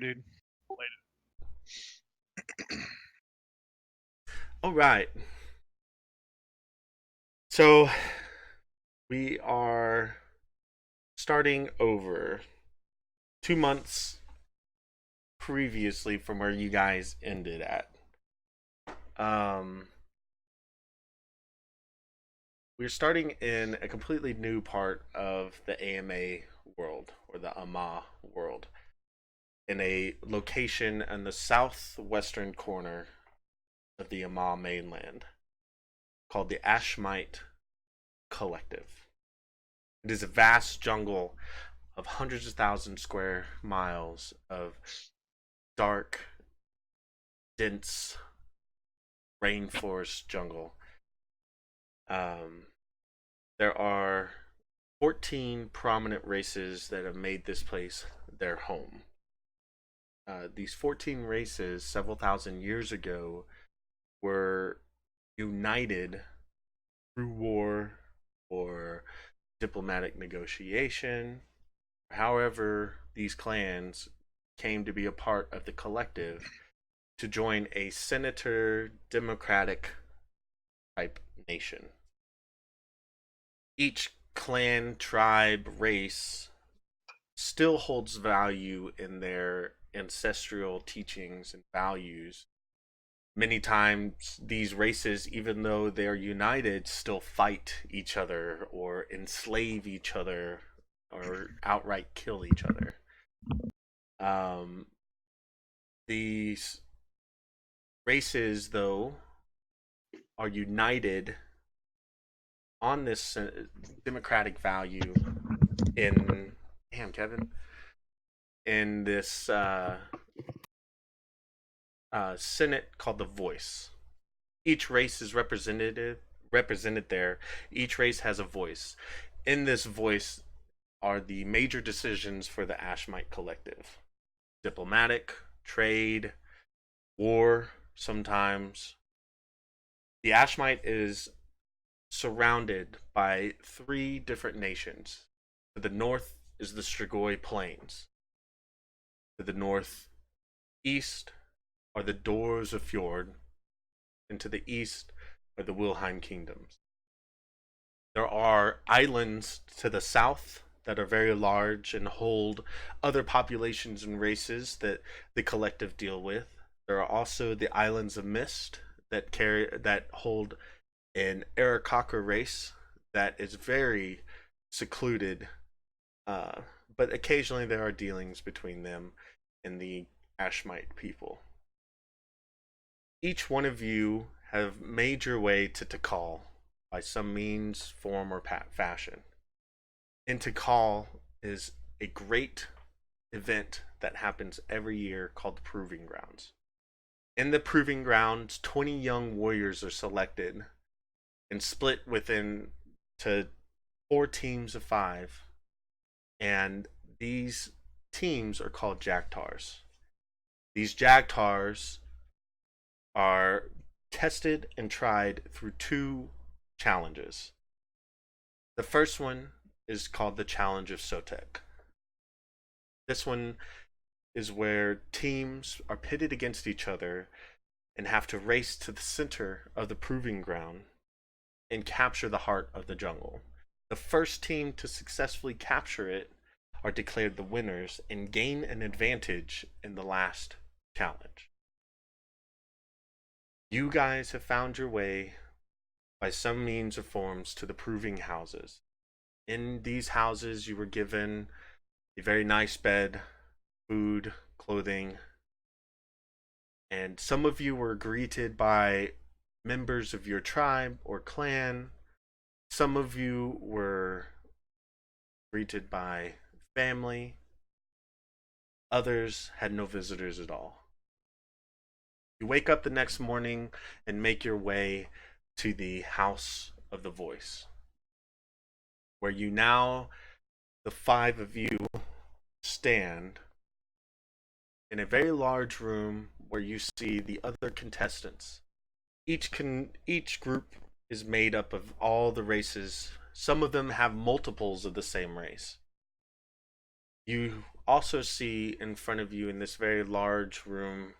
dude. All right. So we are starting over 2 months previously from where you guys ended at. Um, we're starting in a completely new part of the AMA world or the AMA world in a location in the southwestern corner of the AMA mainland called the Ashmite Collective. It is a vast jungle of hundreds of thousands square miles of dark, dense rainforest jungle. Um, there are 14 prominent races that have made this place their home. These 14 races, several thousand years ago, were united through war or diplomatic negotiation. However, these clans came to be a part of the collective to join a senator democratic type nation. Each clan, tribe, race still holds value in their ancestral teachings and values. Many times, these races, even though they're united, still fight each other or enslave each other or outright kill each other. Um, these races, though, are united on this democratic value in damn Kevin in this Senate called the Voice. Each race is represented there. Each race has a voice. In this voice are the major decisions for the Ashmite Collective: diplomatic, trade, war. Sometimes the Ashmite is surrounded by three different nations. To the north is the Strigoi Plains. To the northeast are the Doors of Fjord, and to the east are the Wilhelm Kingdoms. There are islands to the south that are very large and hold other populations and races that the collective deal with. There are also the Islands of Mist that hold an Airanichya race that is very secluded, but occasionally there are dealings between them and the Ashmite people. Each one of you have made your way to Tikal by some means, form, or fashion. And Tikal is a great event that happens every year called the Proving Grounds. In the Proving Grounds, 20 young warriors are selected and split within to 4 teams of 5, and these teams are called Jagtars. These Jagtars are tested and tried through 2 challenges. The first one is called the Challenge of Sotek. This one is where teams are pitted against each other and have to race to the center of the proving ground and capture the heart of the jungle. The first team to successfully capture it are declared the winners and gain an advantage in the last challenge. You guys have found your way by some means or forms to the proving houses. In these houses, you were given a very nice bed, food, clothing, and some of you were greeted by members of your tribe or clan. Some of you were greeted by family. Others had no visitors at all. You wake up the next morning and make your way to the House of the Voice, where you now, the 5 of you, stand in a very large room where you see the other contestants. Each group is made up of all the races. Some of them have multiples of the same race. You also see in front of you in this very large room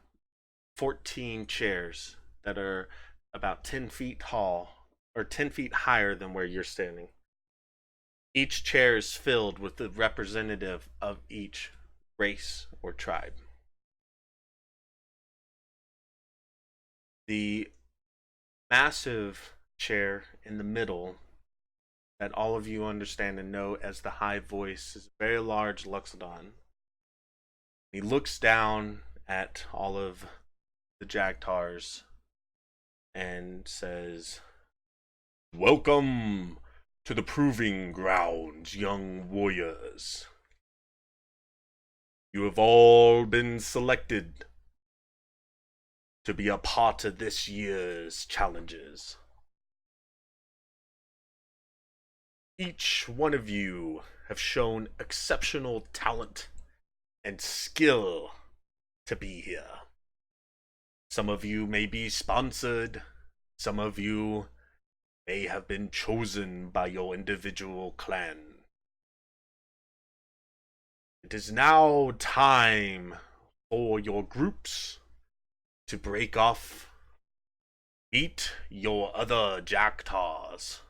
14 chairs that are about 10 feet tall or 10 feet higher than where you're standing. Each chair is filled with the representative of each race or tribe. The massive chair in the middle that all of you understand and know as the High Voice is a very large Luxodon. He looks down at all of the Jagtars and says, "Welcome to the proving grounds, young warriors. You have all been selected to be a part of this year's challenges. Each one of you have shown exceptional talent and skill to be here. Some of you may be sponsored, some of you may have been chosen by your individual clan. It is now time for your groups to break off, meet your other Jagtars,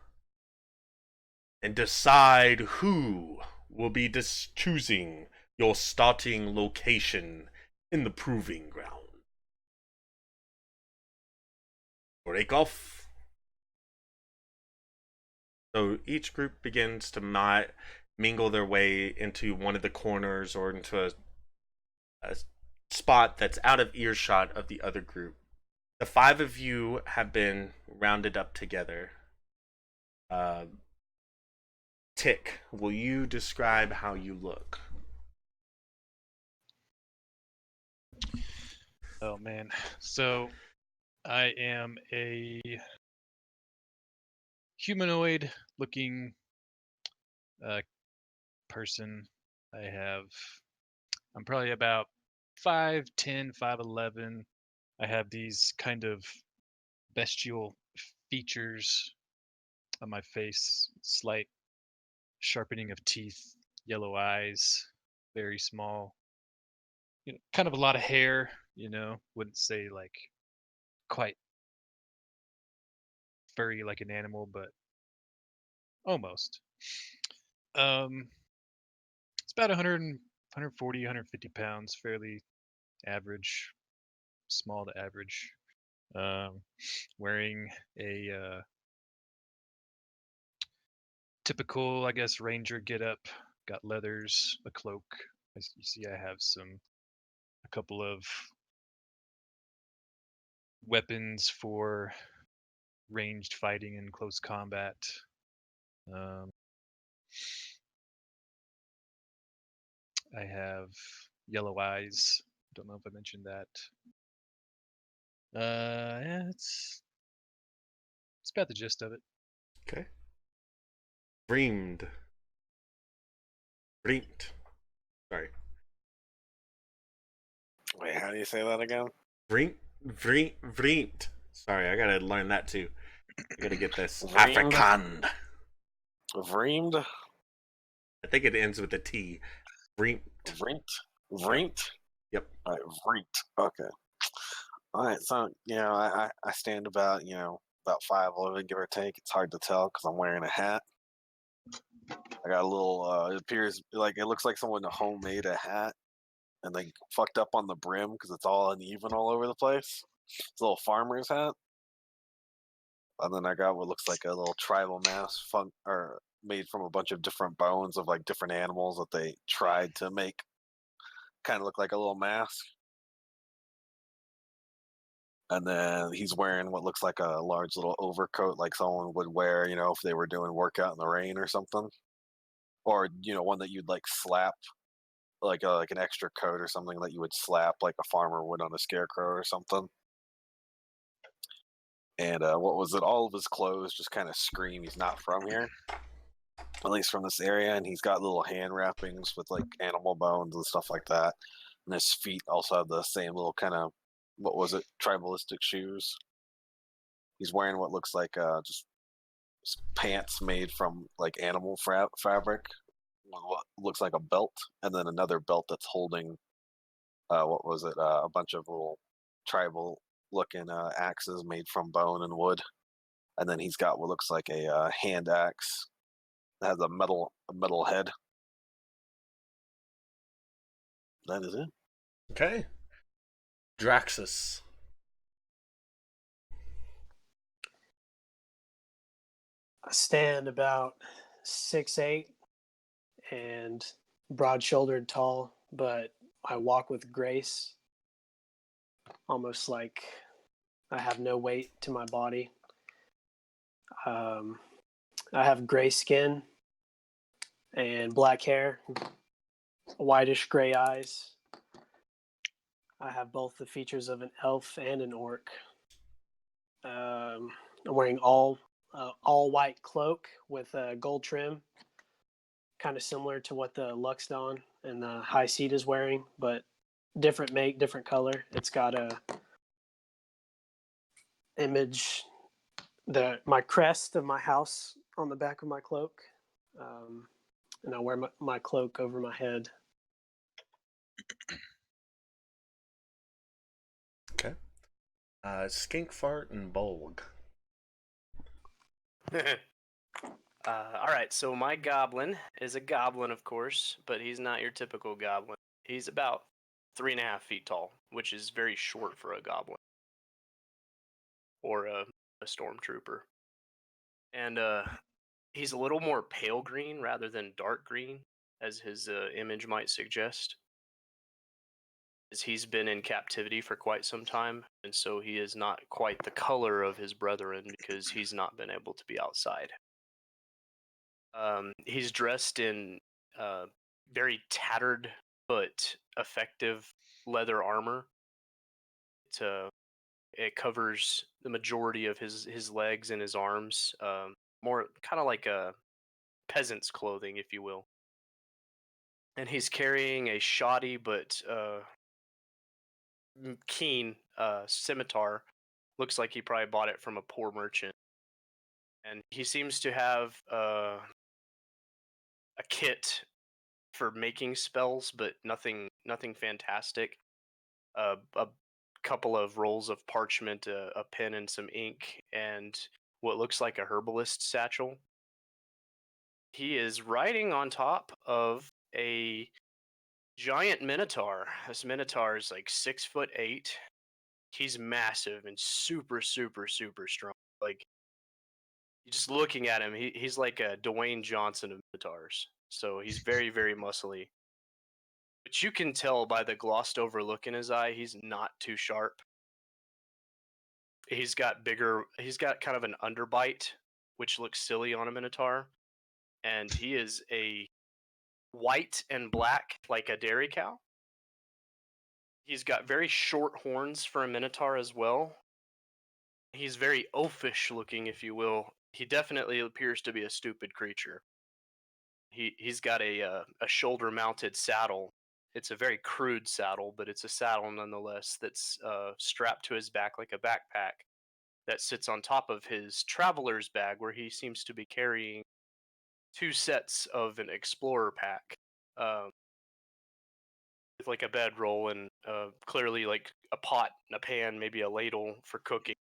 and decide who will be choosing your starting location in the proving ground. Break off." So each group begins to mingle their way into one of the corners or into a spot that's out of earshot of the other group. The 5 of you have been rounded up together. Tick, will you describe how you look? Oh man, so I am a humanoid-looking person. I'm probably about 5'10", 5'11". I have these kind of bestial features on my face, slight sharpening of teeth, yellow eyes, very small, kind of a lot of hair, wouldn't say like quite furry like an animal, but almost. It's about 100, 140, 150 pounds, fairly average, small to average. Wearing a typical, I guess, ranger getup. Got leathers, a cloak. As you see, I have a couple of weapons for ranged fighting and close combat. I have yellow eyes. Don't know if I mentioned that. Yeah, it's about the gist of it. Okay. Vreemed. Sorry. Wait, how do you say that again? Vreemed. Sorry, I gotta learn that too. I gotta get this. Vreemed? Afrikaan. Vreemed? I think it ends with a T. Vreemed. Vreemt? Yep. Alright, Vreemt. Okay. Alright, so, I stand about, about 5'11", give or take. It's hard to tell because I'm wearing a hat. I got a little, it looks like someone homemade a hat and they fucked up on the brim because it's all uneven all over the place. It's a little farmer's hat. And then I got what looks like a little tribal mask made from a bunch of different bones of like different animals that they tried to make kind of look like a little mask. And then he's wearing what looks like a large little overcoat like someone would wear, if they were doing workout in the rain or something. Or, one that you'd like slap, like an extra coat or something that you would slap like a farmer would on a scarecrow or something. And what was it? All of his clothes just kind of scream he's not from here, at least from this area. And he's got little hand wrappings with like animal bones and stuff like that. And his feet also have the same little kind of, tribalistic shoes. He's wearing what looks like just pants made from like animal fabric, what looks like a belt, and then another belt that's holding what was it? A bunch of little tribal looking axes made from bone and wood, and then he's got what looks like a hand axe that has a metal head. That is it. Okay. Draxus. I stand about 6'8" and broad-shouldered, tall, but I walk with grace, almost like I have no weight to my body. I have gray skin and black hair, whitish gray eyes. I have both the features of an elf and an orc. I'm wearing all white cloak with a gold trim, kind of similar to what the Luxdon and the High Seat is wearing, but different make, different color. It's got a image, my crest of my house on the back of my cloak, and I wear my cloak over my head. Okay. Skink Fart and Bolg. All right, so my goblin is a goblin, of course, but he's not your typical goblin. He's about 3.5 feet tall, which is very short for a goblin or a stormtrooper. And he's a little more pale green rather than dark green, as his image might suggest. As he's been in captivity for quite some time, and so he is not quite the color of his brethren because he's not been able to be outside. He's dressed in very tattered but effective leather armor. It covers the majority of his legs and his arms, more kind of like a peasant's clothing, if you will. And he's carrying a shoddy but keen scimitar. Looks like he probably bought it from a poor merchant. And he seems to have a kit for making spells, but nothing fantastic. A couple of rolls of parchment, a pen and some ink, and what looks like a herbalist satchel. He is riding on top of a giant minotaur. This minotaur is like 6'8". He's massive and super strong. Like, just looking at him, he's like a Dwayne Johnson of minotaurs. So he's very muscly. But you can tell by the glossed over look in his eye, he's not too sharp. He's got kind of an underbite, which looks silly on a minotaur. And he is a white and black, like a dairy cow. He's got very short horns for a minotaur as well. He's very oafish looking, if you will. He definitely appears to be a stupid creature. He's got a shoulder mounted saddle. It's a very crude saddle, but it's a saddle nonetheless that's strapped to his back like a backpack that sits on top of his traveler's bag, where he seems to be carrying 2 sets of an explorer pack, with like a bedroll and clearly like a pot and a pan, maybe a ladle for cooking,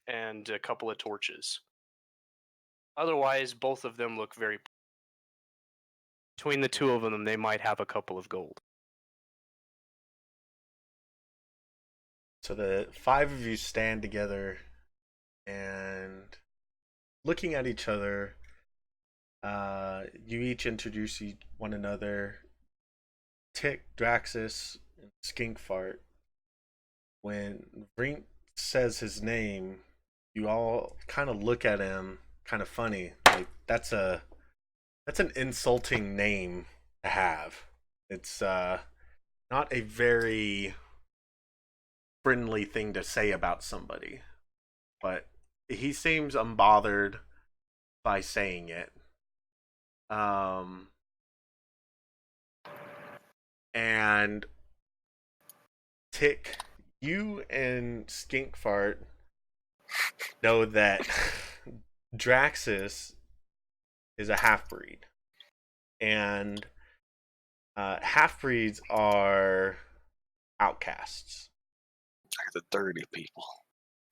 and a couple of torches. Otherwise, both of them look very. Between the two of them, they might have a couple of gold. So the 5 of you stand together and looking at each other. You each introduce one another. Tick, Draxus, and Skinkfart. When Vrink says his name, you all kind of look at him, kind of funny. Like, that's an insulting name to have. It's not a very friendly thing to say about somebody, but he seems unbothered by saying it. And Tick, you and Skinkfart know that Draxus is a half-breed. and half breeds are outcasts. Like the dirty people.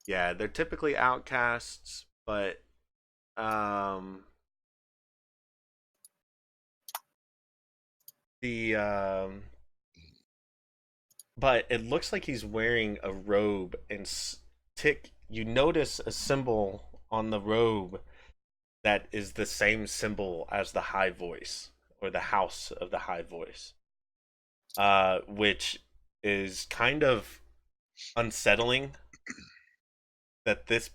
Yeah, they're typically outcasts, but the but it looks like he's wearing a robe, and Tick, you notice a symbol on the robe that is the same symbol as the High Voice, or the House of the High Voice, which is kind of unsettling that this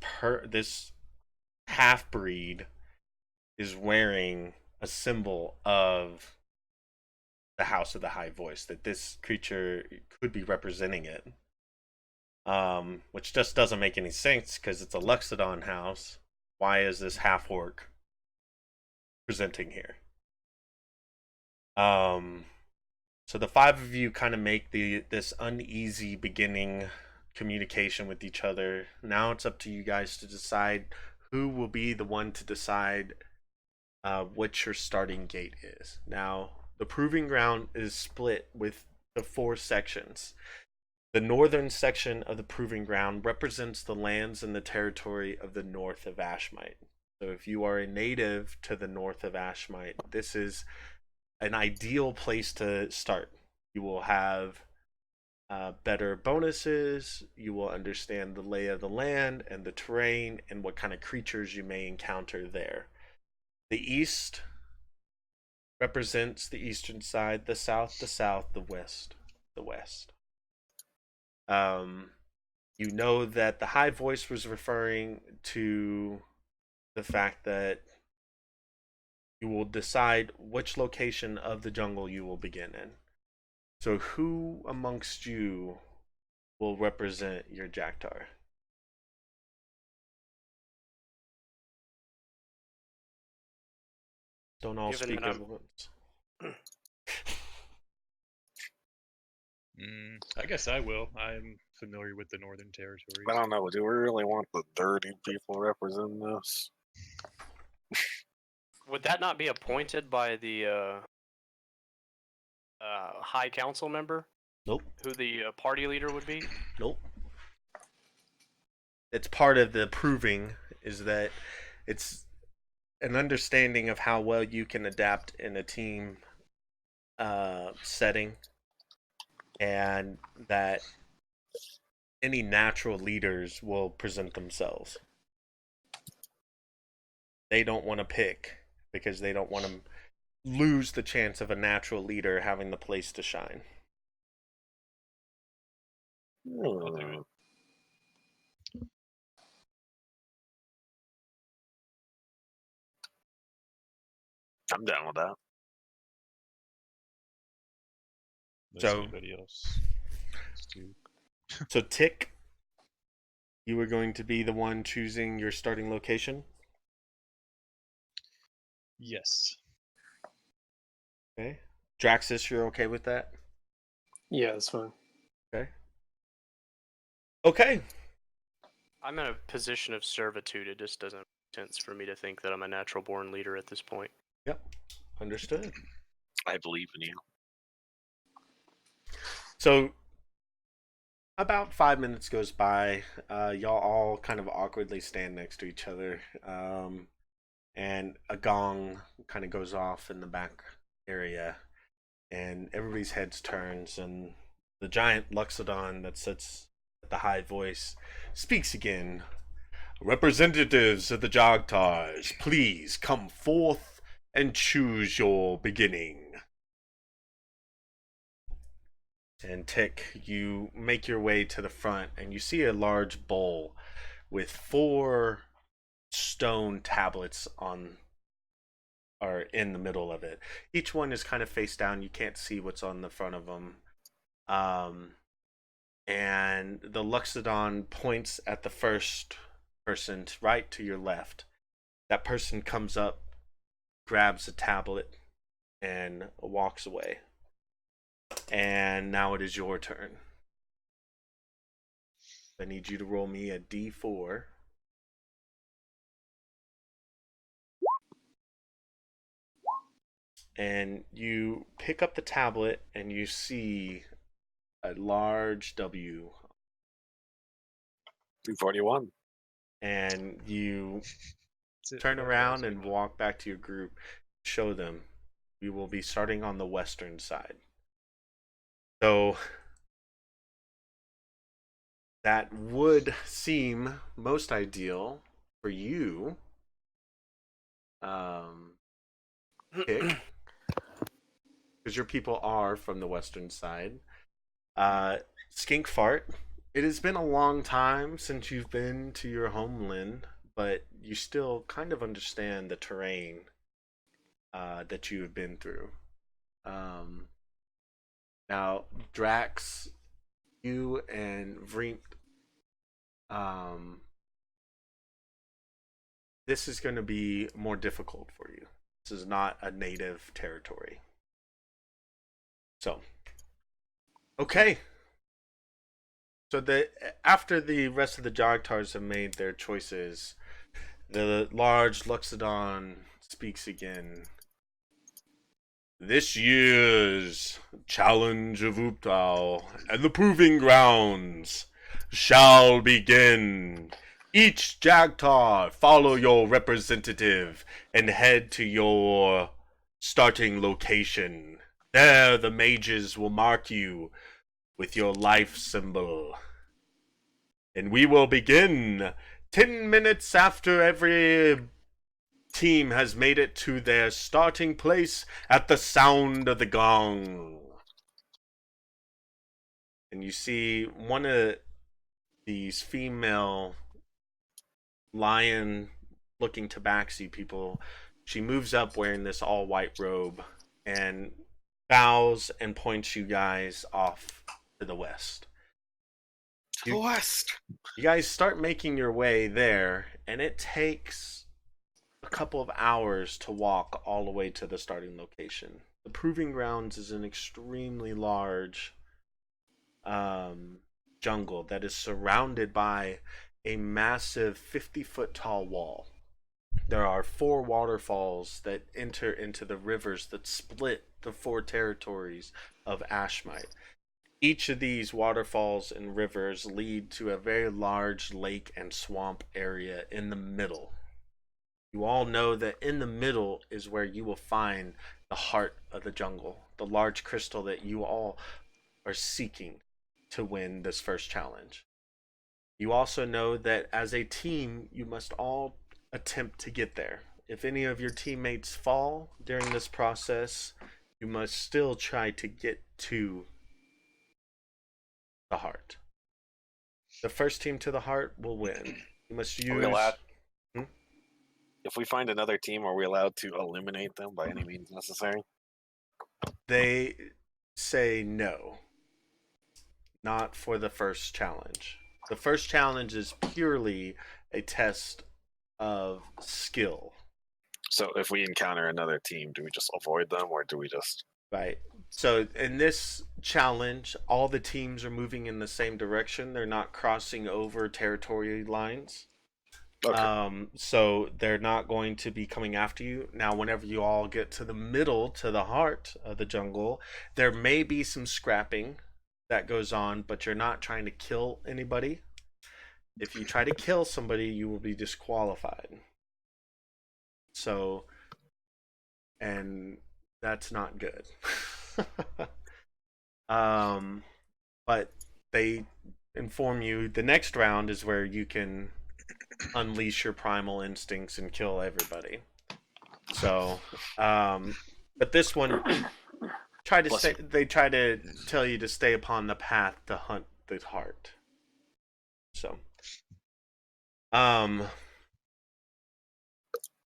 half breed is wearing a symbol of the House of the High Voice, that this creature could be representing it. Which just doesn't make any sense because it's a Luxodon house. Why is this half orc presenting here? So the five of you kind of make this uneasy beginning communication with each other. Now it's up to you guys to decide who will be the one to decide what your starting gate is. Now, the proving ground is split with the 4 sections. The northern section of the proving ground represents the lands and the territory of the north of Ashmite. So if you are a native to the north of Ashmite, this is an ideal place to start. You will have better bonuses, you will understand the lay of the land and the terrain and what kind of creatures you may encounter there. The east represents the eastern side, the south, the west, the west. You know that the High Voice was referring to the fact that you will decide which location of the jungle you will begin in. So who amongst you will represent your Jagtar? Don't all Given speak that at once. I guess I will. I'm familiar with the Northern Territories. I don't know. Do we really want the dirty people representing this? Would that not be appointed by the High Council member? Nope. Who the party leader would be? Nope. It's part of the proving is that it's an understanding of how well you can adapt in a team setting, and that any natural leaders will present themselves. They don't want to pick because they don't want to lose the chance of a natural leader having the place to shine. I'll do it. I'm down with that. Unless So- anybody else wants to. So Tick, you are going to be the one choosing your starting location. Yes. Okay. Draxus, you're okay with that? Yeah, that's fine. Okay. Okay. I'm in a position of servitude. It just doesn't make sense for me to think that I'm a natural born leader at this point. Yep. Understood. I believe in you. So about 5 minutes goes by. Y'all all kind of awkwardly stand next to each other. And a gong kind of goes off in the back area. And everybody's heads turns, and the giant Luxodon that sits at the High Voice speaks again. Representatives of the Jagtars, please come forth and choose your beginning. And Tick, you make your way to the front, and you see a large bowl with 4 stone tablets on are in the middle of it. Each one is kind of face down. You can't see what's on the front of them. And the Luxodon points at the first person right to your left. That person comes up, grabs a tablet, and walks away. And now it is your turn. I need you to roll me a d4. and you pick up the tablet and you see a large W, 241. and you That's it, turn right, around guys. and walk back to your group. Show them. We will be starting on the western side. So that would seem most ideal for you. Pick, because your people are from the western side. Skink Fart. It has been a long time since you've been to your homeland, but you still kind of understand the terrain that you have been through. Now, Drax, you and Vrink, this is going to be more difficult for you. This is not a native territory. So, okay. So after the rest of the Jagtars have made their choices, the large Luxodon speaks again. This year's challenge of Uptal and the proving grounds shall begin. Each Jagtar follow your representative and head to your starting location. There the mages will mark you with your life symbol. And we will begin 10 minutes after every team has made it to their starting place at the sound of the gong. And you see one of these female lion looking tabaxi people. She moves up wearing this all white robe and bows and points you guys off to the west. To the west. You guys start making your way there, and it takes a couple of hours to walk all the way to the starting location. The proving grounds is an extremely large jungle that is surrounded by a massive 50-foot tall wall. There are 4 waterfalls that enter into the rivers that split the 4 territories of Ashmite. Each of these waterfalls and rivers lead to a very large lake and swamp area in the middle. You all know that in the middle is where you will find the heart of the jungle, the large crystal that you all are seeking to win this first challenge. You also know that as a team, you must all attempt to get there. If any of your teammates fall during this process, you must still try to get to the heart. The first team to the heart will win. You must use... Are we allowed? If we find another team, are we allowed to eliminate them by any means necessary? They say no. Not for the first challenge. The first challenge is purely a test of skill. So if we encounter another team, do we just avoid them, or do we just... Right. So in this challenge, all the teams are moving in the same direction. They're not crossing over territory lines. Okay. So they're not going to be coming after you. Now, whenever you all get to the middle, to the heart of the jungle, there may be some scrapping that goes on, but you're not trying to kill anybody. If you try to kill somebody, you will be disqualified. So, and that's not good. But they inform you the next round is where you can unleash your primal instincts and kill everybody. So, but this one, they try to tell you to stay upon the path to hunt the heart. So,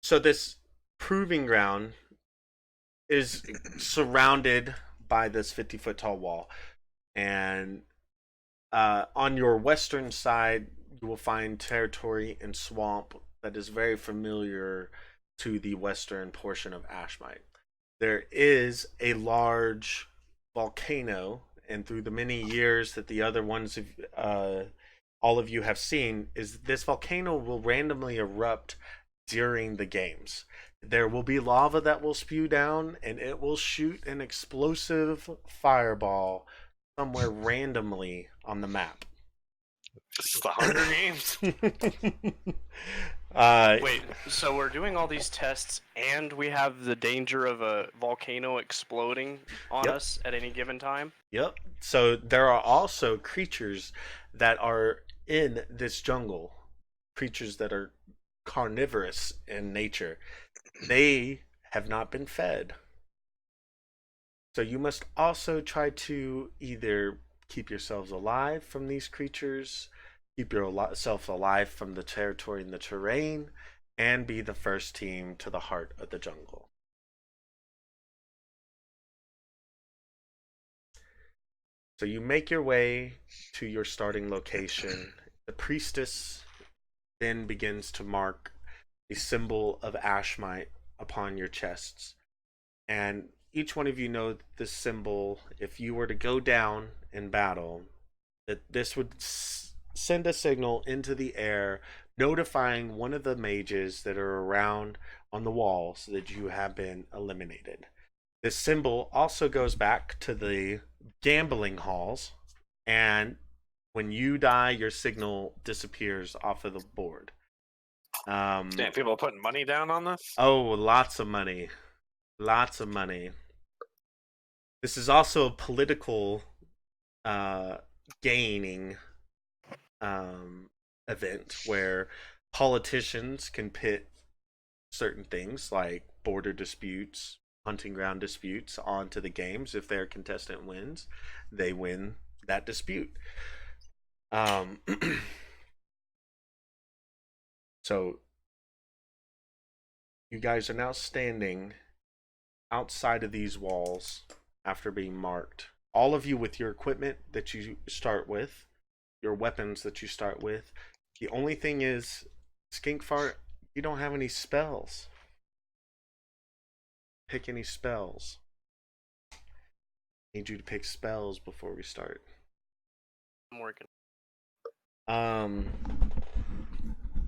so this proving ground is surrounded by this 50-foot tall wall, and on your western side you will find territory and swamp that is very familiar to the western portion of Ashmite. There is a large volcano, and through the many years that the other ones all of you have seen, is this volcano will randomly erupt during the games. There will be lava that will spew down, and it will shoot an explosive fireball somewhere randomly on the map. It's the Hunger Games. Wait, so we're doing all these tests, and we have the danger of a volcano exploding on Yep. us at any given time? Yep. So there are also creatures that are in this jungle, creatures that are carnivorous in nature. They have not been fed. So you must also try to either keep yourselves alive from these creatures, keep yourself alive from the territory and the terrain, and be the first team to the heart of the jungle. So you make your way to your starting location. The priestess then begins to mark a symbol of Ashmite upon your chests. And each one of you know this symbol. If you were to go down in battle, that this would send a signal into the air notifying one of the mages that are around on the walls that you have been eliminated. This symbol also goes back to the gambling halls, and when you die, your signal disappears off of the board. Damn, people are putting money down on this? Oh, lots of money. Lots of money. This is also a political gaining event where politicians can pit certain things like border disputes, hunting ground disputes onto the games. If their contestant wins, they win that dispute. So you guys are now standing outside of these walls after being marked. All of you with your equipment that you start with, your weapons that you start with. The only thing is, Skinkfart, you don't have any spells. Pick any spells. Need you to pick spells before we start. I'm working.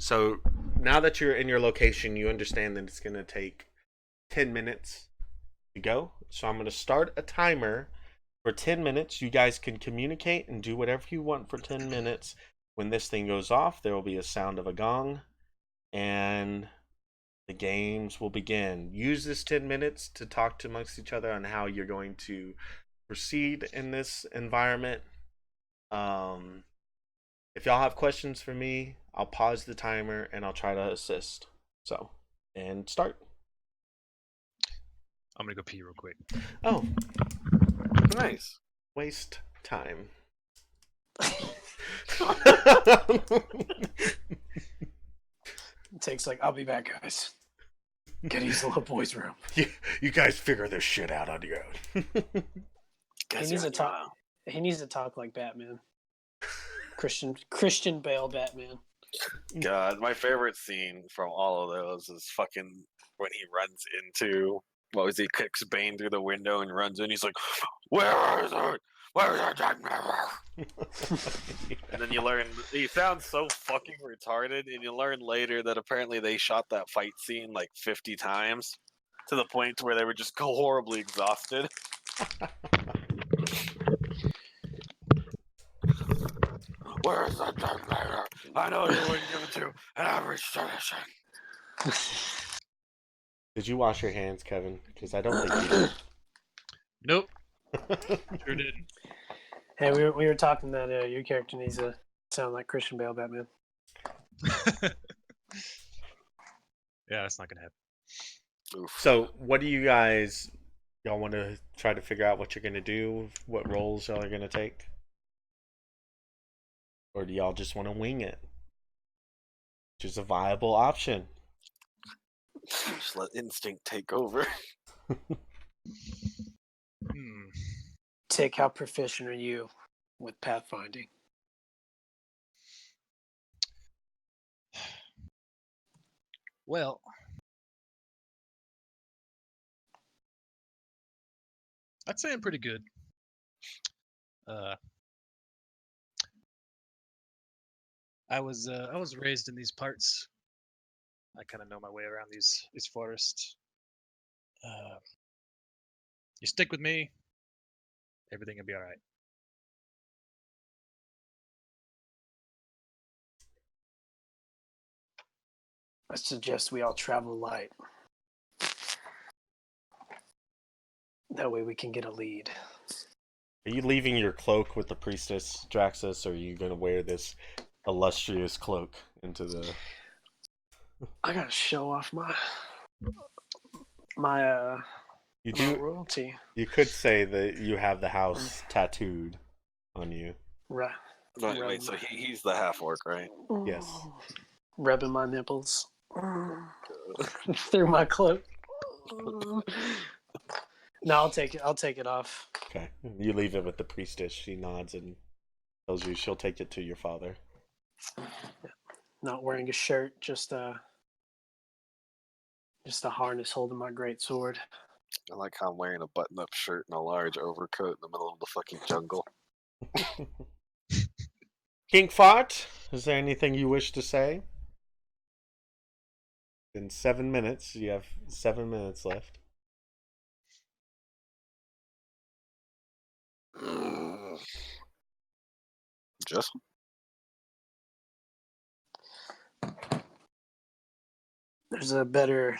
So now that you're in your location, you understand that it's gonna take 10 minutes to go. So I'm gonna start a timer for 10 minutes. You guys can communicate and do whatever you want for 10 minutes. When this thing goes off, there will be a sound of a gong, and the games will begin. Use this 10 minutes to talk amongst each other on how you're going to proceed in this environment. If y'all have questions for me, I'll pause the timer and I'll try to assist. So, and start. I'm gonna go pee real quick. Oh, Nice. waste time. It takes like, I'll be back, guys. Gotta use the little boy's room. You guys figure this shit out on your own. Guys, He needs you're to on your talk. own. He needs to talk like Batman. Christian Bale Batman. God, my favorite scene from all of those is fucking when he runs into, what was he, kicks Bane through the window and runs in. He's like, "Where is it? Where is it?" And then you learn he sounds so fucking retarded, and you learn later that apparently they shot that fight scene like 50 times to the point where they were just horribly exhausted. Where's the detonator? I know you wouldn't give it to an average citizen. Did you wash your hands, Kevin? Because I don't think you Nope, did. sure didn't. Hey, we were talking that your character needs to sound like Christian Bale Batman. Yeah, that's not gonna happen. Oof. So, what do y'all want to try to figure out what you're gonna do? What roles y'all are gonna take? Or do y'all just want to wing it? Which is a viable option. Just let instinct take over. Tick, how proficient are you with pathfinding? Well, I'd say I'm pretty good. I was raised in these parts I kind of know my way around these forests. You stick with me, everything will be all right. I suggest we all travel light. That way we can get a lead. Are you leaving your cloak with the priestess, Draxus, or are you going to wear this illustrious cloak into the... I gotta show off my You my do. royalty. You could say that you have the house tattooed on you. Right. Wait, so he's the half orc, right? Yes. Rubbing my nipples through my cloak. No, I'll take it. I'll take it off. Okay. You leave it with the priestess. She nods and tells you she'll take it to your father. Not wearing a shirt, just a harness holding my great sword. I like how I'm wearing a button-up shirt and a large overcoat in the middle of the fucking jungle. King Fart, is there anything you wish to say? In 7 minutes, you have 7 minutes left. Just There's a better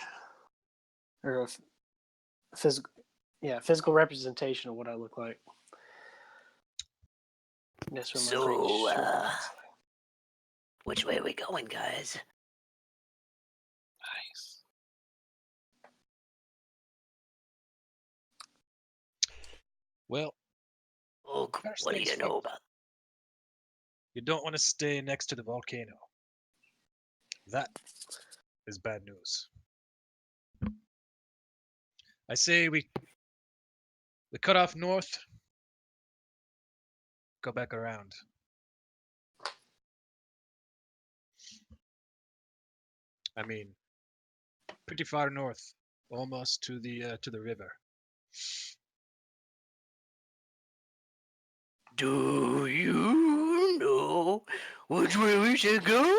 or a physical representation of what I look like. That's where my great So, sword is. which way are we going, guys? nice. Well, Oh, First what do you things know first. about? you don't want to stay next to the volcano. That is bad news. I say we cut off north, go back around. I mean, pretty far north, almost to the river. Do you know which way we should go?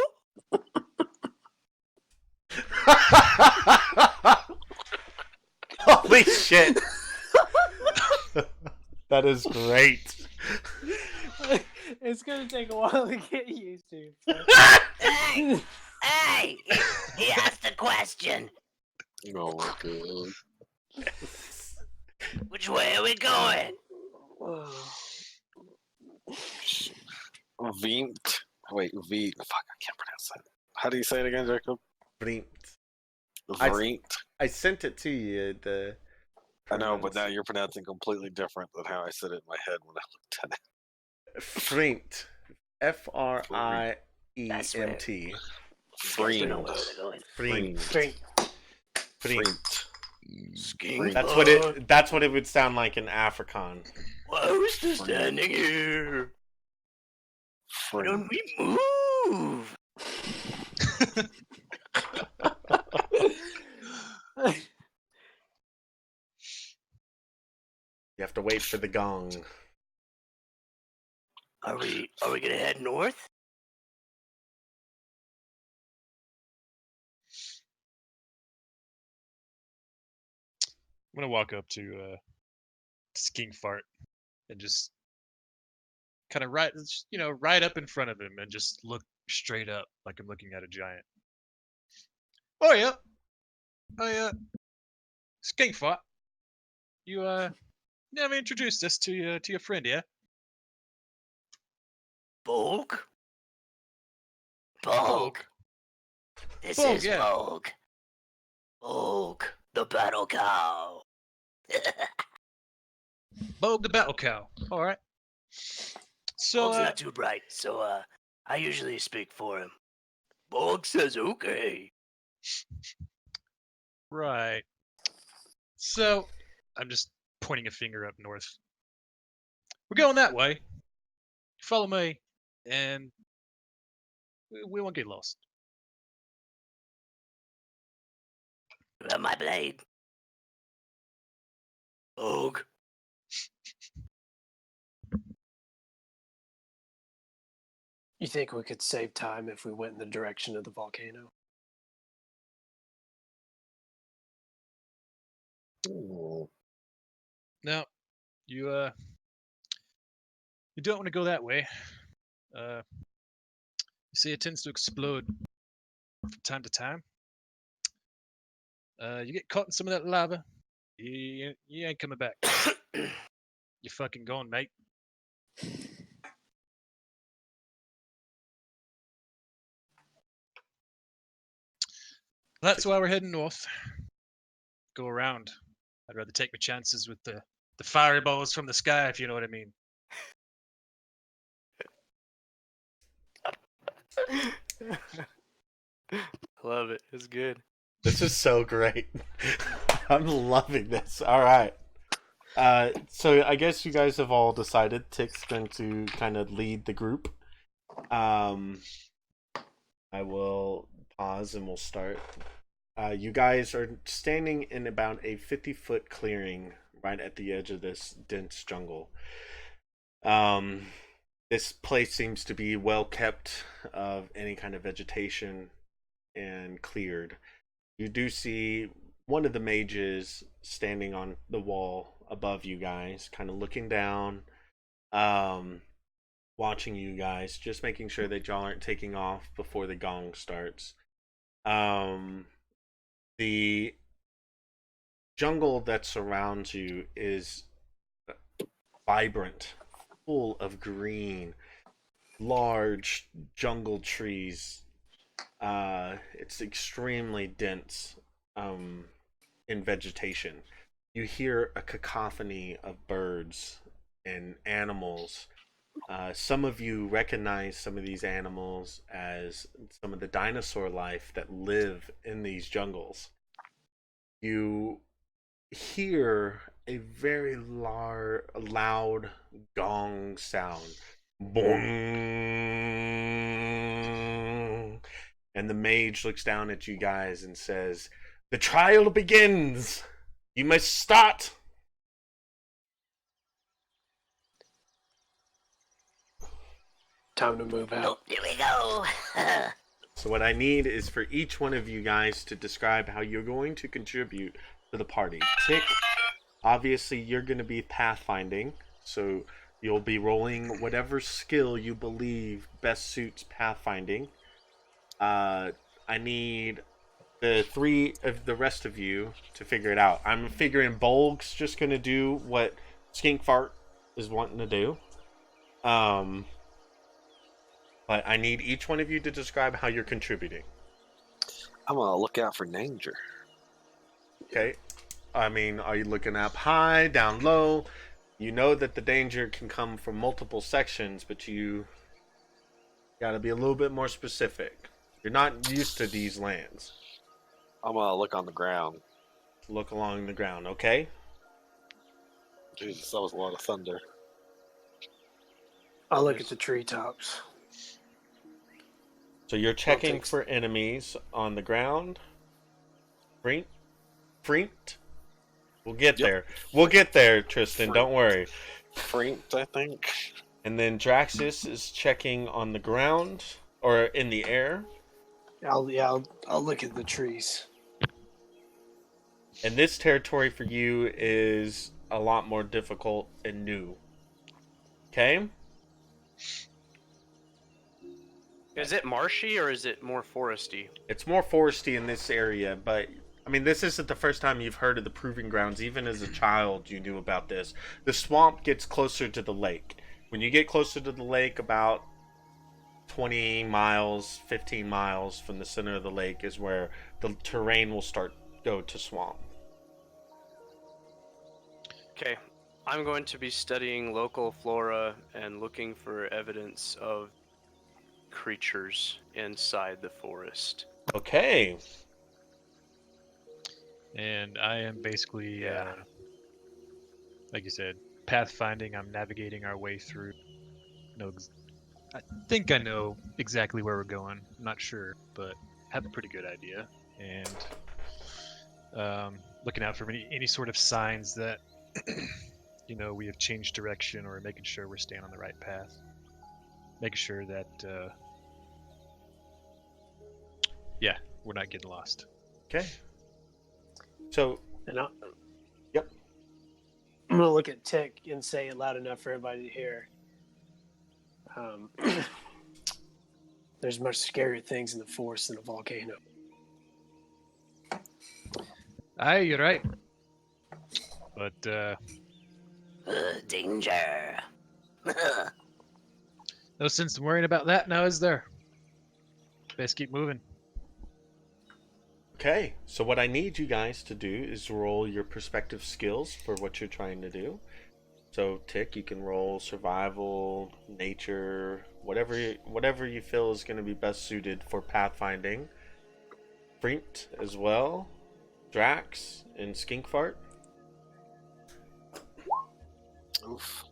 Holy shit! That is great. It's gonna take a while to get used to. Hey, hey! He asked a question. Oh my god. Which way are we going? Veent. Wait, V. Fuck, I can't pronounce that. How do you say it again, Jacob? Brint. Veent. I sent it to you. I know, but now you're pronouncing completely different than how I said it in my head when I looked at it. Frint. Friemt. That's where we know Freemed. where we're going. Friemt. Freemed. Sking That's what it would sound like in Afrikaan. Who's still standing here? Why don't we move? You have to wait for the gong. Are we gonna head north? I'm gonna walk up to Skink Fart and just kind of right up in front of him and just look straight up like I'm looking at a giant. Oh yeah, Skink Fart. You never introduced us to your friend, yeah? Bulk? This Bulk, is yeah. Bulk. Bulk, the battle cow. Bogue the battle cow. All right. So Bulk's not too bright, so I usually speak for him. Bulk says okay. right. So I'm just pointing a finger up north. We're going that way. Follow me, and we won't get lost. You have my blade. Bulk. You think we could save time if we went in the direction of the volcano? Ooh. No, you you don't want to go that way. You see, it tends to explode from time to time. You get caught in some of that lava, you ain't coming back. You're fucking gone, mate. That's why we're heading north. Go around. I'd rather take my chances with the fireballs from the sky, if you know what I mean. Love it. It's good. This is so great. I'm loving this. All right. So I guess you guys have all decided Tick's going to kind of lead the group. I will pause and we'll start. You guys are standing in about a 50-foot clearing right at the edge of this dense jungle. This place seems to be well kept of any kind of vegetation and cleared. You do see one of the mages standing on the wall above you guys, kind of looking down, watching you guys, just making sure that y'all aren't taking off before the gong starts. The jungle that surrounds you is vibrant, full of green, large jungle trees. It's extremely dense in vegetation. You hear a cacophony of birds and animals. Some of you recognize some of these animals as some of the dinosaur life that live in these jungles. You hear a very loud gong sound. Boing! And the mage looks down at you guys and says, "The trial begins! You must start!" Time to move out. Here we go. So what I need is for each one of you guys to describe how you're going to contribute to the party. Tick, obviously you're going to be pathfinding, so you'll be rolling whatever skill you believe best suits pathfinding. I need the three of the rest of you to figure it out. I'm figuring Bolg's just going to do what Skink Fart is wanting to do. But I need each one of you to describe how you're contributing. I'm gonna look out for danger. Okay. I mean, are you looking up high, down low? You know that the danger can come from multiple sections, but you gotta be a little bit more specific. You're not used to these lands. I'm gonna look on the ground. Look along the ground, okay? Jesus, that was a lot of thunder. I'll look at the treetops. So you're checking take- for enemies on the ground. Freent? We'll get Yep. there. We'll get there, Tristan. Freent. Don't worry. Freent, I think. And then Draxus is checking on the ground or in the air. I'll look at the trees. And this territory for you is a lot more difficult and new. Okay? Is it marshy or is it more foresty? It's more foresty in this area, but I mean, this isn't the first time you've heard of the Proving Grounds. Even as a child, you knew about this. The swamp gets closer to the lake. When you get closer to the lake, about 20 miles, 15 miles from the center of the lake is where the terrain will start go to swamp. Okay, I'm going to be studying local flora and looking for evidence of creatures inside the forest. Okay. And I am basically, Yeah. like you said, pathfinding. I'm navigating our way through. I think I know exactly where we're going. I'm not sure, but have a pretty good idea. And looking out for any sort of signs that we have changed direction, or making sure we're staying on the right path. Making sure that we're not getting lost. Okay. So And gonna look at Tick and say it loud enough for everybody to hear. There's much scarier things in the forest than a volcano. Aye, you're right. But Danger. no sense in worrying about that now, is there? Best keep moving. Okay, so what I need you guys to do is roll your perspective skills for what you're trying to do. So, Tick, you can roll survival, nature, whatever you feel is going to be best suited for pathfinding. Freent as well, Drax, and Skinkfart. Oof.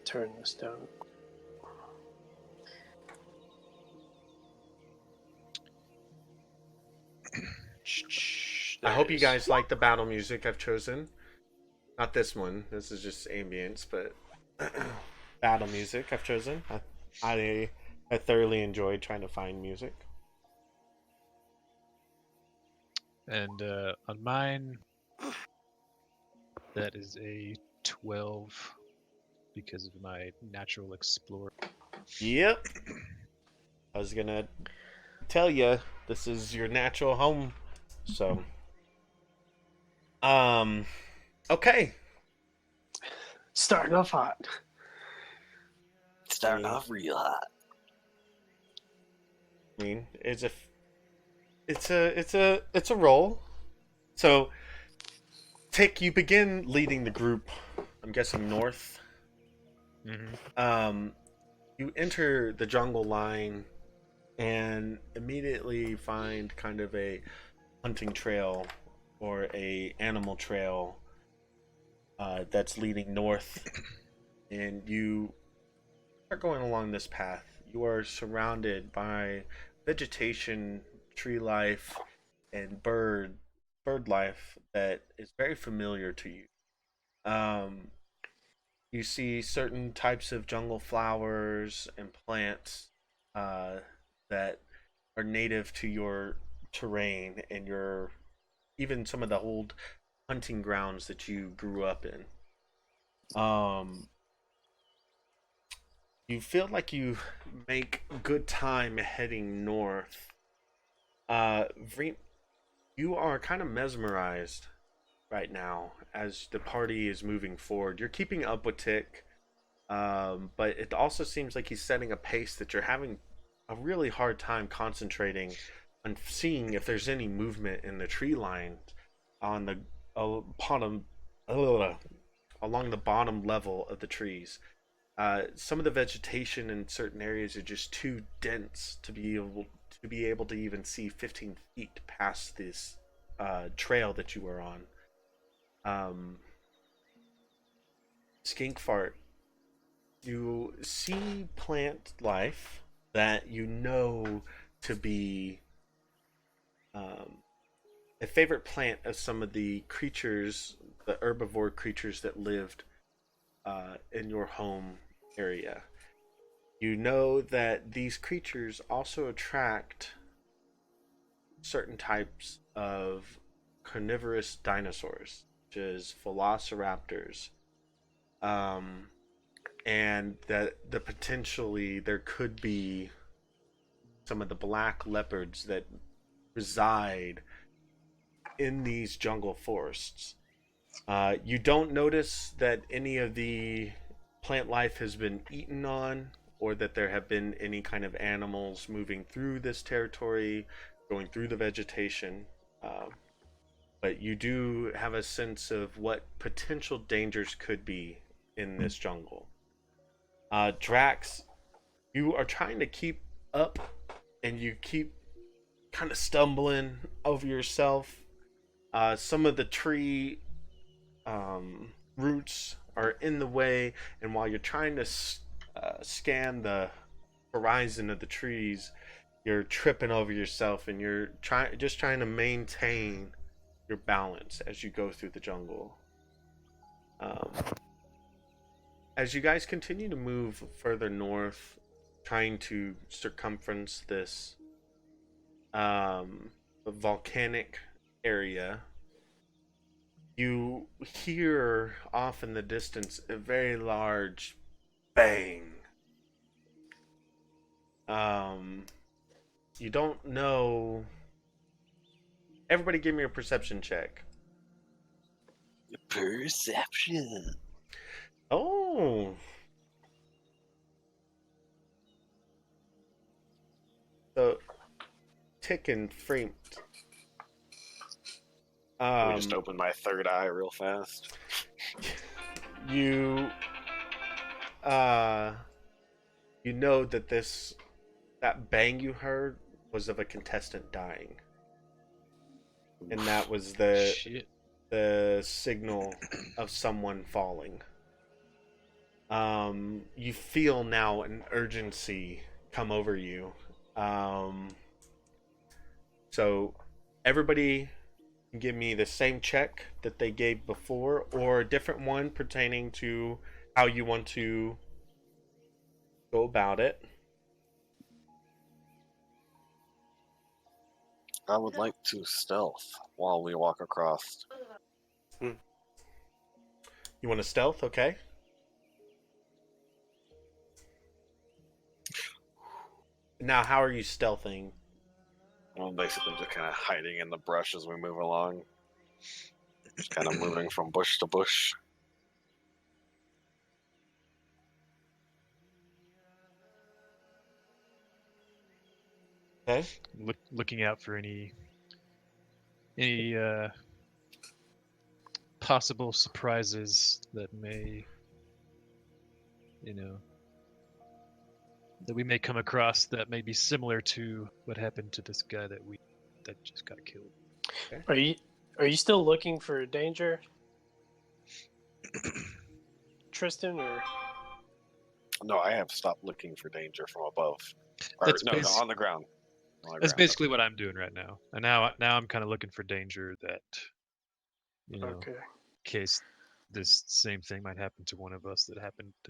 Turn this down. I hope you guys like the battle music I've chosen. Not this one. This is just ambience, but battle music I've chosen. I thoroughly enjoyed trying to find music. And on mine, that is a 12 because of my natural explorer. Yep. I was gonna tell you this is your natural home. So, okay. Starting off hot. Starting off real hot. I mean, it's a roll. So, Tick, you begin leading the group. I'm guessing north. Mm-hmm. You enter the jungle line and immediately find kind of a hunting trail or a animal trail that's leading north, and you are going along this path. You are surrounded by vegetation, tree life, and bird life that is very familiar to you. You see certain types of jungle flowers and plants that are native to your terrain and your even some of the old hunting grounds that you grew up in. You feel like you make good time heading north. Vreen, you are kind of mesmerized right now as the party is moving forward. You're keeping up with Tick, but it also seems like he's setting a pace that you're having a really hard time concentrating on seeing if there's any movement in the tree line on the bottom, along the bottom level of the trees. Some of the vegetation in certain areas are just too dense to be able to even see 15 feet past this trail that you are on. Skinkfart, you see plant life that you know to be a favorite plant of some of the creatures, the herbivore creatures that lived in your home area. You know that these creatures also attract certain types of carnivorous dinosaurs, such as velociraptors, and that potentially there could be some of the black leopards that reside in these jungle forests. You don't notice that any of the plant life has been eaten on, or that there have been any kind of animals moving through this territory, going through the vegetation. But you do have a sense of what potential dangers could be in this jungle. Drax, you are trying to keep up, and you keep kind of stumbling over yourself. Some of the tree roots are in the way, and while you're trying to scan the horizon of the trees, you're tripping over yourself, and you're trying to maintain your balance as you go through the jungle. As you guys continue to move further north, trying to circumference this volcanic area, you hear off in the distance a very large bang. You don't know. Everybody give me a perception check. Perception. Oh. So, Tick and Freemt. Let me just open my third eye real fast. You you know that that bang you heard was of a contestant dying. And that was Shit. the signal of someone falling. You feel now an urgency come over you. So everybody give me the same check that they gave before, or a different one pertaining to how you want to go about it. I would like to stealth while we walk across. You want to stealth? Okay. Now, how are you stealthing? I'm basically just kind of hiding in the brush as we move along. Just kind of moving from bush to bush. Okay. Looking out for any possible surprises that may, that we may come across that may be similar to what happened to this guy that just got killed. Are you still looking for danger, Tristan? Or No, I have stopped looking for danger from above. Or, That's no, on the ground. That's basically what I'm doing right now. And now I'm kind of looking for danger that, okay. in case this same thing might happen to one of us that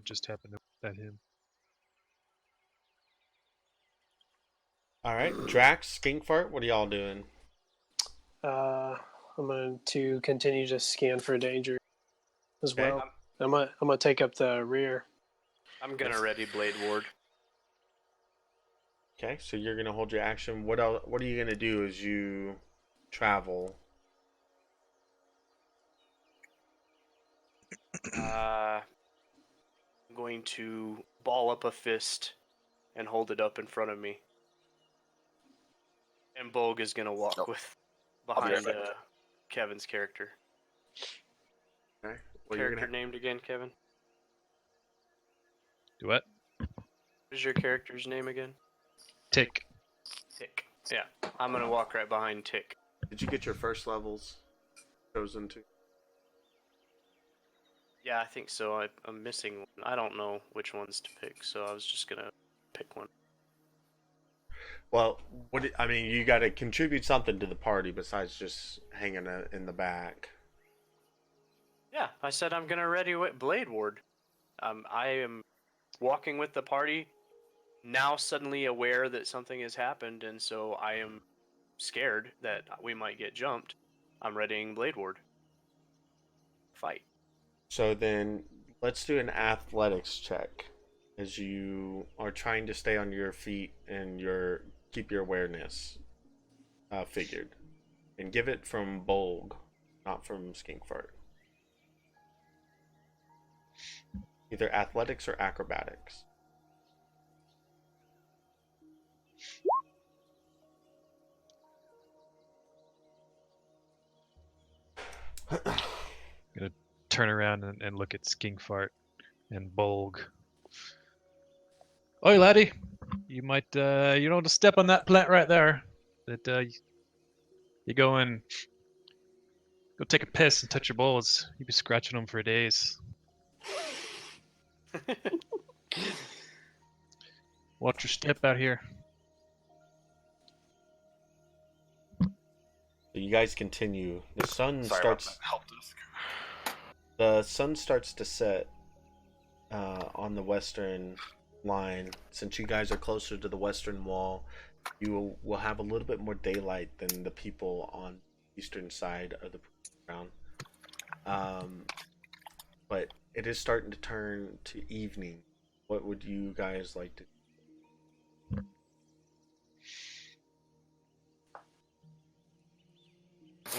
just happened at him. All right. Drax, Skinkfart, what are y'all doing? I'm going to continue to scan for danger as Okay. well. I'm gonna take up the rear. I'm gonna ready Blade Ward. Okay, so you're gonna hold your action. What else? What are you gonna do as you travel? I'm going to ball up a fist and hold it up in front of me. And Bolg is gonna walk with behind Kevin's character. Okay. Well, Character named again, Kevin? Do what? What is your character's name again? Tick. Tick. Yeah, I'm gonna walk right behind Tick. Did you get your first levels chosen to? Yeah, I think so. I'm missing one. I don't know which ones to pick, so I was just gonna pick one. Well, you got to contribute something to the party besides just hanging in the back. Yeah, I said I'm gonna ready Blade Ward. I am walking with the party, now suddenly aware that something has happened, and so I am scared that we might get jumped. I'm readying Blade Ward. Fight. So then, let's do an athletics check as you are trying to stay on your feet and keep your awareness figured, and give it from Bolg, not from Skinkfart. Either athletics or acrobatics. Gonna turn around and look at Skinkfart and Bolg. Oi, laddie! You might, to step on that plant right there. That you go take a piss and touch your balls. You'd be scratching them for days. Watch your step out here. You guys continue. The sun starts. Help desk. The sun starts to set on the western line. Since you guys are closer to the western wall, will have a little bit more daylight than the people on the eastern side of the ground. But it is starting to turn to evening. What would you guys like to do?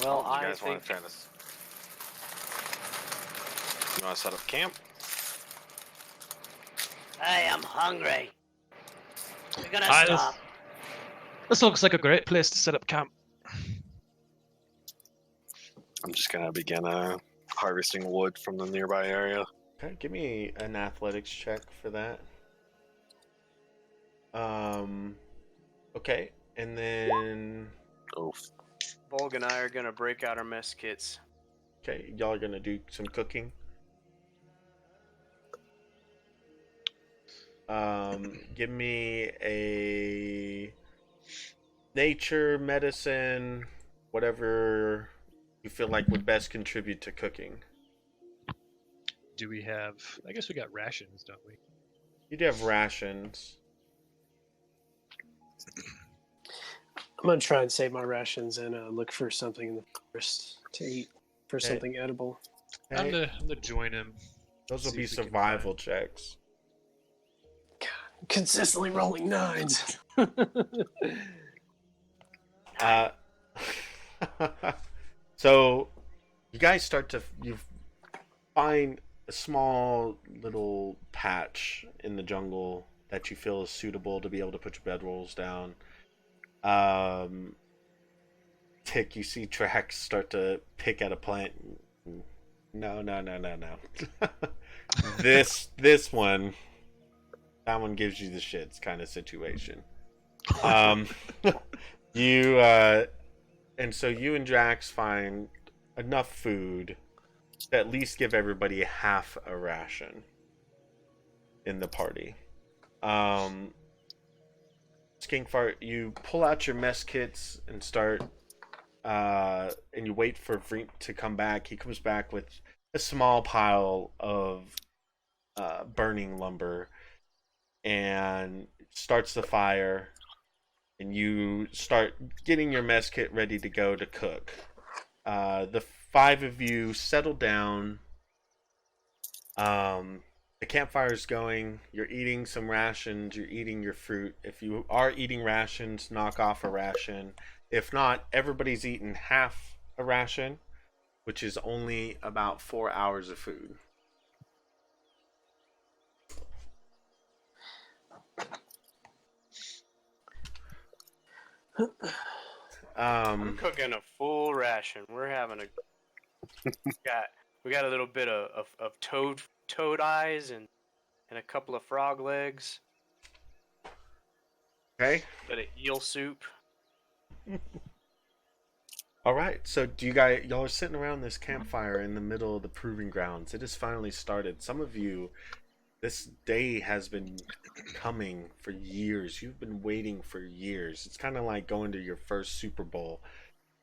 Well, do you I guys want think to try this? You want to set up camp? I am hungry. We're gonna Aye, stop. this looks like a great place to set up camp. I'm just gonna begin harvesting wood from the nearby area. Okay, give me an athletics check for that. Okay, and then Oof. Volg and I are gonna break out our mess kits. okay, y'all are gonna do some cooking. Give me a nature, medicine, whatever you feel like would best contribute to cooking. Do we have? I guess we got rations, don't we? You do have rations. I'm gonna try and save my rations and look for something in the forest to eat, for Okay. something edible. I'm Okay, gonna join him. those will see be if we can survival checks. Consistently rolling 9s. So you guys you find a small little patch in the jungle that you feel is suitable to be able to put your bedrolls down. Tick, you see Trax start to pick at a plant. No. This one, that one gives you the shits kind of situation. You and so you and Jax find enough food to at least give everybody half a ration in the party. Skinkfart, you pull out your mess kits and start and you wait for Vrink to come back. He comes back with a small pile of burning lumber and starts the fire, and you start getting your mess kit ready to go to cook. The 5 of you settle down. The campfire's going. You're eating some rations. You're eating your fruit. If you are eating rations, knock off a ration. If not, everybody's eating half a ration, which is only about 4 hours of food. I'm cooking a full ration. We're having we got a little bit of toad eyes and a couple of frog legs. Okay. Bit of eel soup. All right. So, y'all are sitting around this campfire in the middle of the proving grounds. It has finally started. Some of you, this day has been coming for years. You've been waiting for years. It's kind of like going to your first Super Bowl.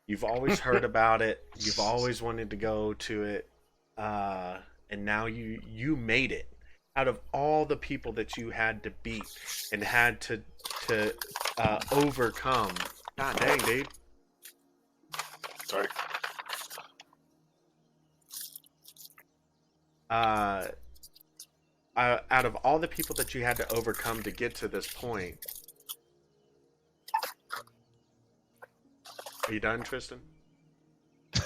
You've always heard about it. You've always wanted to go to it, and now you made it. Out of all the people that you had to beat and had to overcome, god dang, dude. Sorry. Out of all the people that you had to overcome to get to this point, are you done, Tristan?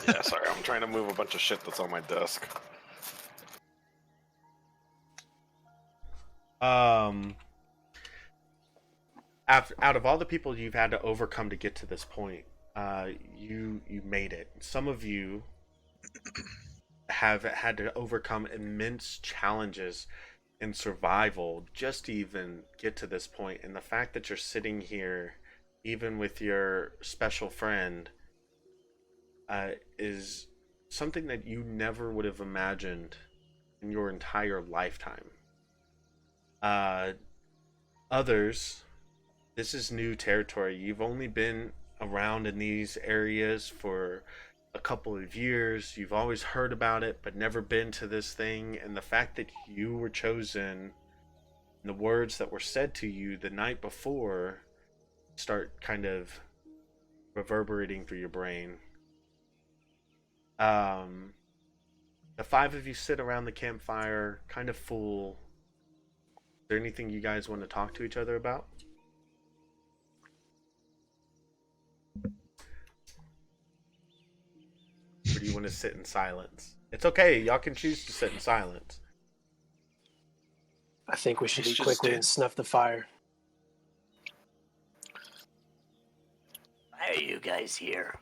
Yeah, sorry. I'm trying to move a bunch of shit that's on my desk. Out of all the people you've had to overcome to get to this point, you made it. Some of you have had to overcome immense challenges in survival just to even get to this point. And the fact that you're sitting here, even with your special friend, is something that you never would have imagined in your entire lifetime. Others, this is new territory. You've only been around in these areas for a couple of years. You've always heard about it, but never been to this thing. And the fact that you were chosen, the words that were said to you the night before, start kind of reverberating through your brain. The five of you sit around the campfire, kind of full. Is there anything you guys want to talk to each other about? Or do you want to sit in silence? It's okay, y'all can choose to sit in silence. I think we should He's eat just quickly dead. and snuff the fire. Why are you guys here?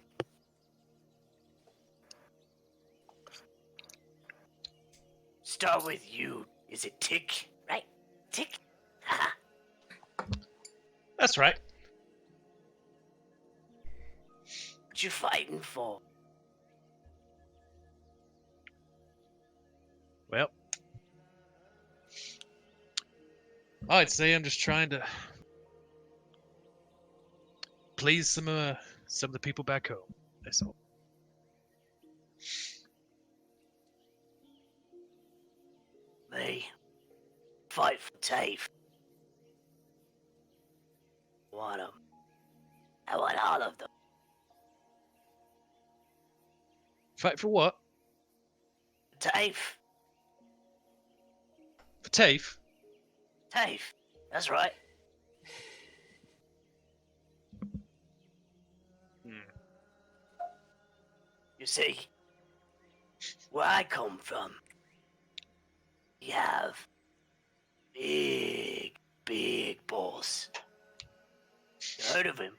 Start with you. Is it Tick? Right? Tick? Haha. That's right. What you fighting for? Well, I'd say I'm just trying to please some of the people back home. That's all. Me. Fight for Tafe. Want 'em. I want all of them. Fight for what? Tafe. For TAFE? Tafe. That's right. You see, where I come from, we have big boss. You heard of him?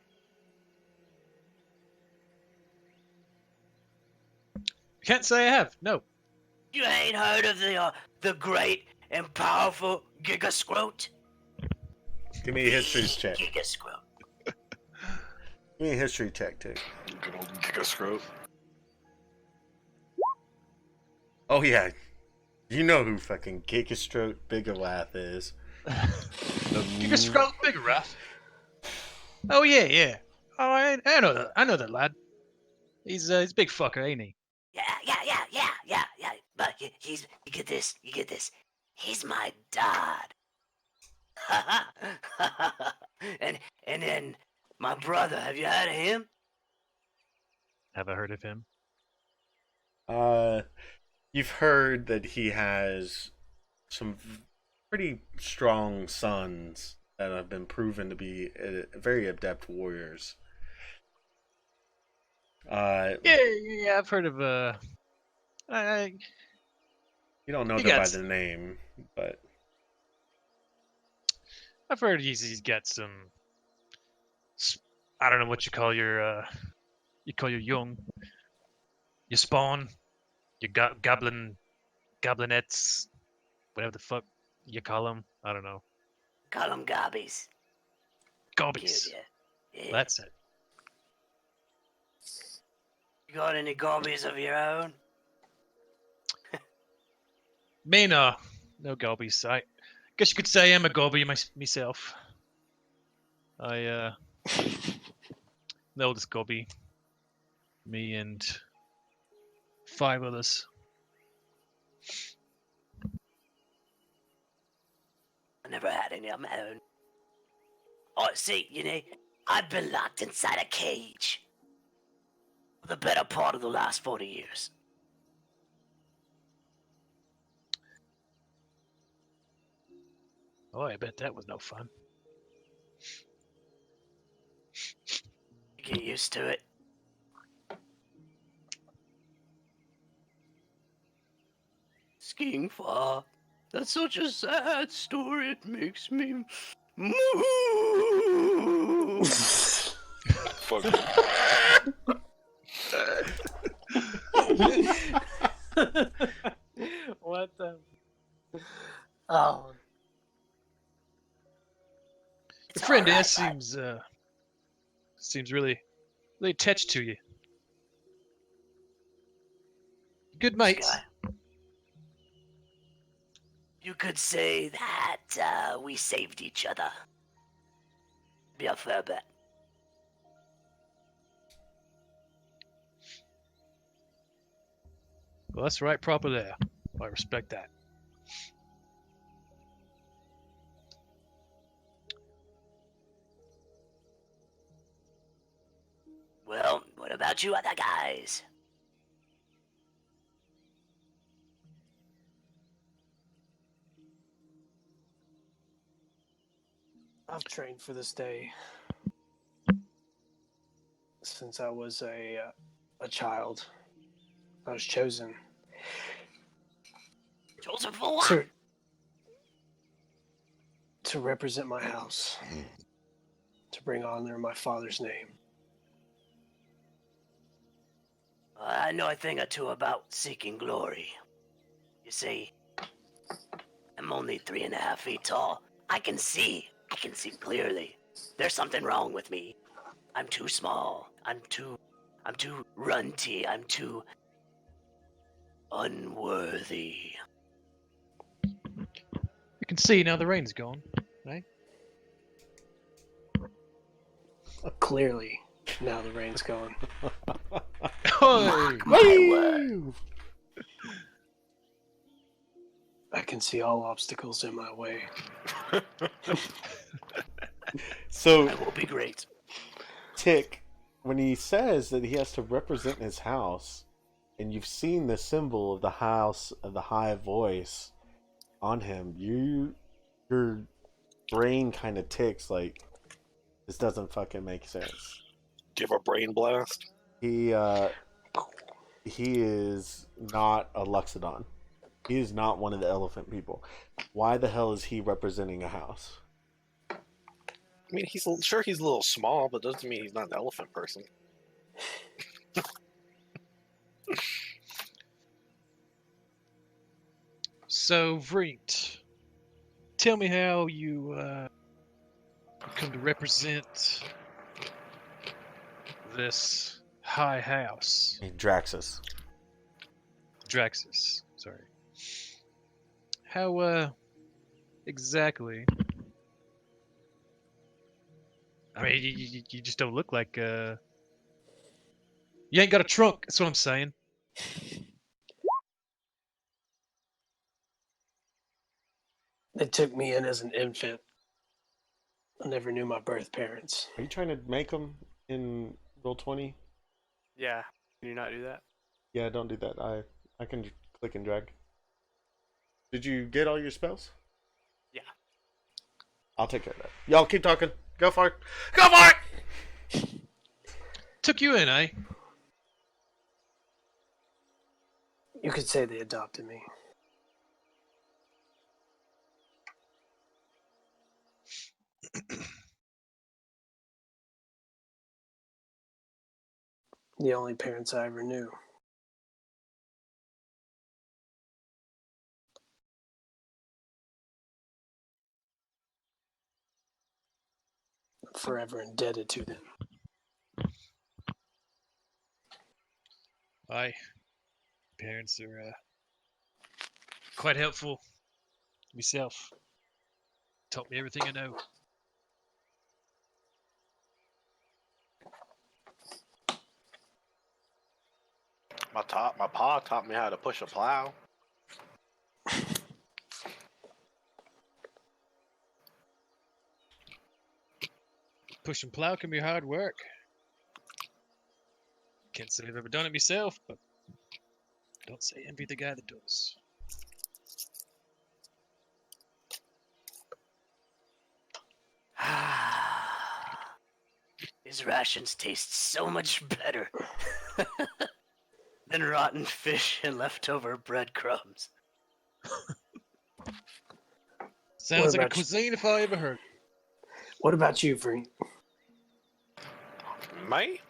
Can't say I have. No. You ain't heard of the great and powerful Gigascroat? Give me a history check. Gigascroat. Give me a history check, too. Good old Gigascroat. Oh, yeah. You know who fucking Gigastroke Biggerlath is. You can scroll bigger, Ruff. Oh yeah. Oh, I know that. I know that lad. He's a big fucker, ain't he? Yeah. But you get this. He's my dad. and then my brother. Have you heard of him? Have I heard of him? You've heard that he has some pretty strong sons that have been proven to be very adept warriors. Yeah. I've heard of You don't know He them by got- the name, but I've heard he's got some. I don't know what you call your young, your spawn, your goblinettes, whatever the fuck you call them. I don't know. Call him Gobbies. Gobbies. Cute, yeah. That's it. You got any Gobbies of your own? Me no gobbies. I guess you could say I'm a gobby myself. I the oldest gobby. Me and 5 others. I never had any of my own. Oh, see, I've been locked inside a cage for the better part of the last 40 years. Oh, I bet that was no fun. You get used to it. Skiing far. That's such a sad story. It makes me move. Fuck. What the? Oh, Your friend all right, S seems really attached to you. Good mates. Guy. You could say that we saved each other. Be a fair bet. Well, that's right, proper there. I respect that. about you other guys? I've trained for this day since I was a child. I was chosen Chosen for what? to represent my house, to bring honor in my father's name. I know a thing or two about seeking glory. You see, I'm only 3.5 feet tall. I can see clearly. There's something wrong with me. I'm too small. I'm too runty. I'm too unworthy. You can see now the rain's gone, right? Clearly, now the rain's gone. Mark my word. I can see all obstacles in my way. So That will be great. Tick, when he says that he has to represent his house, and you've seen the symbol of the house of the high voice on him, your brain kind of ticks like, this doesn't fucking make sense. Give a brain blast. He is not a Luxodon. He is not one of the elephant people. Why the hell is he representing a house? I mean, he's a little small, but doesn't mean he's not an elephant person. So, Vreet, tell me how you come to represent this high house. Hey, Draxus. Draxus, sorry. How, exactly? I mean, you just don't look like, you ain't got a trunk, that's what I'm saying. They took me in as an infant. I never knew my birth parents. Are you trying to make him in Roll20? Yeah. Can you not do that? Yeah, don't do that. I can click and drag. Did you get all your spells? Yeah. I'll take care of that. Y'all keep talking. Go for it. Go for it! Took you in, eh? You could say they adopted me. The only parents I ever knew. I'm forever indebted to them. Aye. Parents are, quite helpful. Myself. Taught me everything I know. My pa taught me how to push a plow. Pushing plow can be hard work. Can't say I've ever done it myself, but don't say envy the guy that does. These rations taste so much better than rotten fish and leftover breadcrumbs. Sounds like a about you? cuisine if I ever heard. What about you, Vreen? Me?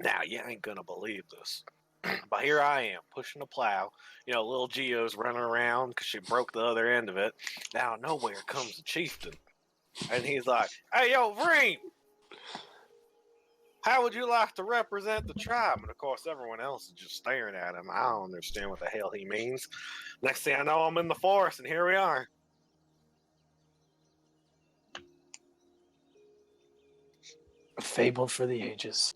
Now, you ain't gonna believe this. But here I am, pushing a plow. You know, little Geo's running around because she broke the other end of it. Now, nowhere comes the chieftain. And he's like, hey, yo, Vreen! How would you like to represent the tribe? And of course, everyone else is just staring at him. I don't understand what the hell he means. Next thing I know, I'm in the forest, and here we are. A fable for the ages.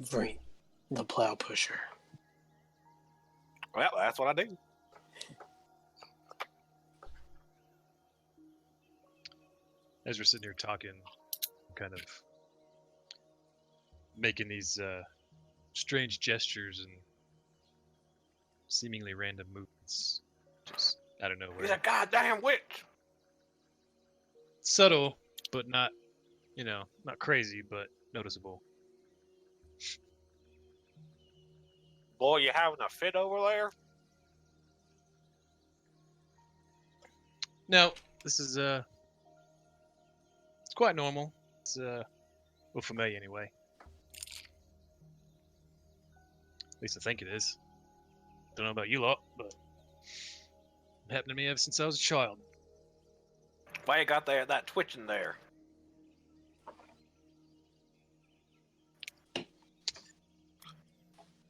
Vreen, the plow pusher. Well, that's what I do. as we're sitting here talking, kind of making these strange gestures and seemingly random movements, just out of nowhere. He's a goddamn witch. Subtle, but not, not crazy, but noticeable. Boy, you having a fit over there? No, this is it's quite normal. It's well, for me anyway. At least I think it is. Don't know about you lot, but it happened to me ever since I was a child. Why you got that twitching there?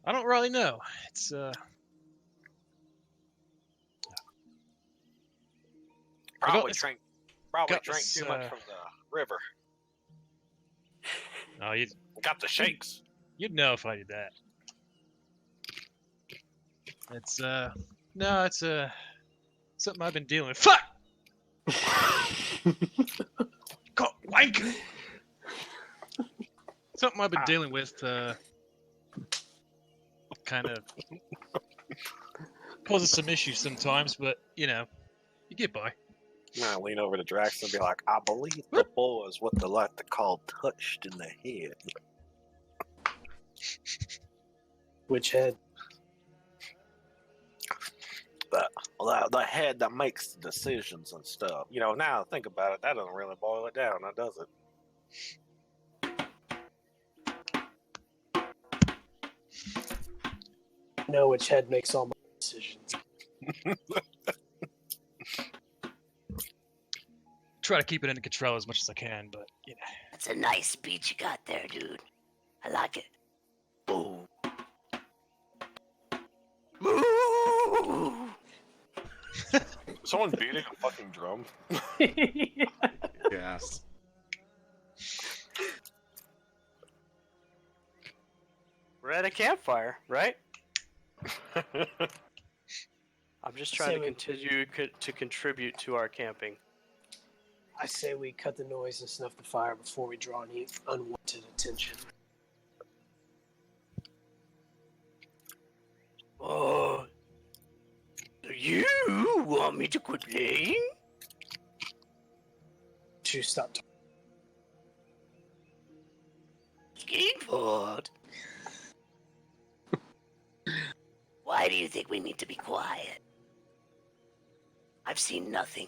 I don't really know. It's Probably this- drank got too this, much from the river. oh, Got the shakes. you'd know if I did that. It's no, it's something I've been dealing with. Fuck! God, wank! Something I've been dealing with, kind of causes some issues sometimes, but you get by. I lean over to Drax and be like, I believe the boy is what they like to call touched in the head. Which head? The head that makes the decisions and stuff. Now I think about it, that doesn't really boil it down, now does it? I know which head makes all my decisions. Try to keep it under control as much as I can, but That's a nice speech you got there, dude. I like it. Ooh. Ooh. Someone beating a fucking drum. Yes. We're at a campfire, right? I'm just trying to continue to contribute to our camping. I say we cut the noise and snuff the fire before we draw any unwanted attention. Oh, do you want me to quit playing? To stop talking. Skateboard. Why do you think we need to be quiet? I've seen nothing.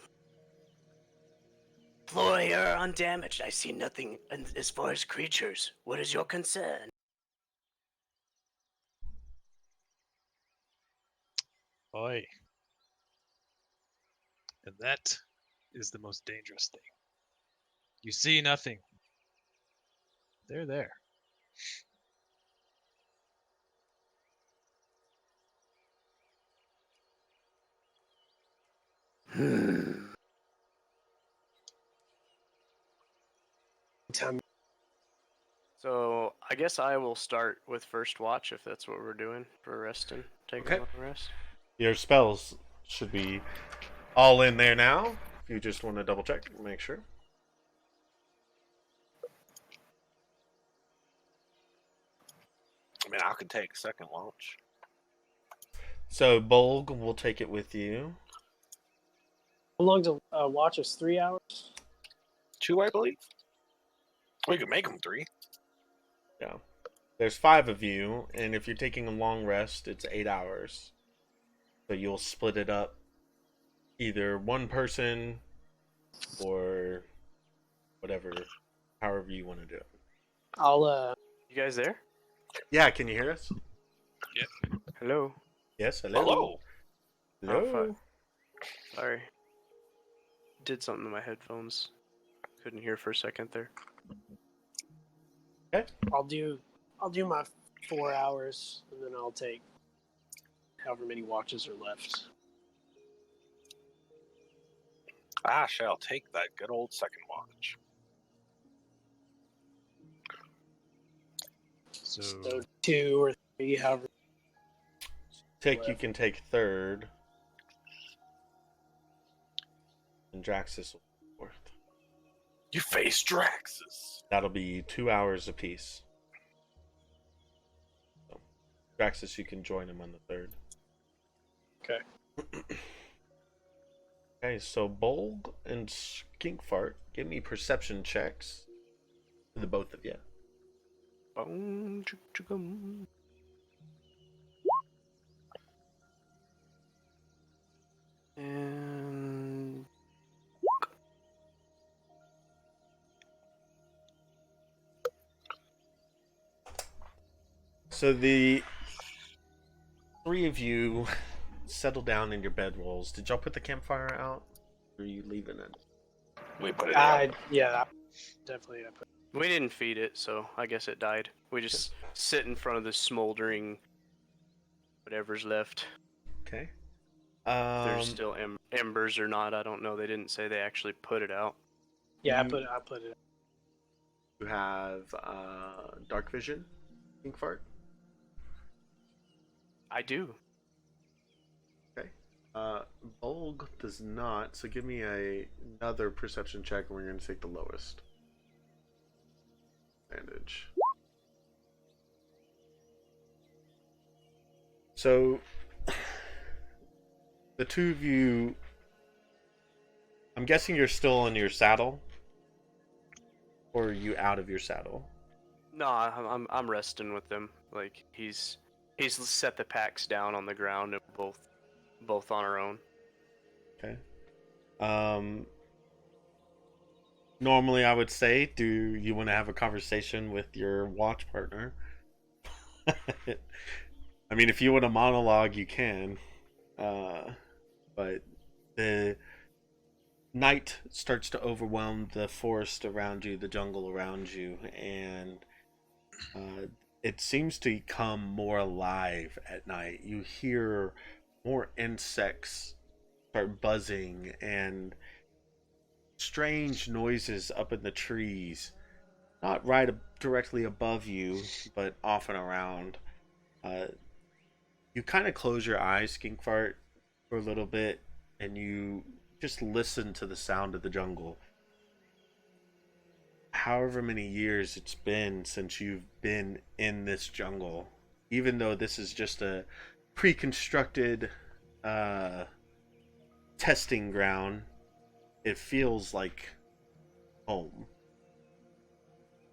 Floor here undamaged. I see nothing as far as creatures. What is your concern? Oi. And that is the most dangerous thing. You see nothing. They're there. Time. So I guess I will start with first watch if that's what we're doing for resting. Taking Okay. a long rest. Your spells should be all in there now. If you just want to double check, make sure. I mean, I could take second launch. So Bolg will take it with you. How long to watch us? 3 hours? 2, I believe. We could make them 3. Yeah. There's 5 of you, and if you're taking a long rest, it's 8 hours. So you'll split it up, either one person or whatever, however you want to do it. I'll You guys there? Yeah, can you hear us? Hello. Yes, hello. Hello. Hello. Oh, fuck. Sorry. Did something to my headphones. Couldn't hear for a second there. I'll do my 4 hours and then I'll take however many watches are left. I shall take that good old second watch. So 2 or 3, however. You can take third. And Draxus will fourth. You face Draxus. That'll be 2 hours apiece. So, Draxus, you can join him on the 3rd. Okay. Okay, so Bolg and Skinkfart, give me perception checks for the both of you. Boom, chugum. And So the 3 of you settle down in your bedrolls. Did y'all put the campfire out? Or are you leaving it? We put it out. Yeah, definitely. we didn't feed it, so I guess it died. We just sit in front of the smoldering whatever's left. Okay. If there's still embers or not, I don't know. They didn't say they actually put it out. Yeah, I put it. You have dark vision, Skinkfart. I do. Okay. Bolg does not, so give me another perception check, and we're going to take the lowest. Advantage. So, the 2 of you, I'm guessing you're still in your saddle? Or are you out of your saddle? No, I'm resting with them. Like he's set the packs down on the ground and both on our own. Okay. Normally I would say, do you want to have a conversation with your watch partner? I mean, if you want a monologue, you can. But the night starts to overwhelm the forest around you, the jungle around you, and it seems to become more alive at night. You hear more insects start buzzing and strange noises up in the trees, not right directly above you, but off and around. You kind of close your eyes, Skinkfart, for a little bit, and you just listen to the sound of the jungle. However many years it's been since you've been in this jungle, even though this is just a pre-constructed testing ground, it feels like home.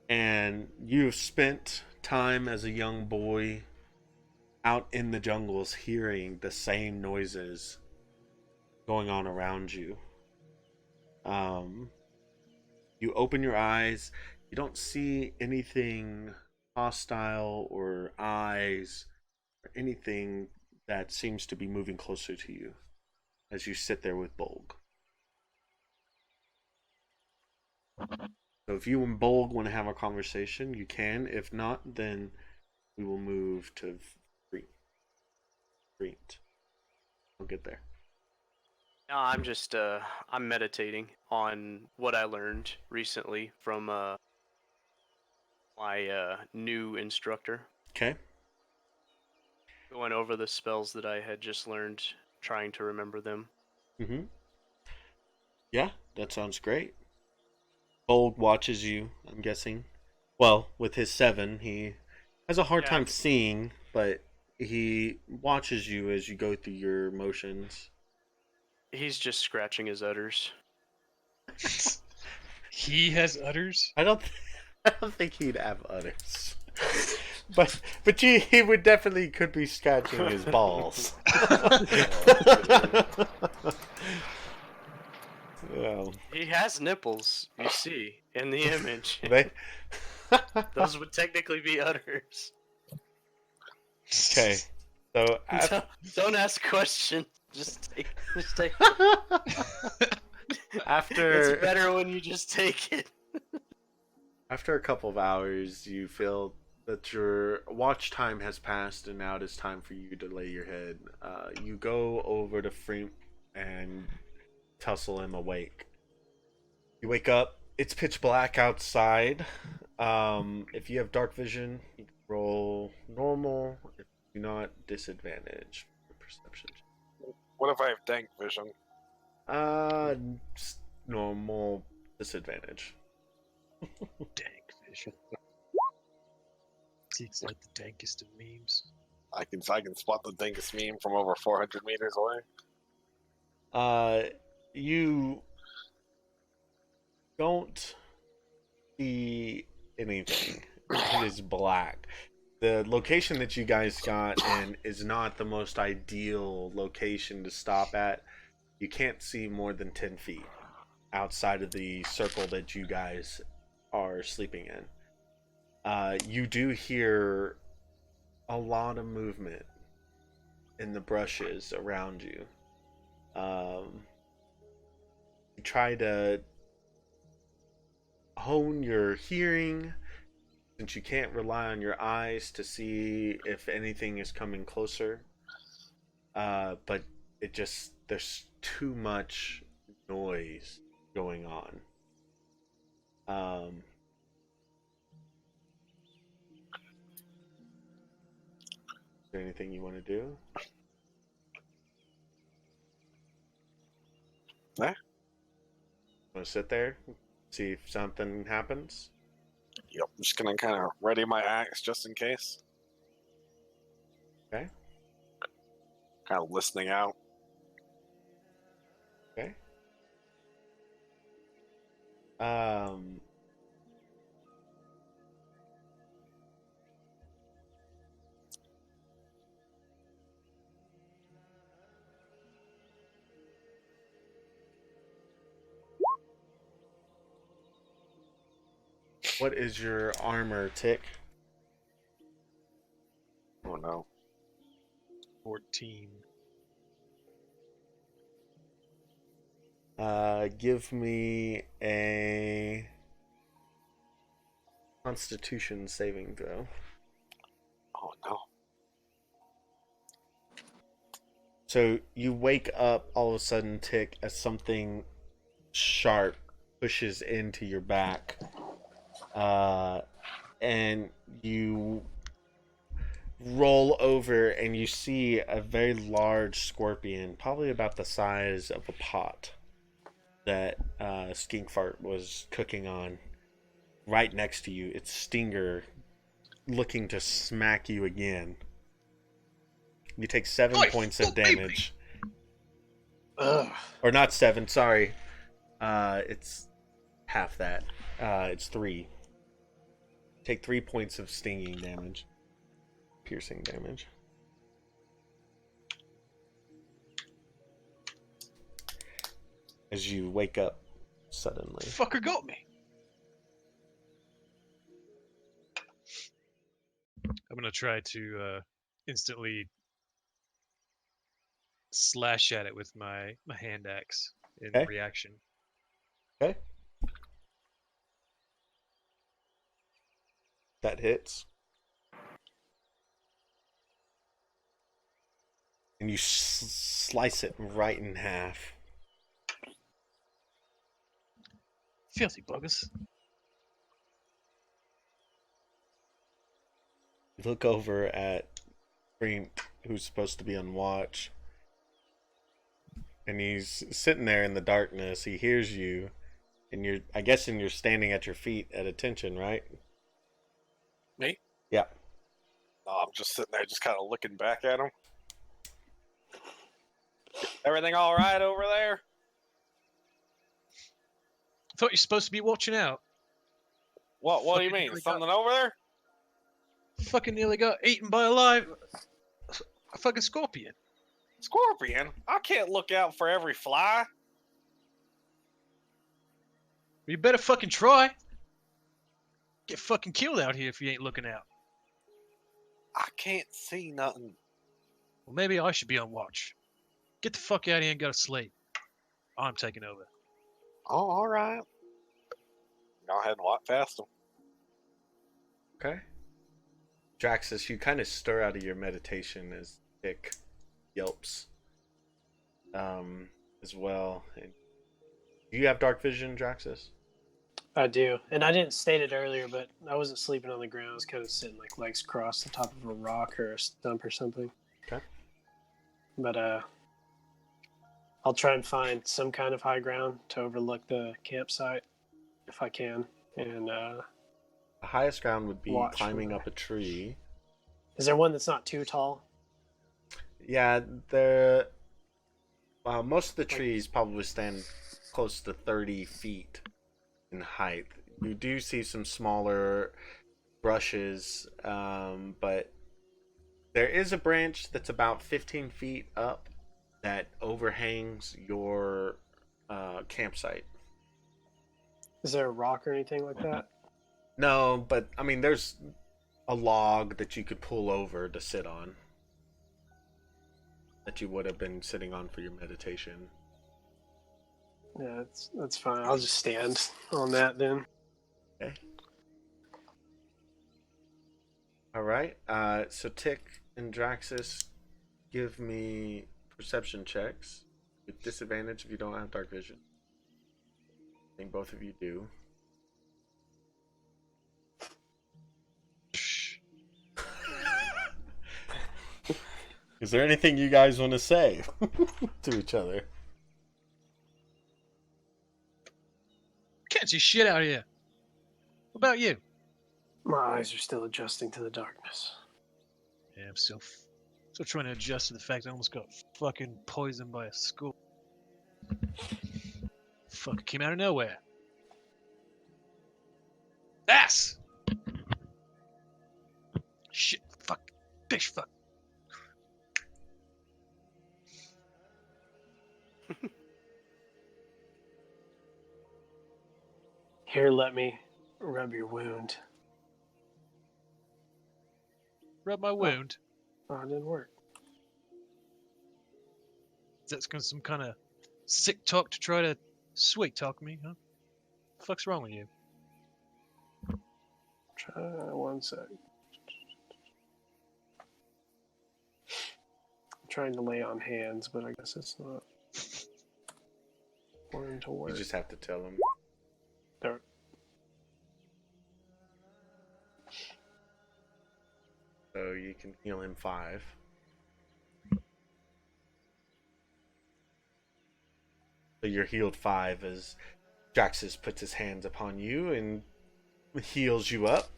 And you've spent time as a young boy out in the jungles hearing the same noises going on around you. You open your eyes, you don't see anything hostile or eyes or anything that seems to be moving closer to you as you sit there with Bolg. So if you and Bolg want to have a conversation, you can. If not, then we will move to Freet. I'll get there. No, I'm just I'm meditating on what I learned recently from my new instructor. Okay. Going over the spells that I had just learned, trying to remember them. Mm-hmm. Yeah, that sounds great. Bolg watches you, I'm guessing. Well, with his 7, he has a hard time seeing, but he watches you as you go through your motions. He's just scratching his udders. He has udders? I don't think he'd have udders. But he would definitely could be scratching his balls. Well, He has nipples, you see, in the image. Those would technically be udders. Okay. So don't ask questions. Just take after it's better when you just take it. After a couple of hours, you feel that your watch time has passed, and now it is time for you to lay your head. You go over to Freem and tussle him awake. You wake up. It's pitch black outside. If you have dark vision, you can roll normal. If you do not, disadvantage for perception. What if I have dank vision? Normal disadvantage. Dank fish. Seeks like the dankest of memes. I can spot the dingus meme from over 400 meters away. You don't see anything. It is black. The location that you guys got in is not the most ideal location to stop at. You can't see more than 10 feet outside of the circle that you guys are sleeping in. You do hear a lot of movement in the brushes around you. You try to hone your hearing, since you can't rely on your eyes to see if anything is coming closer. But there's too much noise going on. Is there anything you want to do? Eh? Want to sit there, see if something happens? Yep, I'm just gonna kind of ready my axe just in case. Okay. Kind of listening out. Okay. What is your armor, Tick? Oh no. 14. Give me a Constitution saving throw. Oh no. So you wake up all of a sudden, Tick, as something sharp pushes into your back. And you roll over and you see a very large scorpion, probably about the size of a pot, that Skink Fart was cooking on, right next to you. Its stinger looking to smack you again. You take 7 points of damage. Ugh. Or not 7, sorry. It's half that. It's 3. Take 3 points of stinging damage. Piercing damage. As you wake up suddenly. Fucker got me. I'm gonna try to instantly slash at it with my hand axe in Okay. reaction. Okay. That hits. And you slice it right in half. Filthy buggers. You look over at Green, who's supposed to be on watch. And he's sitting there in the darkness. He hears you. And you're standing at your feet at attention, right? Me? Yeah. No, I'm just sitting there, just kind of looking back at him. Everything all right over there? Thought you're supposed to be watching out. What do you Fucking mean? nearly Something over there? Fucking nearly got eaten by a fucking scorpion. Scorpion? I can't look out for every fly. You better fucking try. Get fucking killed out here if you ain't looking out. I can't see nothing. Well, maybe I should be on watch. Get the fuck out of here and go to sleep. I'm taking over. Oh, all right. Go ahead and walk past him. Okay. Draxus, you kind of stir out of your meditation as Dick yelps as well. And do you have dark vision, Draxus? I do. And I didn't state it earlier, but I wasn't sleeping on the ground. I was kind of sitting like legs crossed on top of a rock or a stump or something. Okay. But I'll try and find some kind of high ground to overlook the campsite if I can. and The highest ground would be Watch climbing for- up a tree. is there one that's not too tall? Yeah, most of the trees probably stand close to 30 feet in height. You do see some smaller brushes, but there is a branch that's about 15 feet up that overhangs your campsite. Is there a rock or anything like that? No, but I mean, there's a log that you could pull over to sit on that you would have been sitting on for your meditation. Yeah, that's fine. I'll just stand on that then. Okay. All right. So Tick and Draxus, give me perception checks with disadvantage if you don't have dark vision. I think both of you do. Is there anything you guys want to say to each other? Can't see shit out here. What about you? My eyes are still adjusting to the darkness. Yeah, I'm still trying to adjust to the fact I almost got fucking poisoned by a school. Fuck, came out of nowhere. Ass! Shit, fuck, bitch, fuck. Here, let me rub your wound. Rub my wound. Oh, it didn't work. That's some kind of sick talk to try to sweet talk me, huh? The fuck's wrong with you? Try 1 sec. I'm trying to lay on hands, but I guess it's not going to work. You just have to tell them. There. So you can heal him 5. So you're healed 5 as Draxus puts his hands upon you and heals you up.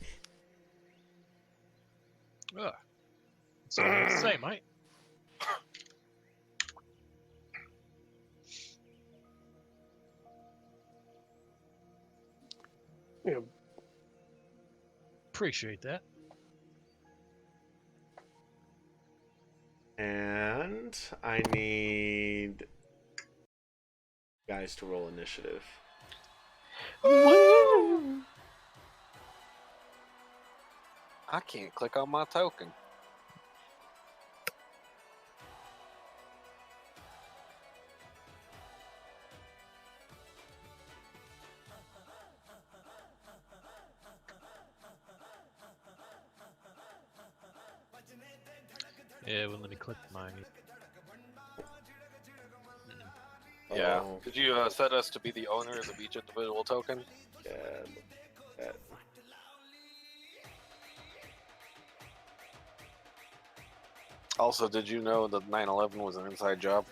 Ugh. That's all I have to say, mate. Yeah, Appreciate that. And I need guys to roll initiative. I can't click on my token. Yeah, it wouldn't let me click mine. Yeah. Oh, Could you set us to be the owners of each individual token? yeah. That. Also, did you know that 9/11 was an inside job?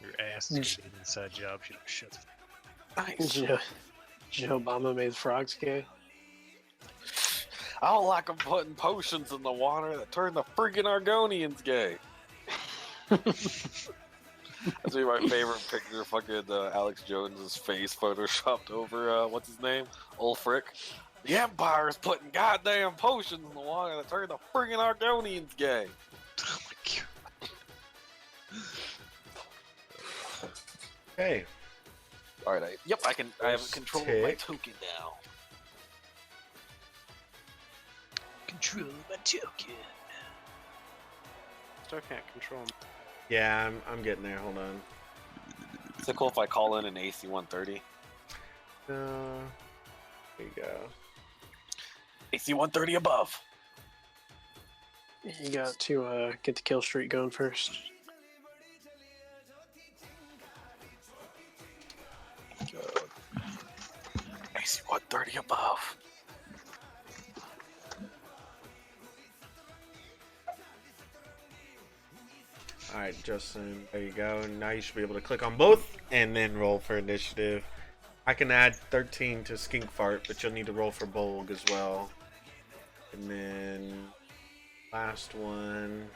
Your ass is gonna be an inside job. You don't shut the fuck Nice. Joe Obama made frogs gay. I don't like them putting potions in the water that turn the freaking Argonians gay. That's really my favorite picture. Fucking Alex Jones's face photoshopped over what's his name, Ulfric. The Empire's putting goddamn potions in the water that turn the freaking Argonians gay. Oh my god. Okay. All right. Yep, I can. I have control of my Tick. token now. Control my token. Still can't control him. Yeah, I'm getting there. Hold on. Is it cool if I call in an AC 130? There you go. AC 130 above. You got to get the kill streak going first. AC 130 above. Alright, Justin, there you go. Now you should be able to click on both and then roll for initiative. I can add 13 to Skink Fart, but you'll need to roll for Bolg as well. And then last one.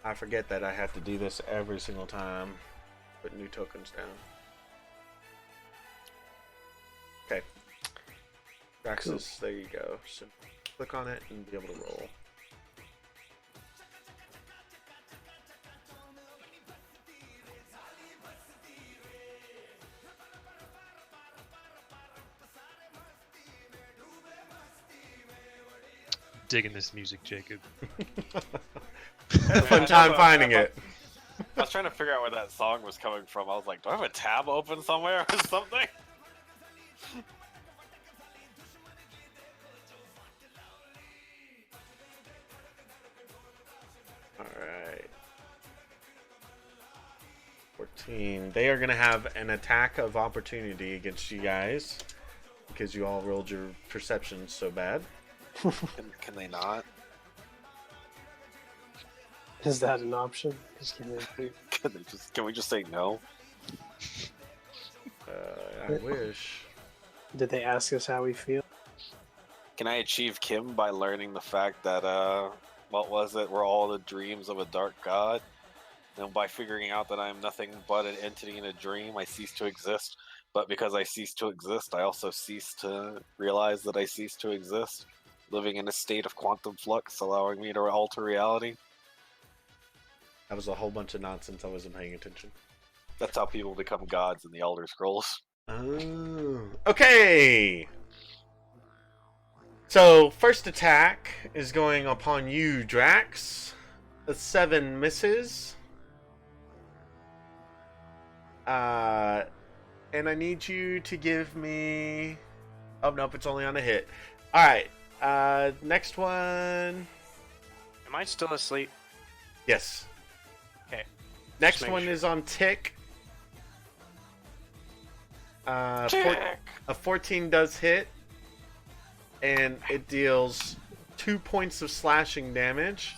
I forget that I have to do this every single time. Put new tokens down. Okay. Draxus, there you go. So click on it and be able to roll. Digging this music, Jacob. Had a fun time finding it. I was trying to figure out where that song was coming from. I was like, do I have a tab open somewhere or something? Alright. 14. They are going to have an attack of opportunity against you guys because you all rolled your perceptions so bad. Can they not? Is that an option? Just give me Can we just say no? I wish. Did they ask us how we feel? Can I achieve Kim by learning the fact that what was it? We're all the dreams of a dark god, and by figuring out that I am nothing but an entity in a dream, I cease to exist. But because I cease to exist, I also cease to realize that I cease to exist, living in a state of quantum flux, allowing me to alter reality. That was a whole bunch of nonsense. I wasn't paying attention. That's how people become gods in the Elder Scrolls. Oh. Okay. So, first attack is going upon you, Drax. A 7 misses. And I need you to give me... Oh, nope, it's only on a hit. Alright, next one... Am I still asleep? Yes. Okay. Next one is on Tick. A 14 does hit. And it deals 2 points of slashing damage.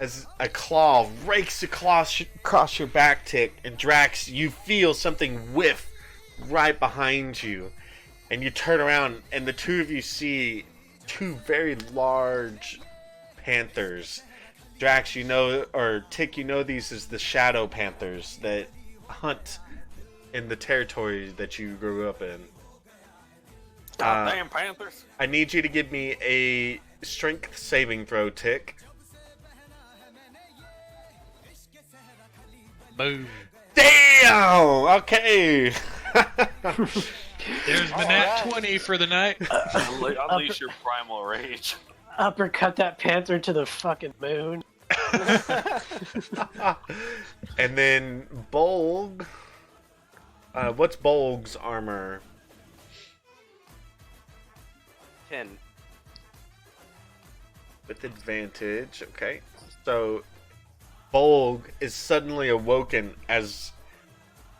As a claw rakes across your back, Tick. And Drax, you feel something whiff right behind you. And you turn around, and the two of you see two very large panthers. Drax, you know, or Tick, you know these as the Shadow Panthers that hunt in the territory that you grew up in. Goddamn panthers! I need you to give me a strength saving throw, Tick. Boom. Damn! Okay. There's the nat 20 for the night. Unleash your primal rage. Uppercut that panther to the fucking moon. And then Bolg. What's Bolg's armor? 10. With advantage. Okay. So Bolg is suddenly awoken as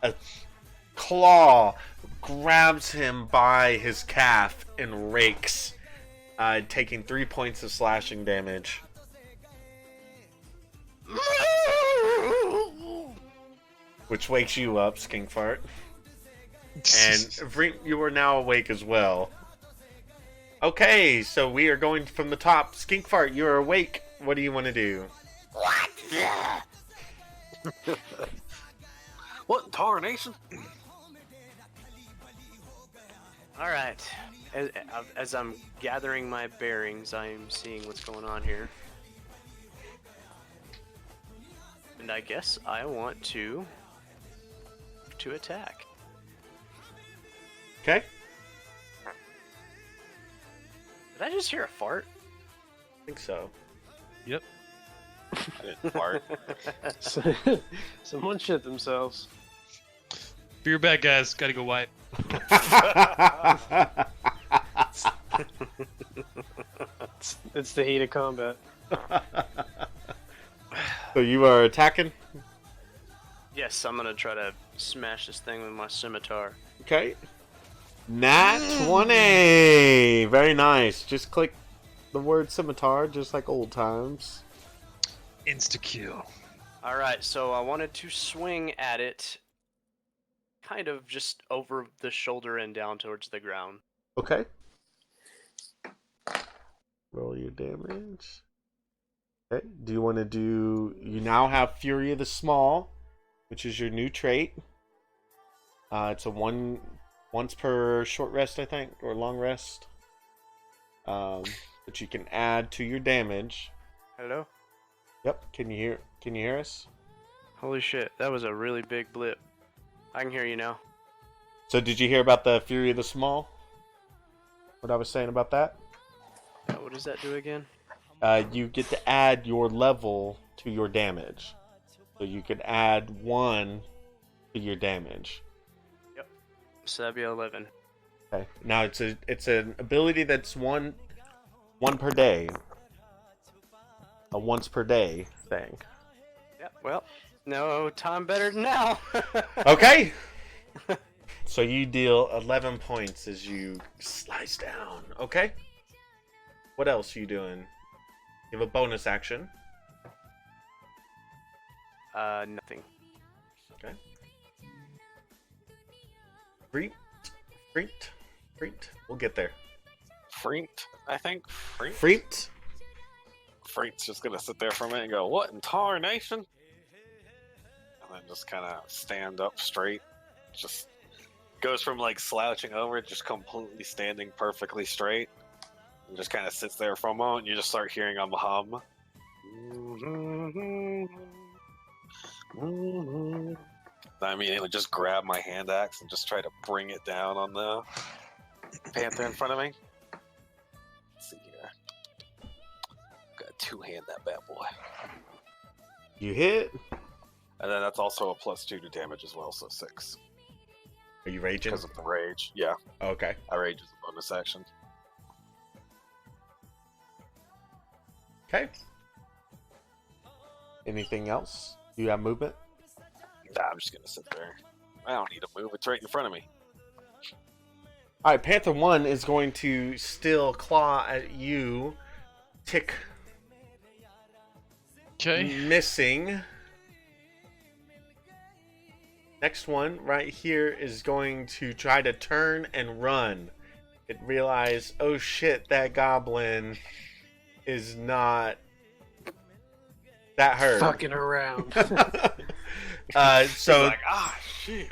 a claw grabs him by his calf and rakes, taking 3 points of slashing damage. Which wakes you up, Skinkfart. And Vreen, you are now awake as well. Okay, so we are going from the top. Skinkfart, you are awake. What do you want to do? What in tarnation? All right. As I'm gathering my bearings, I'm seeing what's going on here. And I guess I want to attack. Okay. Did I just hear a fart? I think so. Yep. I didn't fart. Someone shit themselves. Be right back, guys. Gotta go wipe. It's the heat of combat. So you are attacking? Yes, I'm gonna try to smash this thing with my scimitar. Okay. Nat 20! Very nice. Just click the word scimitar, just like old times. Insta-kill. All right, so I wanted to swing at it, kind of just over the shoulder and down towards the ground. Okay. Roll your damage. Okay. Do you want to do... You now have Fury of the Small, which is your new trait. It's a once per short rest, I think, or long rest. But you can add to your damage. Hello? Yep. Can you hear us? Holy shit, that was a really big blip. I can hear you now. So did you hear about the Fury of the Small? What I was saying about that? What does that do again? You get to add your level to your damage. So you can add 1 to your damage. Yep. So that'd be 11. Okay. Now it's an ability that's one per day. A once per day thing. Yeah, well, no time better than now. Okay. So you deal 11 points as you slice down. Okay. What else are you doing? You have a bonus action. Nothing. Okay. Freaked. We'll get there. Freaked, I think. Freaked. Freak's just gonna sit there for a minute and go, "What in tarnation?" And then just kind of stand up straight. Just goes from like slouching over, just completely standing perfectly straight, and just kind of sits there for a moment. And you just start hearing him hum. I immediately just grab my hand axe and just try to bring it down on the panther in front of me. Let's see here. Got two-hand that bad boy. You hit. And then that's also a +2 to damage as well, so 6. Are you raging? Because of the rage. Yeah, Okay. I rage as a bonus action. Okay. Anything else? Do you have movement? Nah, I'm just gonna sit there. I don't need to move. It's right in front of me. All right, Panther 1 is going to still claw at you. Tick. Okay. Missing. Next one right here is going to try to turn and run. It realized, oh shit, that goblin is not that hurt. Fucking around. So He's like, shit.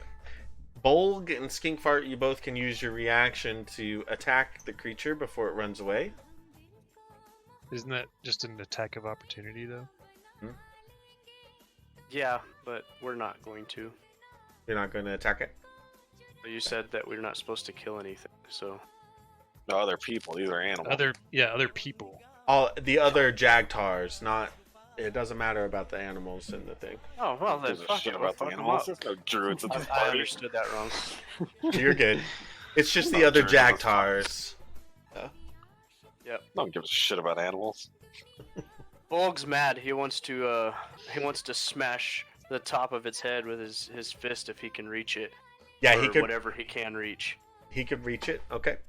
Bolg and Skinkfart, you both can use your reaction to attack the creature before it runs away. Isn't that just an attack of opportunity, though? Yeah, but we're not going to. You're not going to attack it? But you said that we're not supposed to kill anything, so... No, other people. These are animals. Other people. All the other Jagtars, not... It doesn't matter about the animals in the thing. Oh, well, then Gives a fuck shit it, we'll about the fuck 'em animals. up. There's no druids at this I party. understood that wrong. You're good. It's just the No, other Jared, that's Jagtars. No one gives a shit about animals. Bolg's mad. He wants to smash the top of its head with his fist if he can reach it. Yeah, or he could. whatever he can reach. He could reach it. Okay.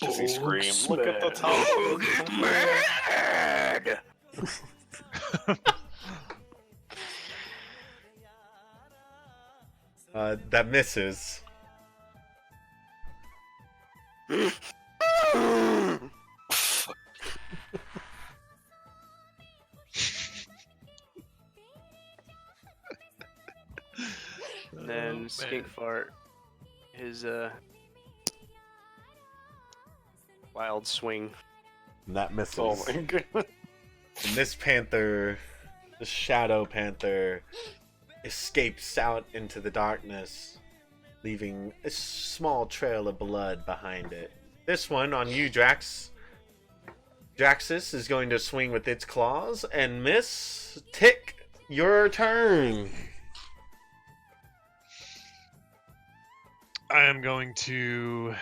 Just he screams, "Look at the top!" That misses. And then Skinkfart, his wild swing. And that misses. Oh my god! And this panther, the shadow panther, escapes out into the darkness, leaving a small trail of blood behind it. This one on you, Drax. Draxus is going to swing with its claws and miss. Tick, your turn. I am going to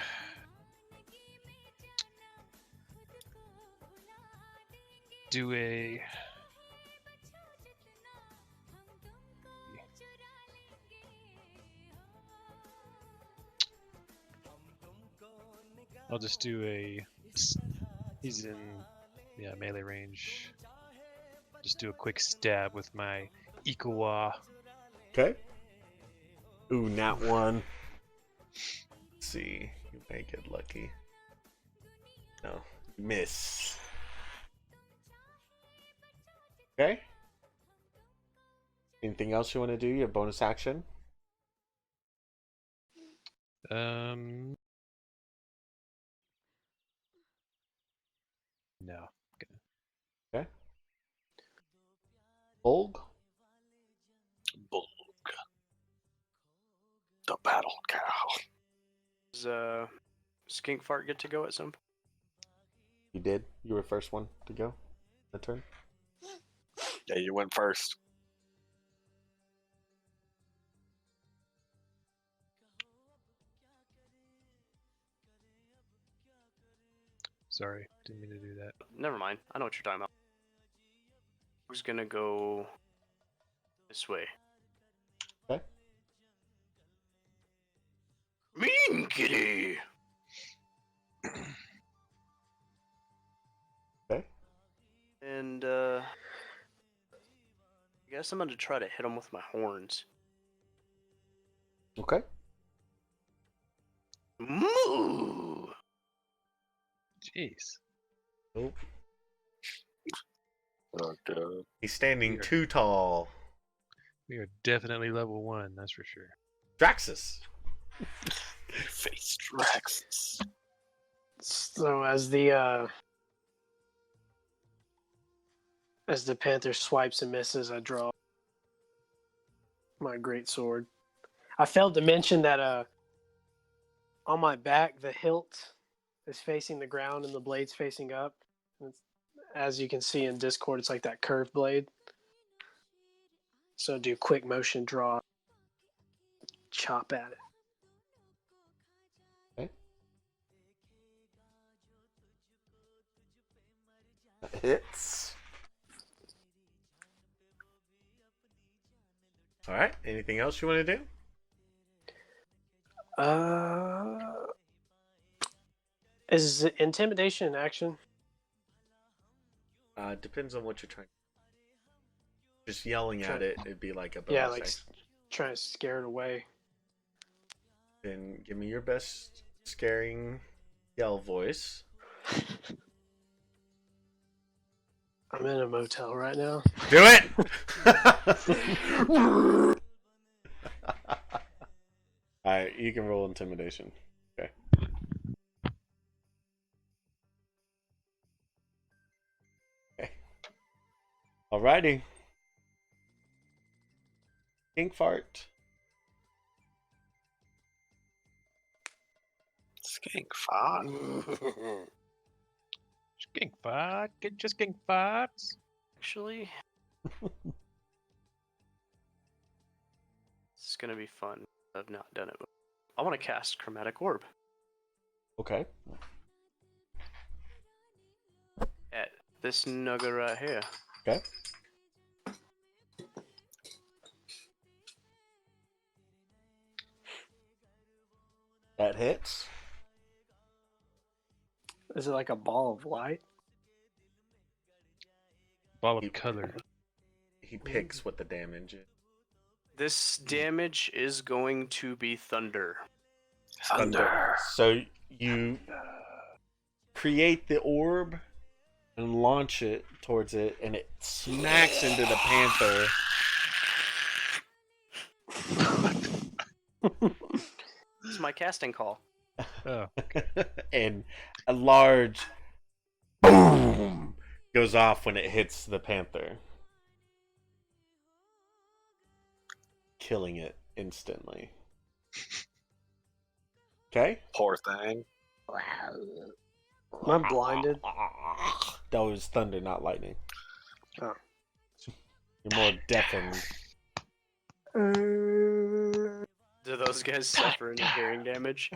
do a I'll just do a. He's in, melee range. Just do a quick stab with my Ikawa. Okay. Ooh, not one. Let's see. You may get lucky. No. Miss. Okay. Anything else you want to do? Your bonus action? No. Okay. Bolg? Bulk. The battle cow. Does Skink Fart get to go at some point? You did. You were first one to go. The turn. Yeah, you went first. Sorry, didn't mean to do that. Never mind. I know what you're talking about. Who's gonna go this way? Okay. Mean Kitty! Okay. And, I guess I'm gonna try to hit him with my horns. Okay. Moo! Jeez. Nope. Okay. He's standing Weird. too tall. We are definitely level 1, that's for sure. Draxus. Face Draxus. So as the panther swipes and misses, I draw my great sword. I failed to mention that on my back the hilt is facing the ground and the blade's facing up. As you can see in Discord, it's like that curved blade. So do quick motion draw, chop at it. Okay. That hits. All right. Anything else you want to do? Is intimidation an action? Depends on what you're trying. Just yelling at it, it'd be like a bonus Yeah, like action. trying to scare it away. Then give me your best scaring yell voice. I'm in a motel right now. Do it! Alright, you can roll intimidation. Okay. Okay. Alrighty. King Fart. Skink fart. Skink fart, get your skink farts. Actually, this is gonna be fun. I've not done it before. I want to cast Chromatic Orb Okay. at this nugget right here. Okay. That hits. Is it like a ball of light? Ball of You- color. He picks what the damage is. This damage is going to be thunder. Thunder. So you create the orb and launch it towards it, and it smacks into the panther. This is my casting call. Oh, And a large boom goes off when it hits the panther, killing it instantly. Okay? Poor thing. Am I blinded? That was thunder, not lightning. Oh. You're more deafened. Do those guys suffer any hearing damage?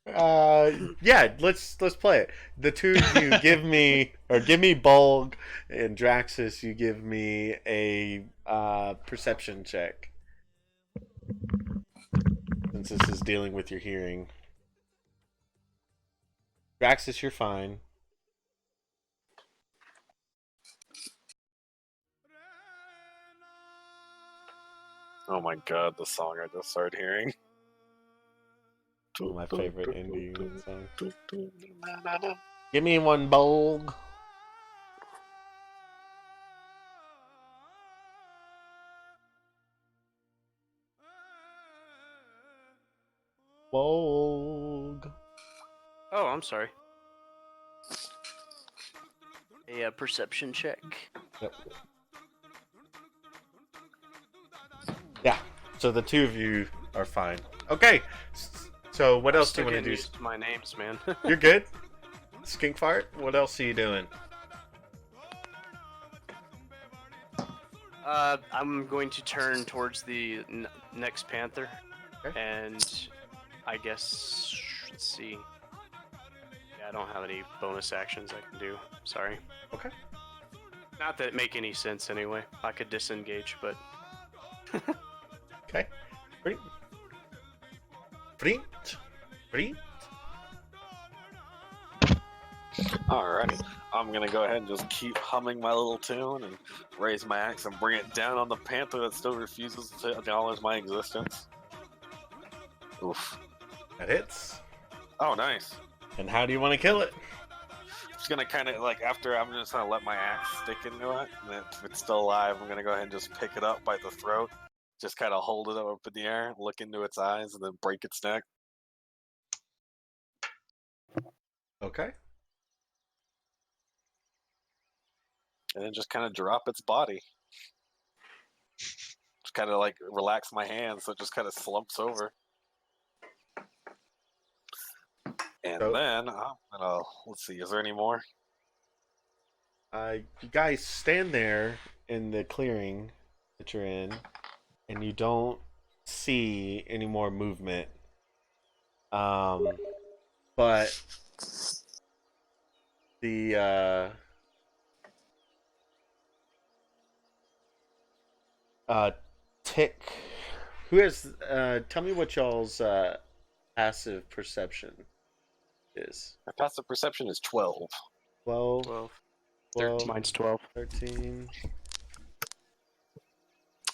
Yeah, let's play it. The two of you give me Bulg, and Draxus, you give me a perception check. Since this is dealing with your hearing. Draxus, you're fine. Oh my god, the song I just started hearing. One of my favorite indie songs. Give me one, Bolg. Bolg. Oh, I'm sorry. A perception check. Yep. Yeah. So the two of you are fine. Okay. So what else do you want to do? Used to my names, man. You're good. Skink fart. What else are you doing? I'm going to turn towards the next panther, Okay. and I guess let's see. Yeah, I don't have any bonus actions I can do. Sorry. Okay. Not that it make any sense anyway. I could disengage, but Okay. Free. Free. Free. Alrighty. I'm gonna go ahead and just keep humming my little tune and raise my axe and bring it down on the panther that still refuses to acknowledge my existence. Oof. That hits. Oh, nice. And how do you want to kill it? Just gonna kind of like I'm just gonna let my axe stick into it, and then if it's still alive, I'm gonna go ahead and just pick it up by the throat, just kind of hold it up in the air, look into its eyes, and then break its neck. Okay. And then just kind of drop its body. Just kind of like relax my hands so it just kind of slumps over. And then I'm gonna, let's see, is there any more? You guys stand there in the clearing that you're in, and you don't see any more movement. But the Tick, who has tell me what y'all's passive perception is. My passive perception is 12. 12, 12. 12, Mine's 12. 13.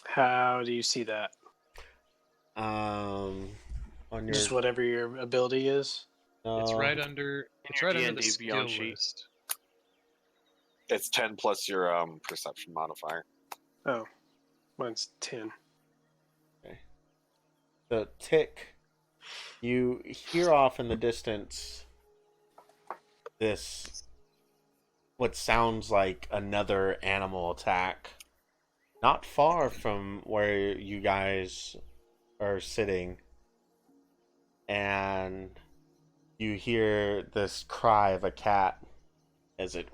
How do you see that? On your Just whatever your ability is. It's right under. It's your right under the D&D skill Beyond sheet. list. It's 10 plus your perception modifier. Oh, mine's 10. the Tick, you hear off in the distance this what sounds like another animal attack, not far from where you guys are sitting, and you hear this cry of a cat as it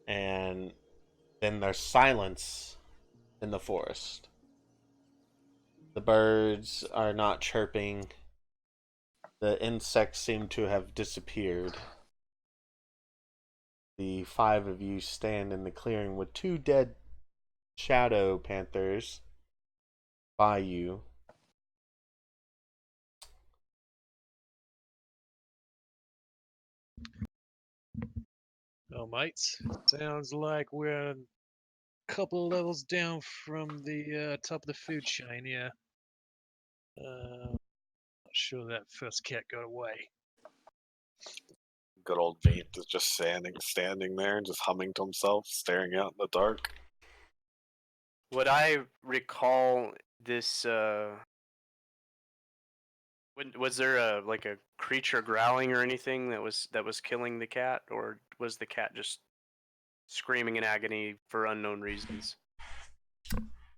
and then there's silence in the forest. The birds are not chirping. The insects seem to have disappeared. The five of you stand in the clearing with two dead shadow panthers by you. Oh, mates, sounds like we're a couple levels down from the top of the food chain. Yeah. Not sure that first cat got away. Good old Vate is just standing there, just humming to himself, staring out in the dark. Would I recall this? Was there a creature growling or anything that was killing the cat, or was the cat just screaming in agony for unknown reasons?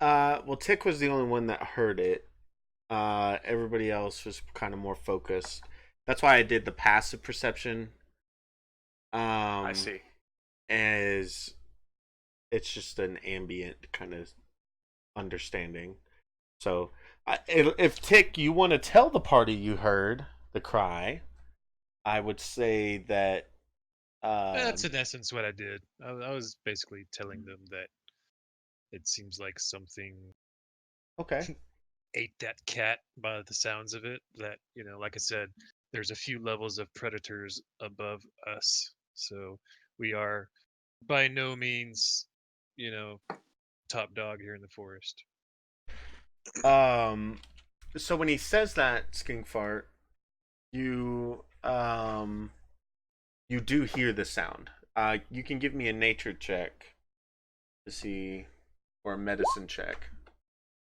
Well, Tick was the only one that heard it. Everybody else was kind of more focused. That's why I did the passive perception. I see. As it's just an ambient kind of understanding. So, if Tick, you want to tell the party you heard the cry, I would say that. That's in essence what I did. I was basically telling them that it seems like something. Okay. ate that cat by the sounds of it. That, like I said, there's a few levels of predators above us. So we are by no means, top dog here in the forest. So when he says that, Skink Fart, you you do hear the sound. You can give me a nature check to see, or a medicine check.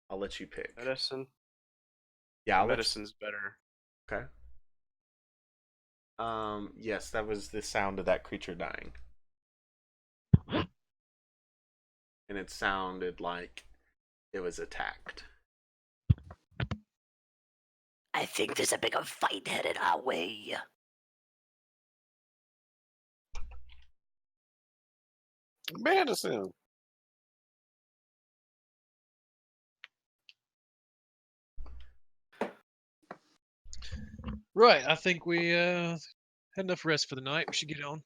I'll let you pick. Medicine. Yeah, Medicine's better. Okay. Yes, that was the sound of that creature dying. And it sounded like it was attacked. I think there's a bigger fight headed our way. Medicine. Right, I think we had enough rest for the night. We should get on.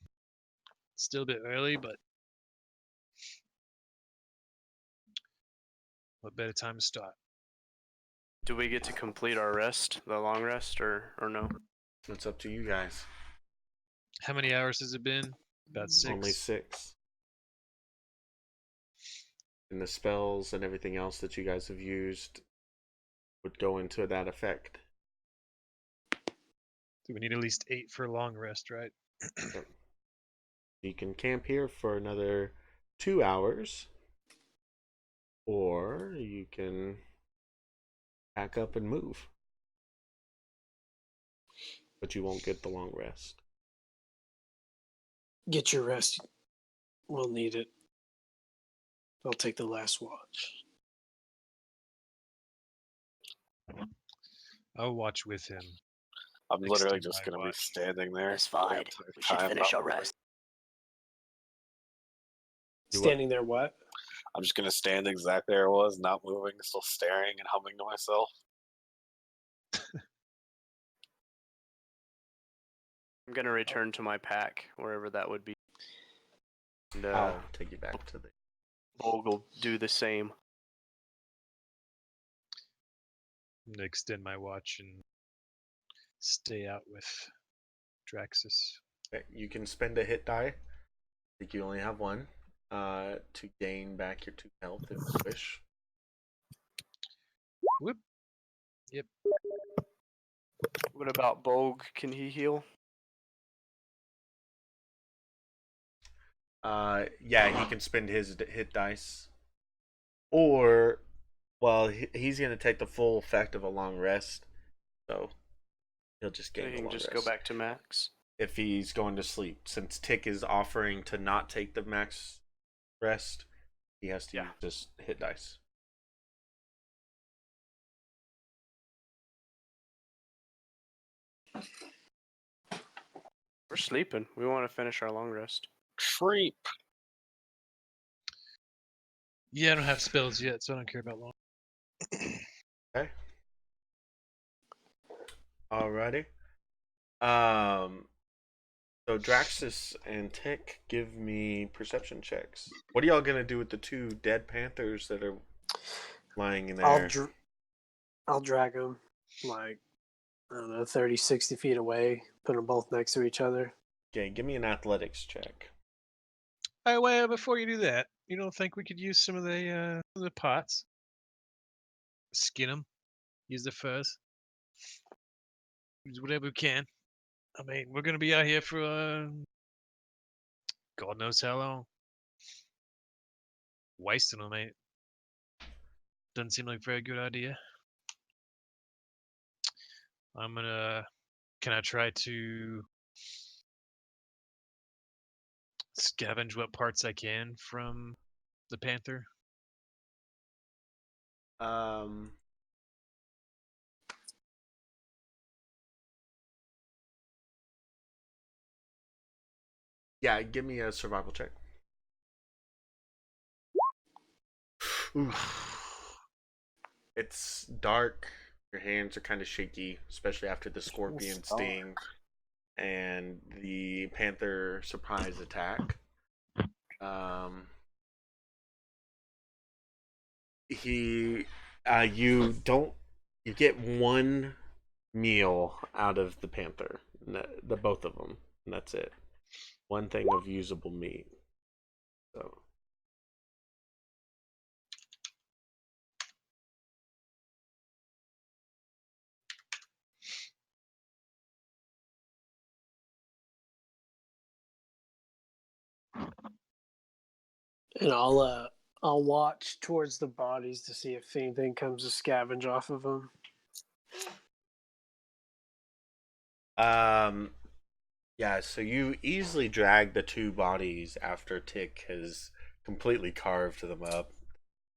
It's still a bit early, but what better time to start? Do we get to complete our rest, the long rest, or no? It's up to you guys. How many hours has it been? About 6. Only 6. And the spells and everything else that you guys have used would go into that effect. So we need at least 8 for a long rest, right? Yep. You can camp here for another 2 hours, or you can pack up and move. But you won't get the long rest. Get your rest. We'll need it. I'll take the last watch. I'll watch with him. I'm literally Extend just my going to be watch. standing there. That's fine. the We should time, finish our probably. rest. Do what? Standing there, what? I'm just going to stand exactly where I was, not moving, still staring and humming to myself. I'm gonna return to my pack, wherever that would be. And I'll take you back to the... Bolg will do the same. I'm gonna extend my watch and stay out with Draxus. Okay, you can spend a hit die. I think you only have one. To gain back your 2 health if you wish. Whoop. Yep. What about Bolg? Can he heal? Yeah, he can spend his hit dice. Or, well, he's going to take the full effect of a long rest. So, he'll just So gain he the can long just rest. go back to max. If he's going to sleep. Since Tick is offering to not take the max rest, he has to use just hit dice. We're sleeping. We want to finish our long rest. Creep. Yeah, I don't have spells yet, so I don't care about long. Okay. Alrighty. So Draxus and Tick, give me perception checks. What are y'all gonna do with the 2 dead panthers that are lying in there? I'll drag them like, I don't know, 30, 60 feet away, put them both next to each other. Okay, give me an athletics check. Hey, well, before you do that, you don't think we could use some of the pots? Skin them, use the furs, use whatever we can. I mean, we're gonna be out here for God knows how long. Wasting them, mate. Doesn't seem like a very good idea. Can I try to scavenge what parts I can from the panther? Yeah, give me a survival check. Oof. It's dark. Your hands are kind of shaky, especially after the scorpion sting and the panther surprise attack. You don't You get one meal out of the panther, the both of them, and that's it. One thing of usable meat. So. And I'll watch towards the bodies to see if anything comes to scavenge off of them. Yeah, so you easily drag the two bodies after Tick has completely carved them up.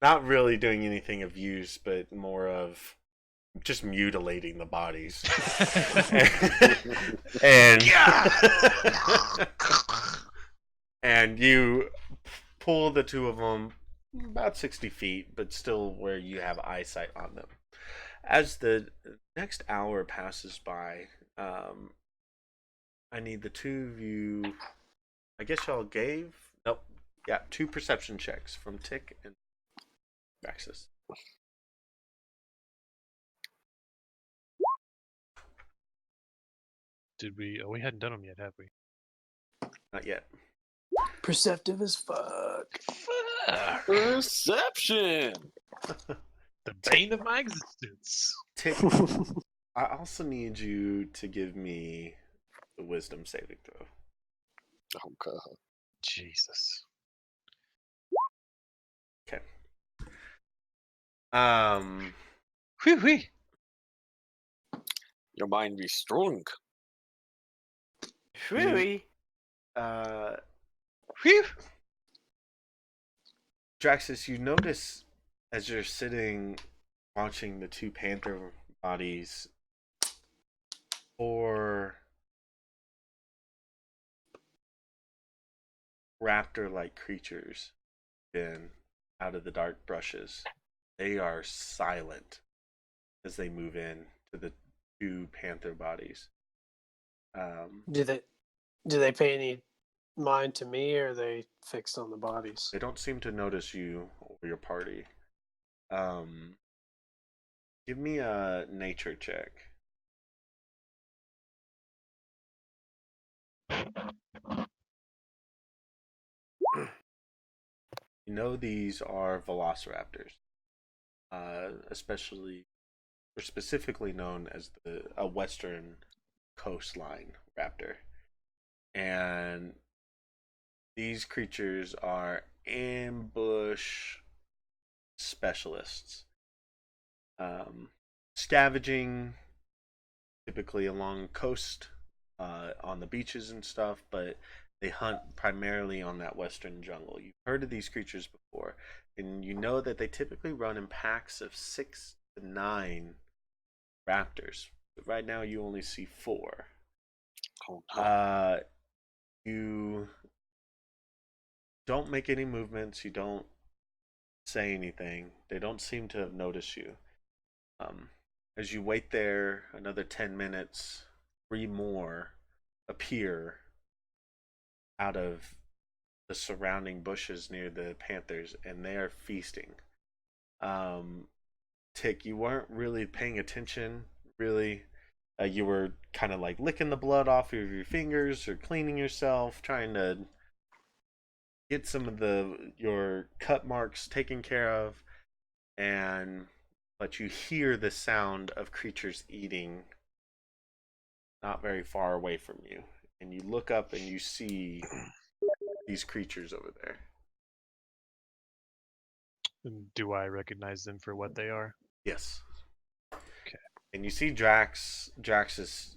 Not really doing anything of use, but more of just mutilating the bodies. and and you pull the two of them about 60 feet, but still where you have eyesight on them. As the next hour passes by, I need the two of you. I guess y'all gave. Nope. Yeah, 2 perception checks from Tick and Maxis. Did we? Oh, we hadn't done them yet, have we? Not yet. Perceptive as fuck. Perception. The bane of my existence. Tick. I also need you to give me the wisdom saving throw. Oh god. Jesus. Okay. Whee whee. Your mind be strong. Really? Whew. Draxus, you notice as you're sitting watching the two panther bodies, 4 raptor-like creatures in out of the dark brushes. They are silent as they move in to the 2 panther bodies. Do they pay any mind to me, or are they fixed on the bodies? They don't seem to notice you or your party. Give me a nature check. You know these are velociraptors, especially or specifically known as a western coastline raptor, and these creatures are ambush specialists, scavenging typically along coast, on the beaches and stuff, but they hunt primarily on that western jungle. You've heard of these creatures before, and you know that they typically run in packs of 6 to 9 raptors. But right now you only see 4. Oh no. You don't make any movements. You don't say anything. They don't seem to have noticed you. As you wait there another 10 minutes, 3 more appear out of the surrounding bushes near the panthers, and they are feasting. Tick, you weren't really paying attention, really. You were kind of like licking the blood off of your fingers or cleaning yourself, trying to get some of your cut marks taken care of, but you hear the sound of creatures eating not very far away from you, and you look up and you see these creatures over there. Do I recognize them for what they are? Yes. Okay. And you see Drax is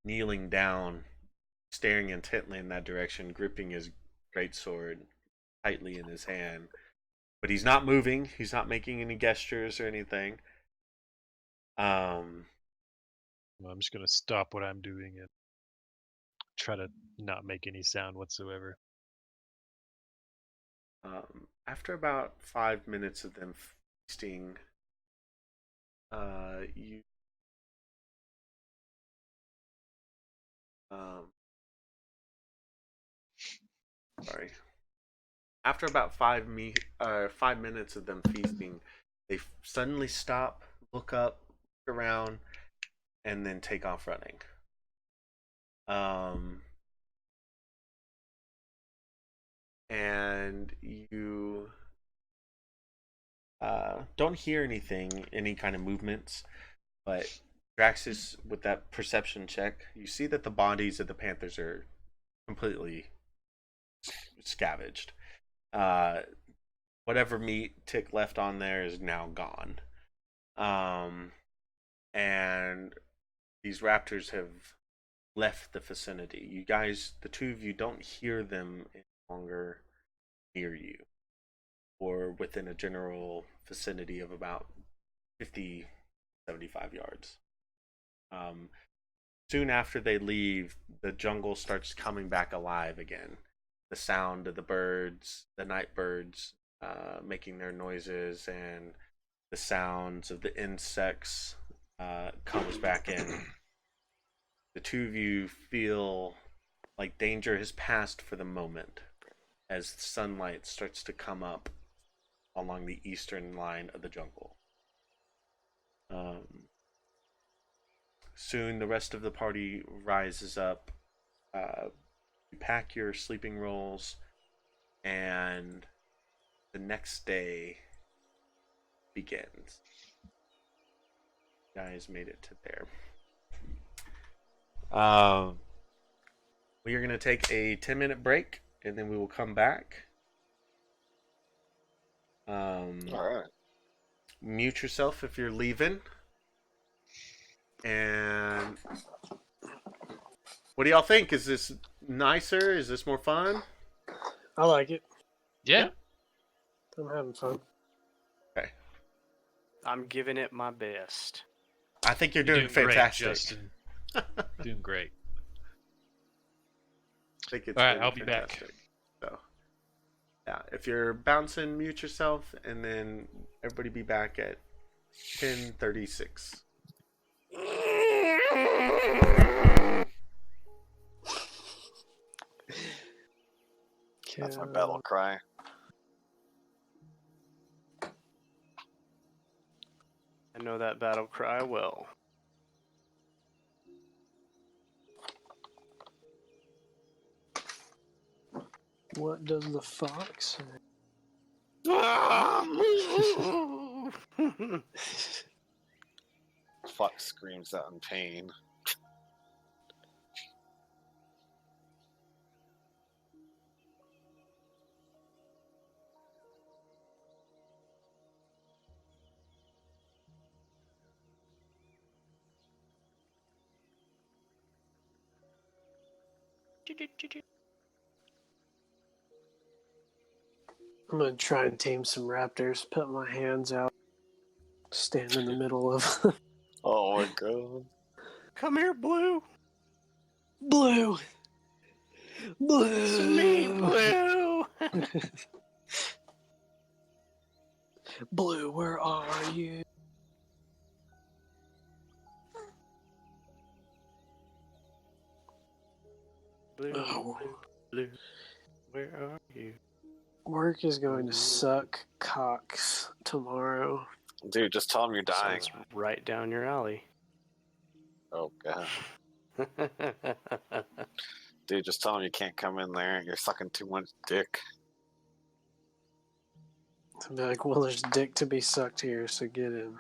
kneeling down, staring intently in that direction, gripping his greatsword tightly in his hand. But he's not moving. He's not making any gestures or anything. Well, I'm just gonna stop what I'm doing and try to not make any sound whatsoever. After about 5 minutes of them feasting, you sorry. After about 5 minutes of them feasting, they suddenly stop, look up, around, and then take off running. And you don't hear anything, any kind of movements, but Draxus, with that perception check, you see that the bodies of the panthers are completely scavenged. Whatever meat Tick left on there is now gone. And these raptors have left the vicinity. You guys, the two of you, don't hear them any longer near you or within a general vicinity of about 50, 75 yards. Soon after they leave, the jungle starts coming back alive again. The sound of the birds, the night birds, making their noises, and the sounds of the insects comes back in. The two of you feel like danger has passed for the moment as sunlight starts to come up along the eastern line of the jungle. Soon the rest of the party rises up. You pack your sleeping rolls, and the next day begins. You guys made it to there. We are going to take a 10-minute break, and then we will come back. All right. Mute yourself if you're leaving. And what do y'all think? Is this nicer? Is this more fun? I like it. Yeah. I'm having fun. Okay. I'm giving it my best. I think you're You're doing fantastic. great, Justin. Doing great. I think it's All right, been I'll be back. fantastic. So, yeah, if you're bouncing, mute yourself, and then everybody be back at 10:36. That's my battle cry. I know that battle cry well. What does the fox say? Fox screams out in pain. I'm gonna try and tame some raptors. Put my hands out. Stand in the middle of Oh my god. Come here, Blue. Blue. Blue. It's me, Blue. Blue, where are you? Blue, Oh. Blue, where are you? Work is going to suck cocks tomorrow. Dude, just tell him you're dying. Sounds right down your alley. Oh god. Dude, just tell him you can't come in there. You're sucking too much dick. To be like, well, there's dick to be sucked here, so get in.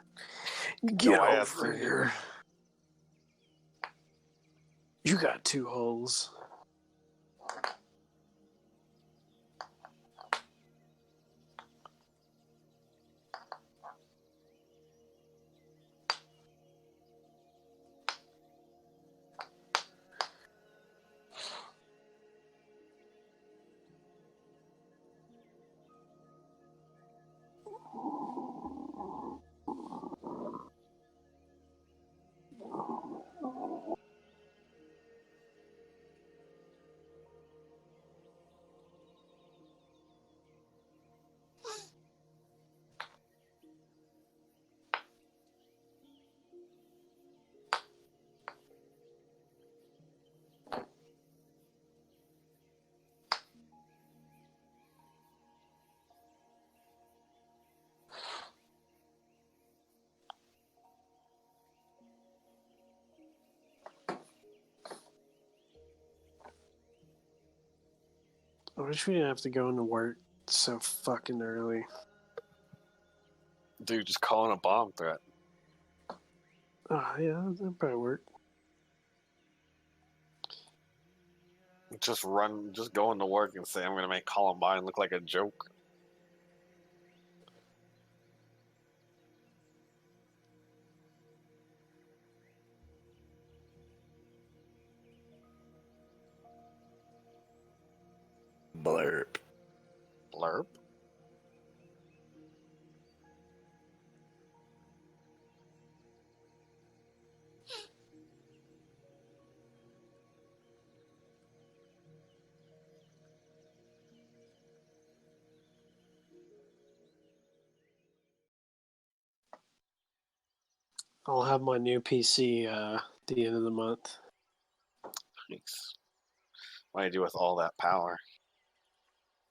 Get Go ass, over dude. here. You got 2 holes. I wish we didn't have to go into work so fucking early. Dude, just calling a bomb threat. Oh, yeah, that'd probably work. Just go into work and say, I'm going to make Columbine look like a joke. Blurp. Blurb? I'll have my new PC at the end of the month. Thanks. What do you do with all that power?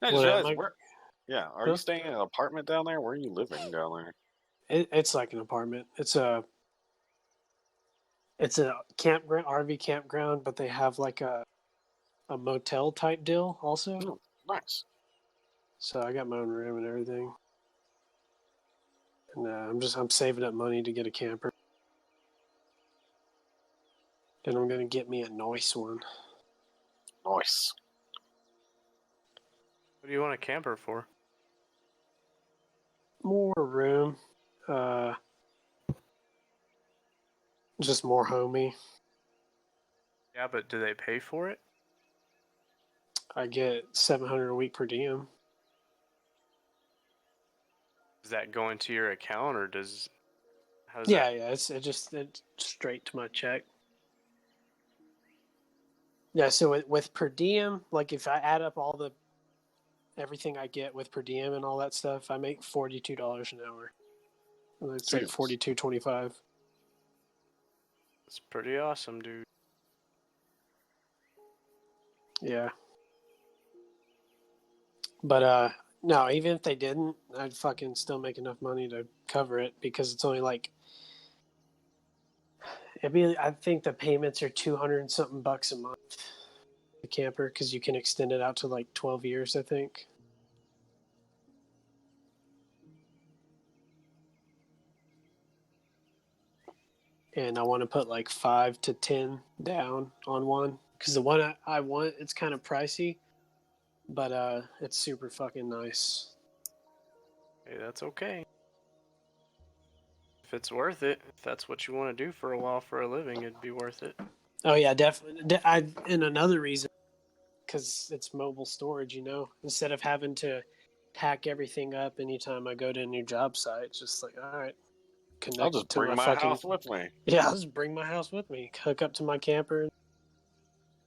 I Well, just yeah, realized, are Huh? you staying in an apartment down there? Where are you living down there? It's like an apartment. It's a campground, RV campground, but they have like a motel type deal also. Oh, nice. So I got my own room and everything. And I'm saving up money to get a camper. And I'm gonna get me a nice one. Nice. What do you want a camper for? More room. Just more homey. Yeah, but do they pay for it? I get $700 a week per diem. Does that go into your account, or does? How's Yeah, that? yeah. It's straight to my check. Yeah, so with per diem, like if I add up all everything I get with per diem and all that stuff, I make $42 an hour. It's like Jesus. $42.25. It's pretty awesome, dude. Yeah. But no, even if they didn't, I'd fucking still make enough money to cover it because it's only like I think the payments are 200 and something bucks a month. The camper, because you can extend it out to like 12 years, I think. And I want to put like 5 to 10 down on one because the one I want, it's kind of pricey, but it's super fucking nice. Hey, that's okay. If it's worth it, if that's what you want to do for a while for a living, it'd be worth it. Oh yeah, definitely. And another reason, because it's mobile storage, instead of having to pack everything up anytime I go to a new job site, it's just like, all right, connect I'll just to bring my fucking house with me. yeah. I'll just bring my house with me, hook up to my camper.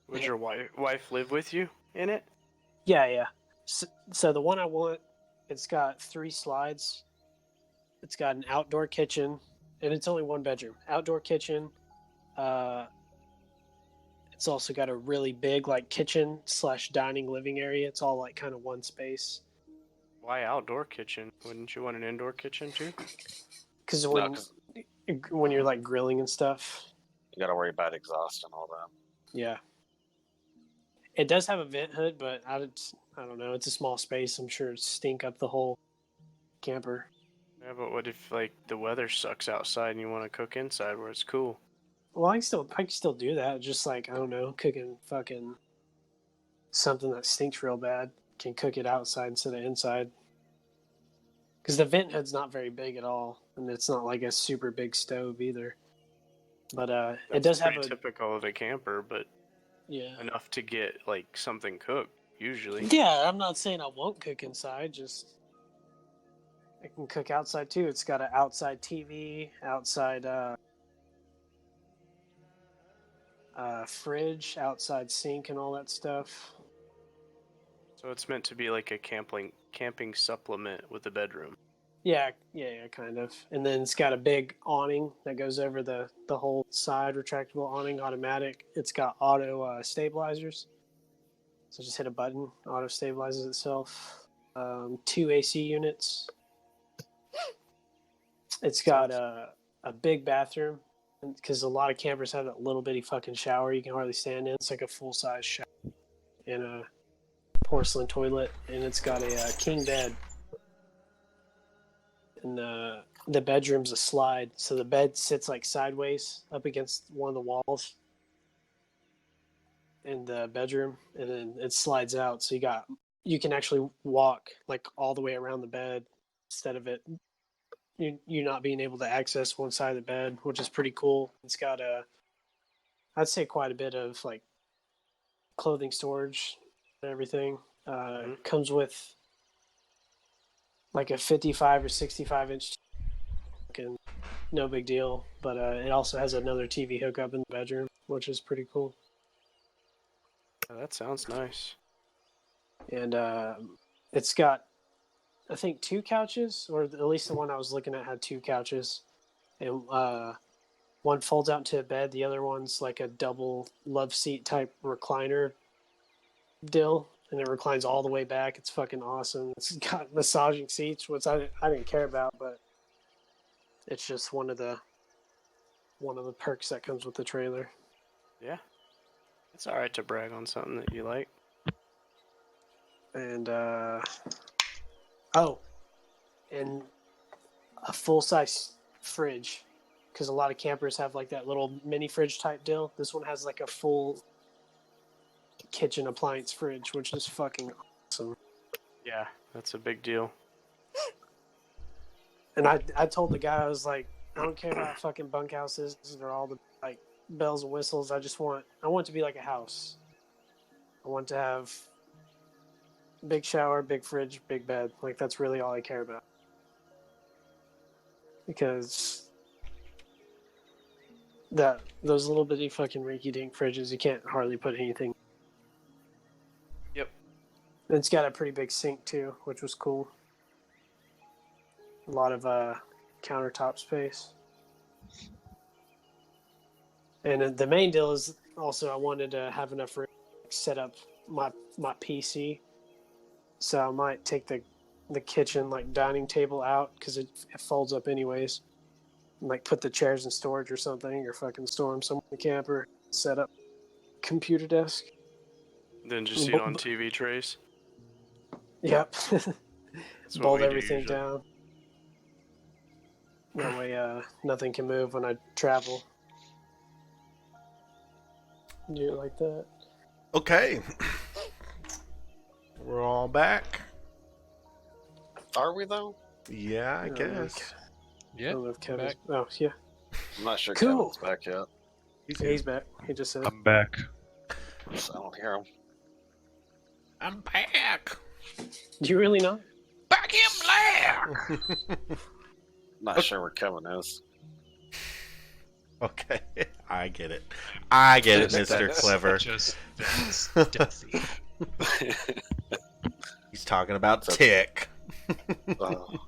Would your wife live with you in it? Yeah. So the one I want, it's got 3 slides. It's got an outdoor kitchen, and it's only 1 bedroom. Outdoor kitchen. It's also got a really big like kitchen / dining living area. It's all like kind of one space. Why outdoor kitchen? Wouldn't you want an indoor kitchen too? Because No, 'cause when you're like grilling and stuff, you got to worry about exhaust and all that. yeah. It does have a vent hood, but I don't know. It's a small space. I'm sure it'd stink up the whole camper. Yeah, but what if like the weather sucks outside and you want to cook inside where it's cool? Well, I can still do that. Just like I don't know, cooking fucking something that stinks real bad. Can cook it outside instead of inside. Because the vent hood's not very big at all, and it's not like a super big stove either. But it does have pretty typical of a camper, but yeah. enough to get like something cooked usually. Yeah, I'm not saying I won't cook inside. Just I can cook outside too. It's got an outside TV, outside fridge, outside sink, and all that stuff. So it's meant to be like a camping supplement with a bedroom. Yeah, kind of. And then it's got a big awning that goes over the whole side, retractable awning, automatic. It's got auto stabilizers. So just hit a button, auto stabilizes itself. 2 AC units. It's got a big bathroom because a lot of campers have that little bitty fucking shower you can hardly stand in. It's like a full size shower in a porcelain toilet, and it's got a king bed. And the bedroom's a slide, so the bed sits like sideways up against one of the walls in the bedroom, and then it slides out, so you can actually walk like all the way around the bed instead of you not being able to access one side of the bed, which is pretty cool. It's got I'd say quite a bit of like clothing storage and everything. Comes with like a 55 or 65 inch, and no big deal. But it also has another TV hookup in the bedroom, which is pretty cool. Oh, that sounds nice. And it's got, I think, 2 couches, or at least the one I was looking at had 2 couches, and one folds out into a bed. The other one's like a double love seat type recliner deal, and it reclines all the way back. It's fucking awesome. It's got massaging seats, which I didn't care about, but it's just one of the perks that comes with the trailer. Yeah. It's alright to brag on something that you like. And and a full-size fridge, because a lot of campers have like that little mini fridge type deal. This one has like a full kitchen appliance fridge, which is fucking awesome. Yeah, that's a big deal. And I told the guy, I was like, I don't care about fucking bunkhouses or all the like bells and whistles. I want it to be like a house. I want to have big shower, big fridge, big bed. Like, that's really all I care about. Because those little bitty fucking rinky-dink fridges, you can't hardly put anything. Yep. And it's got a pretty big sink too, which was cool. A lot of countertop space. And the main deal is also I wanted to have enough room to set up my PC. So I might take the kitchen like dining table out, because it folds up anyways. Like put the chairs in storage or something, or fucking store them somewhere in the camper. Set up computer desk. Then just eat on TV trays. Yep. That's what Bolt we do everything usually. down. That way nothing can move when I travel. Do it like that. Okay. We're all back. Are we though? Yeah, I No, guess. I Yeah, don't know if Kevin's... back. Oh, yeah. I'm not sure Cool. Kevin's back yet. He's back. He just said. I'm back. So I don't hear him. I'm back. Do you really not? Back in black. Not sure where Kevin is. Okay, I get it. I get it, Just- Mr. that's Clever. Just stealthy. He's talking about Tick. Oh,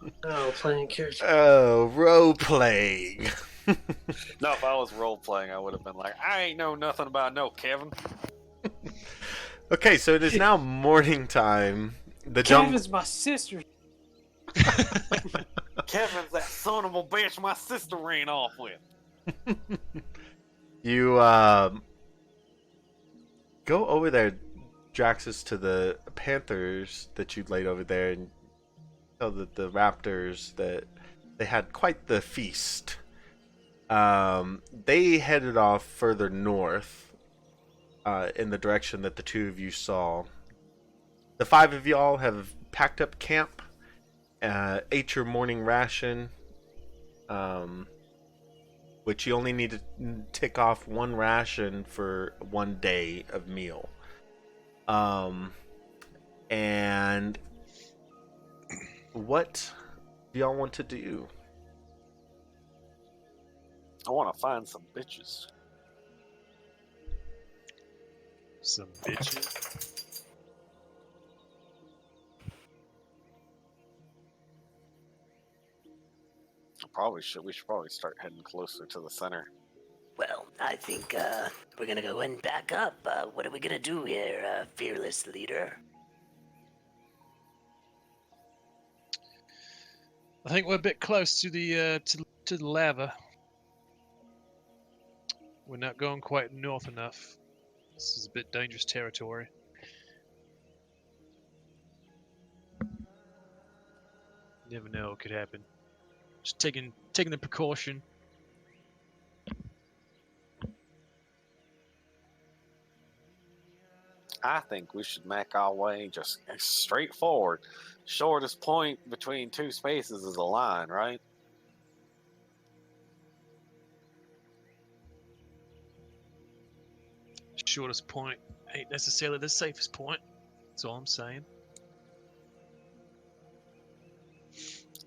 playing character. Oh, role playing. No, if I was role playing, I would have been like, I ain't know nothing about no Kevin. Okay, so it is now morning time. The jungle. Kevin's my sister. Kevin's that son of a bitch my sister ran off with. You go over there, Draxus, to the panthers that you'd laid over there, and tell the raptors that they had quite the feast. They headed off further north, in the direction that the two of you saw. The 5 of y'all have packed up camp, ate your morning ration, which you only need to tick off 1 ration for 1 day of meal. And what do y'all want to do? I want to find some bitches. Some bitches. We should probably start heading closer to the center. Well, I think we're gonna go and back up. What are we gonna do here, fearless leader? I think we're a bit close to the to the lava. We're not going quite north enough. This is a bit dangerous territory. You never know what could happen. Just taking the precaution. I think we should make our way just straight forward. Shortest point between two spaces is a line, right? Shortest point ain't necessarily the safest point. That's all I'm saying.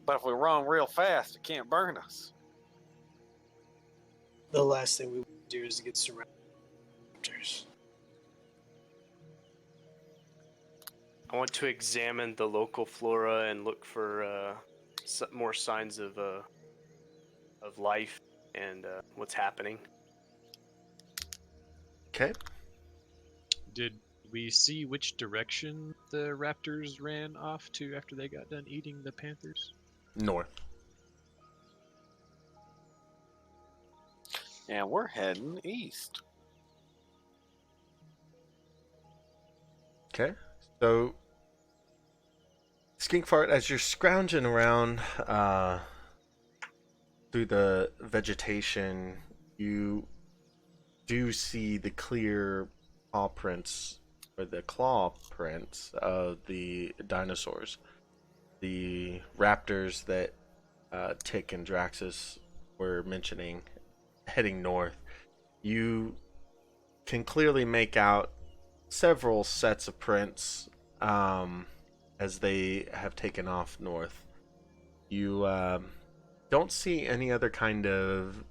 But if we run real fast, it can't burn us. The last thing we want to do is get surrounded by raptors. I want to examine the local flora and look for more signs of life and what's happening. Okay. Did we see which direction the raptors ran off to after they got done eating the panthers? North. And we're heading east. Okay. So, Skinkfart, as you're scrounging around through the vegetation, you do see the clear paw prints, or the claw prints of the dinosaurs. The raptors that Tick and Draxus were mentioning heading north. You can clearly make out several sets of prints as they have taken off north. You don't see any other kind of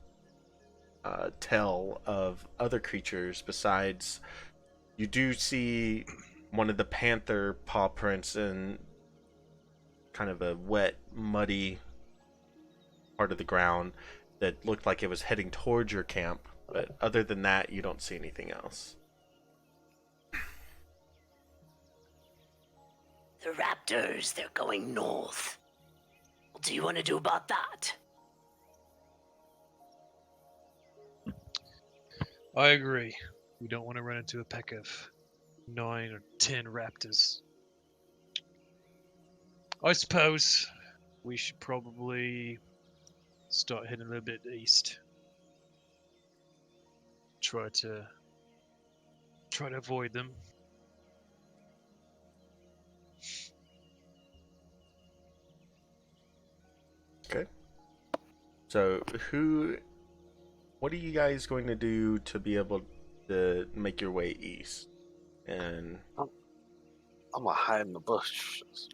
tell of other creatures besides you do see one of the panther paw prints in kind of a wet, muddy part of the ground that looked like it was heading towards your camp. But other than that, you don't see anything else. The raptors, they're going north. What do you want to do about that? I agree. We don't want to run into a pack of 9 or 10 raptors. I suppose we should probably start heading a little bit east. Try to avoid them. Okay. So, what are you guys going to do to be able to make your way east? And I'm gonna hide in the bushes.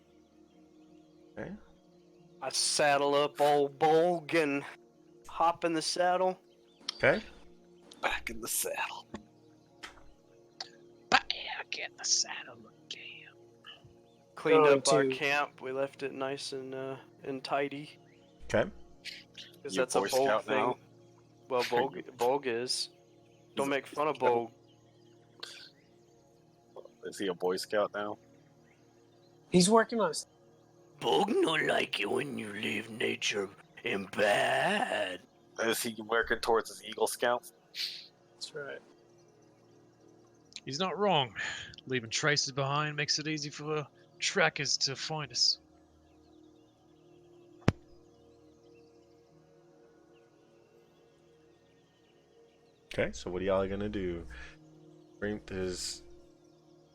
okay. I saddle up old Bolg and hop in the saddle. Okay. Back in the saddle. Back in the saddle again. Cleaned Going up our to- camp. We left it nice and tidy. Okay. Because You that's a Boy Bolg Scout thing. now? Well, Bolg is. Don't make fun of Bolg. Is he a Boy Scout now? He's working on. Bolg don't like it when you leave nature in bad. Is he working towards his Eagle Scouts? That's right. He's not wrong. Leaving traces behind makes it easy for trackers to find us. Okay. So, what are y'all gonna do? Brink is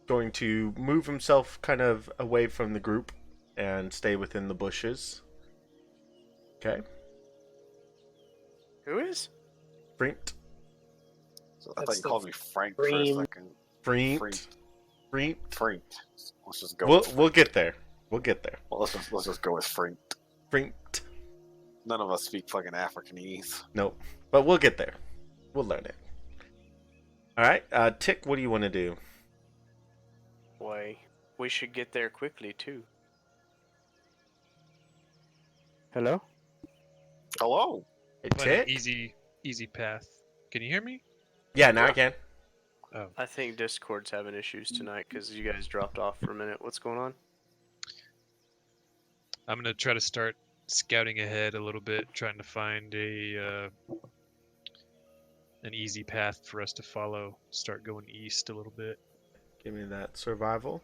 going to move himself kind of away from the group and stay within the bushes. Okay. Who is? Brink. So I thought That's you the called me Frank for a Freem. second. Brink. Frank. Let's just go. We'll get there. We'll get there. Well, let's just go with Frank. Brink. None of us speak fucking Africanese. Nope. But we'll get there. We'll learn it. All right. Tick, what do you want to do? Boy, we should get there quickly, too. Hello? Hello. Hey, Find an Tick? easy path. Can you hear me? Yeah, now I can. Oh, I think Discord's having issues tonight because you guys dropped off for a minute. What's going on? I'm gonna try to start scouting ahead a little bit, trying to find an easy path for us to follow. Start going east a little bit. Give me that survival.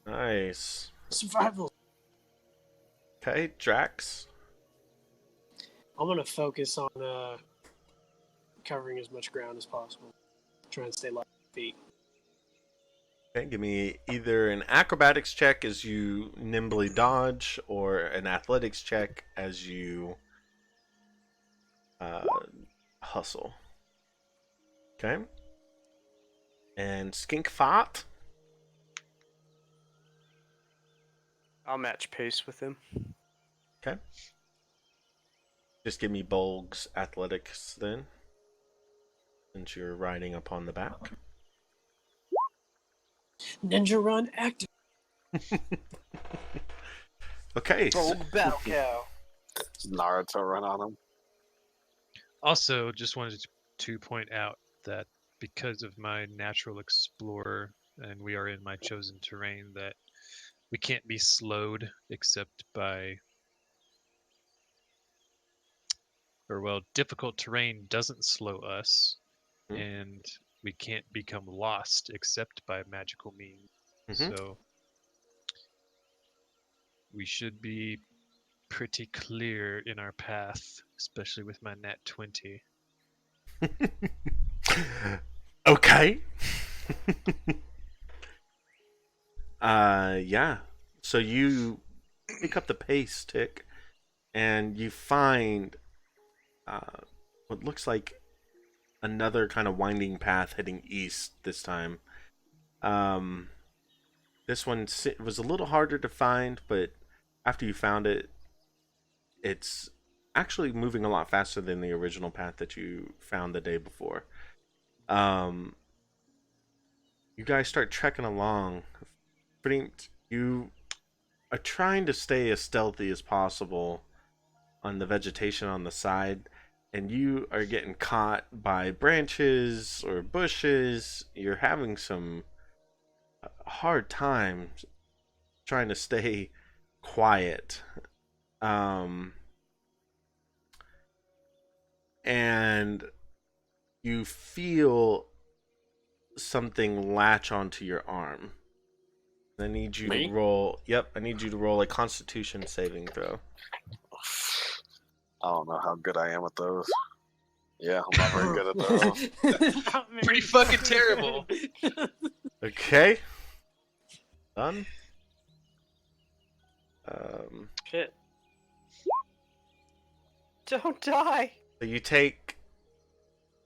Nice. Survival. Okay, Drax. I'm gonna focus on covering as much ground as possible. Trying to stay light on feet. Okay, give me either an acrobatics check as you nimbly dodge, or an athletics check as you hustle. Okay. And Skink Fart. I'll match pace with him. Okay. Just give me Bolg's athletics then, since you're riding up on the back. Ninja run active. Okay. Battle cow. Naruto run on him. Also, just wanted to point out that because of my natural explorer and we are in my chosen terrain, that we can't be slowed except by, or well, difficult terrain doesn't slow us, Mhm. and we can't become lost except by magical means. Mhm. So we should be pretty clear in our path, especially with my nat 20. Okay. Yeah. So you pick up the pace, Tick, and you find what looks like another kind of winding path heading east this time. This one was a little harder to find, but after you found it, it's actually moving a lot faster than the original path that you found the day before. You guys start trekking along. You are trying to stay as stealthy as possible on the vegetation on the side, and you are getting caught by branches or bushes. You're having some hard times trying to stay quiet. And you feel something latch onto your arm. I need you Me? to roll. Yep, I need you to roll a Constitution saving throw. I don't know how good I am at those. Yeah, I'm not very good at those. Pretty fucking terrible. Okay. Done. Shit. Don't die. So you take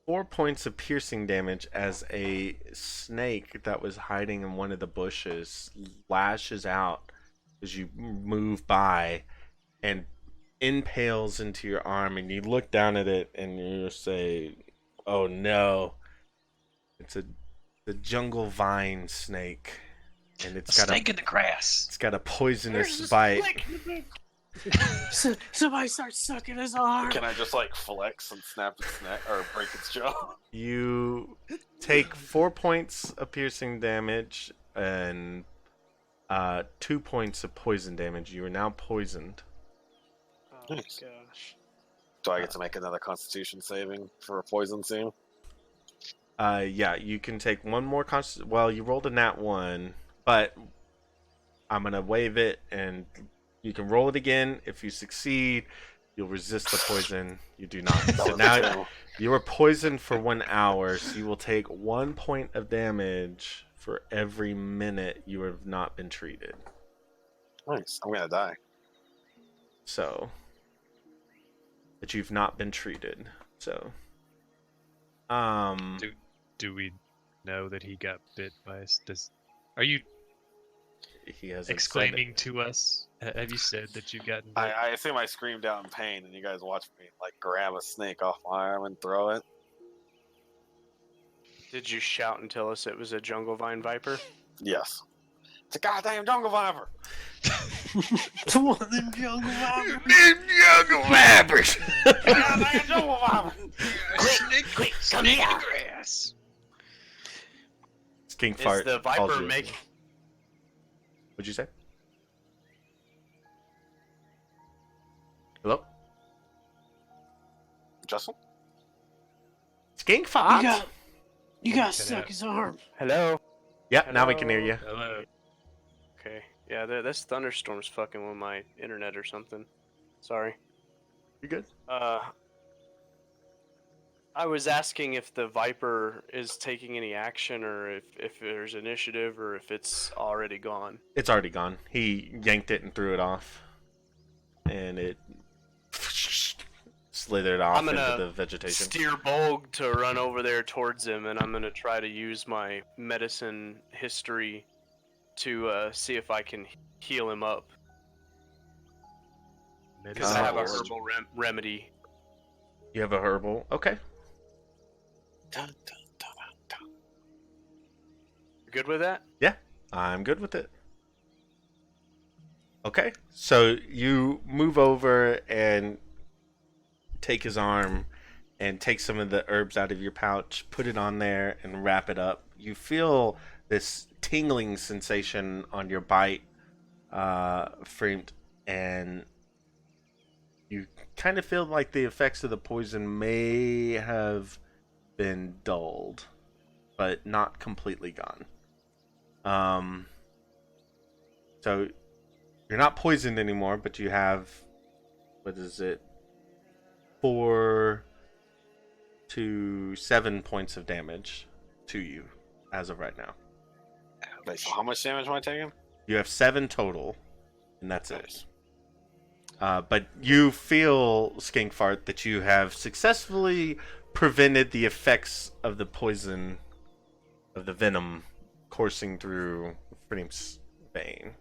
4 points of piercing damage as a snake that was hiding in one of the bushes lashes out as you move by and impales into your arm, and you look down at it and you say, "Oh no, it's the jungle vine snake, and A snake in the grass. it's got a poisonous There's a bite." snake. Somebody starts sucking his arm. Can I just like flex and snap its neck or break its jaw? You take 4 points of piercing damage and 2 points of poison damage. You are now poisoned. Oh Nice. gosh. Do I get to make another Constitution saving for a poison scene? Yeah, you can take one more well, you rolled a nat 1, but I'm gonna waive it, and you can roll it again. If you succeed, you'll resist the poison. You do not. So now you are poisoned for 1 hour, so you will take 1 point of damage for every minute you have not been treated. Nice. I'm gonna die. So that you've not been treated. So Do we know that he got bit by us? Are you he has exclaiming to us? Have you said that you've gotten bit? I assume I screamed out in pain, and you guys watch me like grab a snake off my arm and throw it. Did you shout and tell us it was a jungle vine viper? Yes. It's a goddamn jungle viper. It's one of them jungle vipers. jungle vipers. Goddamn jungle viper. Quick, come here. grass. Skink Is fart. the calls viper you. make? What'd you say? Hello? Justin? Skink fart. You got Check it stuck out. his arm. Hello. Yep, now we can hear you. Hello. Okay. Yeah, this thunderstorm's fucking with my internet or something. Sorry. You good? I was asking if the Viper is taking any action, or if there's initiative, or if it's already gone. It's already gone. He yanked it and threw it off, and it slithered off I'm gonna into the vegetation. steer Bolg to run over there towards him, and I'm gonna try to use my medicine history to see if I can heal him up. Because I have a herbal remedy. You have a herbal? Okay. Dun, dun, dun, dun. You good with that? Yeah, I'm good with it. Okay, so you move over and take his arm and take some of the herbs out of your pouch, put it on there, and wrap it up. You feel this tingling sensation on your bite, Freemed, and you kind of feel like the effects of the poison may have been dulled, but not completely gone. So you're not poisoned anymore, but you have, what is it, 4 to 7 points of damage to you as of right now. Wait, so how much damage am I taking? You have 7 total, and that's it. Nice. But you feel, Skinkfart, that you have successfully prevented the effects of the poison, of the venom, coursing through Freem's vein.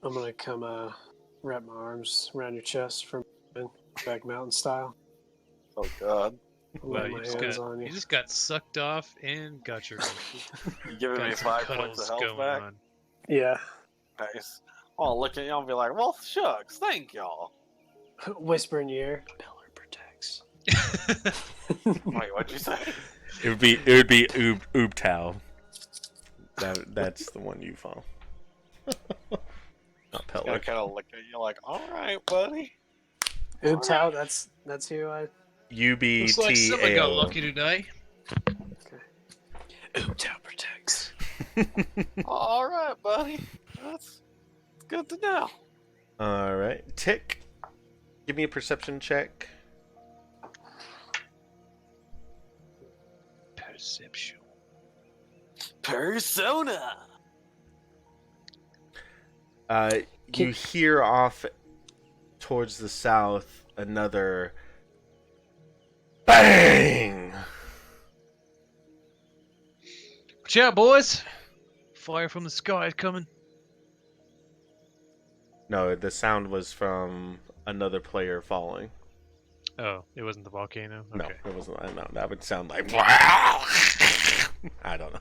I'm gonna come wrap my arms around your chest from back mountain style. Oh god. Wow, Lay you my just, hands got, on you you. just got sucked off and got your You giving me got some 5 points cuddles of health going back? on. Yeah. Nice. I'll look at y'all and be like, well, shucks, thank y'all. Whisper in your ear. Pillar protects. Wait, what'd you say? It would be Oobtao. That's the one you follow. Not I Pellar. kind of look at you like, all right, buddy. Oobtao, that's who I. Looks like someone got UBTAO. lucky today. Oobtao protects. All right, buddy. That's good to know. All right, Tick. Give me a perception check. Perception. Persona. You hear off towards the south another bang. Watch out, boys! Fire from the sky is coming. No, the sound was from another player falling. Oh, it wasn't the volcano? No, Okay. it wasn't. No, that would sound like. I don't know.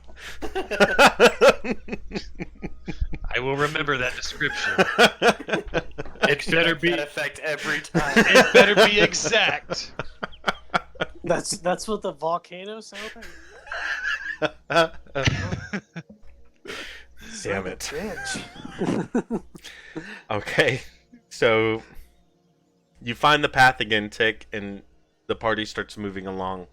I will remember that description. It better be. That effect every time. It better be exact. That's what the volcano sounds like. Damn it. Bitch. Okay, so you find the path again, Tick, and the party starts moving along.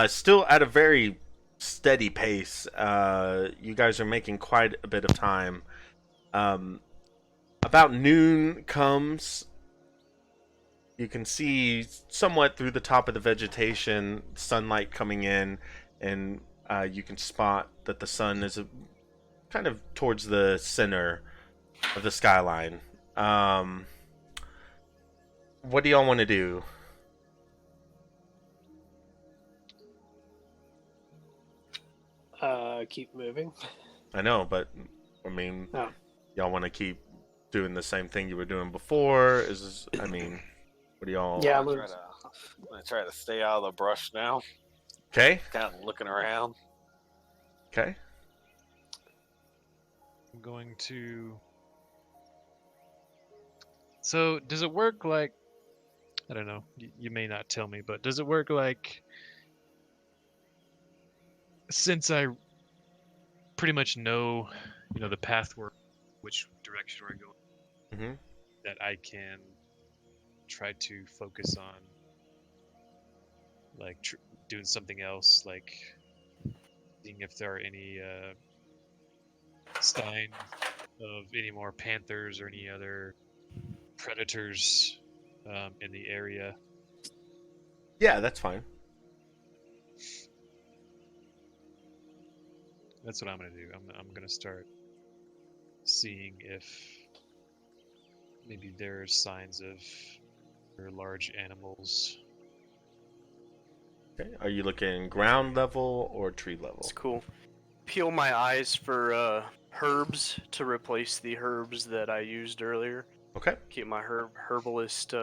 Still at a very steady pace. You guys are making quite a bit of time. About noon comes. You can see somewhat through the top of the vegetation, sunlight coming in, and you can spot that the sun is kind of towards the center of the skyline. What do y'all want to do? Keep moving. I know, but I mean, Oh. y'all want to keep doing the same thing you were doing before? I mean, what do y'all? Yeah, I'm gonna try to stay out of the brush now. Okay. Kind of looking around. Okay. I'm going to. So, does it work like. I don't know. You may not tell me, but does it work like. Since I pretty much know, the path which direction we're going, Mhm. that I can try to focus on, like, doing something else, like seeing if there are any Stein of any more panthers or any other predators in the area. Yeah, that's fine. That's what I'm gonna do. I'm gonna start seeing if maybe there are signs of large animals. Okay. Are you looking ground level or tree level? It's cool. Peel my eyes for herbs to replace the herbs that I used earlier. Okay. Keep my herbalist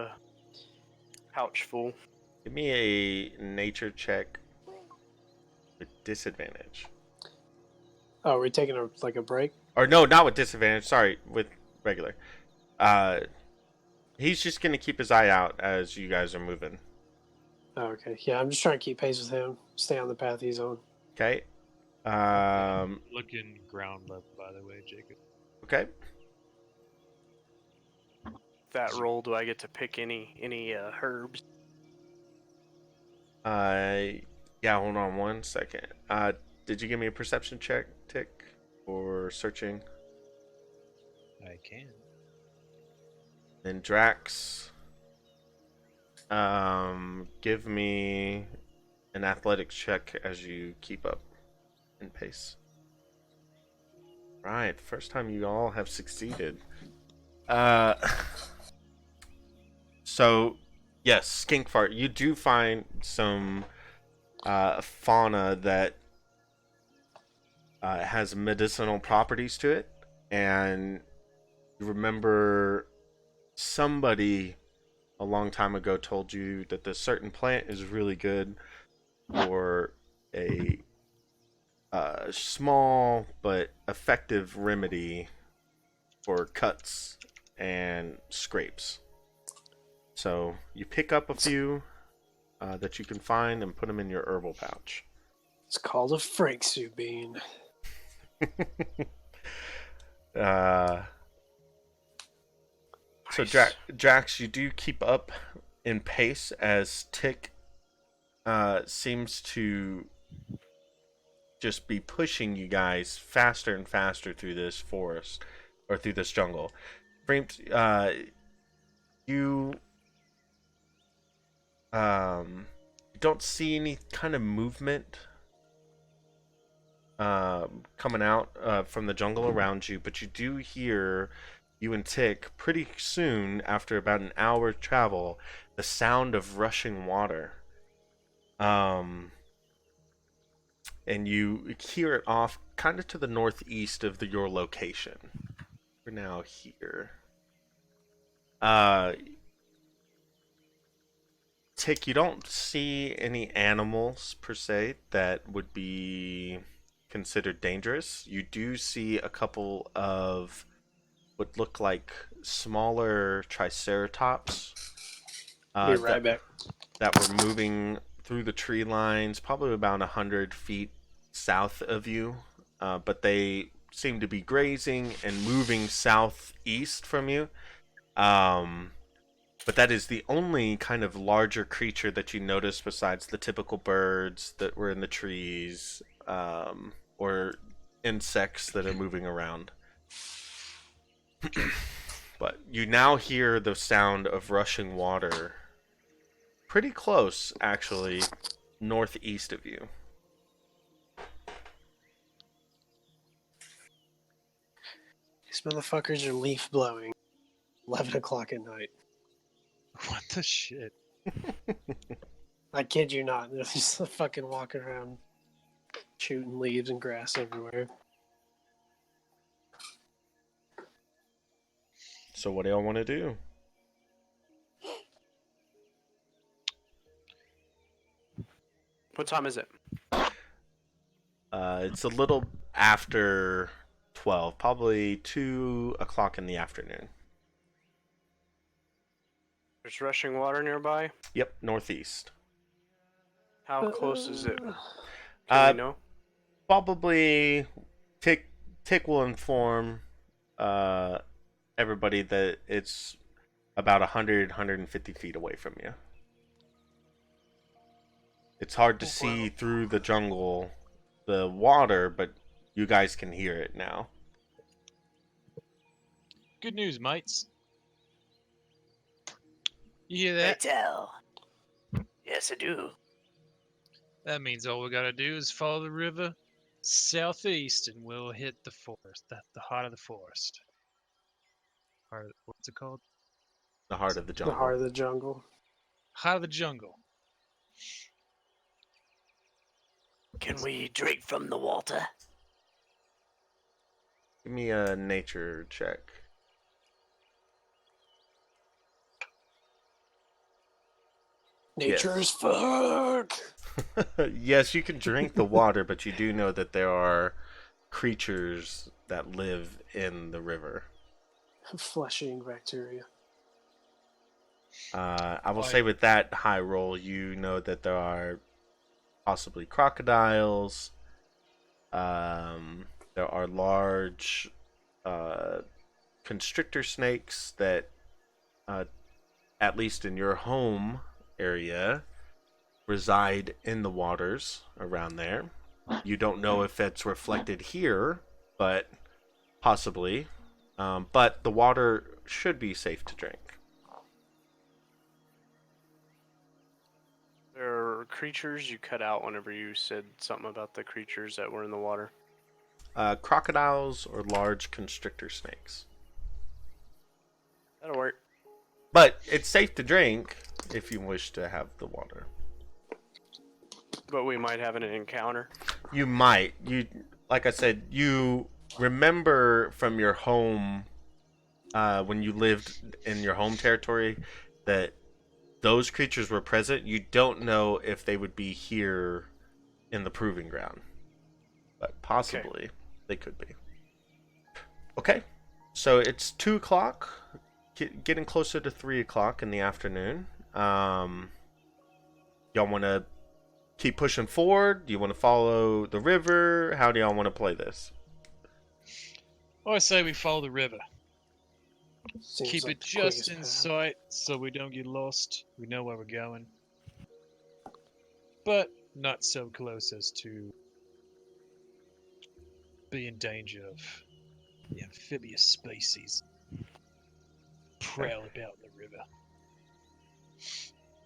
pouch full. Give me a nature check with disadvantage. Oh, are we taking a break? Or no, not with disadvantage. Sorry, with regular. He's just gonna keep his eye out as you guys are moving. Oh, okay. Yeah, I'm just trying to keep pace with him. Stay on the path he's on. Okay. Looking ground level, by the way, Jacob. Okay. That roll, do I get to pick any herbs? Yeah. Hold on 1 second. Did you give me a perception check, Tick, or searching? I can. Then Drax. Give me an athletics check as you keep up in pace. Right, first time you all have succeeded. So yes, skink fart. You do find some fauna that has medicinal properties to it, and you remember somebody a long time ago told you that this certain plant is really good for a small but effective remedy for cuts and scrapes. So you pick up a few that you can find and put them in your herbal pouch. It's called a Frank Sue bean. So Nice. Drax, you do keep up in pace as Tick seems to just be pushing you guys faster and faster through this forest or through this jungle. You don't see any kind of movement coming out from the jungle around you, but you do hear, you and Tick, pretty soon after about an hour travel, the sound of rushing water. And you hear it off kind of to the northeast of your location. We're now here. Tick, you don't see any animals per se that would be considered dangerous. You do see a couple of what look like smaller triceratops Be right back. that were moving through the tree lines, probably about 100 feet south of you, but they seem to be grazing and moving southeast from you. But that is the only kind of larger creature that you notice besides the typical birds that were in the trees, or insects that are moving around. But you now hear the sound of rushing water pretty close, actually, northeast of you. These motherfuckers are leaf blowing. 11 o'clock at night. What the shit? I kid you not. They're just fucking walking around shooting leaves and grass everywhere. So what do y'all want to do? What time is it? It's a little after 12, probably 2 o'clock in the afternoon. There's rushing water nearby. Yep, northeast. How close is it? Uh, Can we know? Probably Tick will inform everybody that it's about 150 feet away from you. It's hard to see through the jungle, the water, but you guys can hear it now. Good news, mates. You hear Pray that? tell. Yes, I do. That means all we gotta do is follow the river southeast, and we'll hit the forest. The heart of the forest. What's it called? The heart of the The jungle. heart of the jungle. Heart of the jungle. Can we drink from the water? Give me a nature check. Nature's fuck. Yes, you can drink the water, but you do know that there are creatures that live in the river. Flesh-eating bacteria. I will say with that high roll, you know that there are possibly crocodiles. There are large constrictor snakes that, at least in your home area, reside in the waters around there. You don't know if it's reflected here, but possibly. But the water should be safe to drink. There are creatures you cut out whenever you said something about the creatures that were in the water. Crocodiles or large constrictor snakes. That'll work. But it's safe to drink if you wish to have the water. But we might have an encounter. You might. Like I said, you remember from your home, when you lived in your home territory, that those creatures were present. You don't know if they would be here in the proving ground, but possibly they could be. Okay, so it's 2:00, getting closer to 3:00 in the afternoon. Y'all want to keep pushing forward? Do you want to follow the river? How do y'all want to play this? I say we follow the river. Seems Keep like it the just quickest in path. sight so we don't get lost. We know where we're going. But not so close as to be in danger of the amphibious species prowl about the river.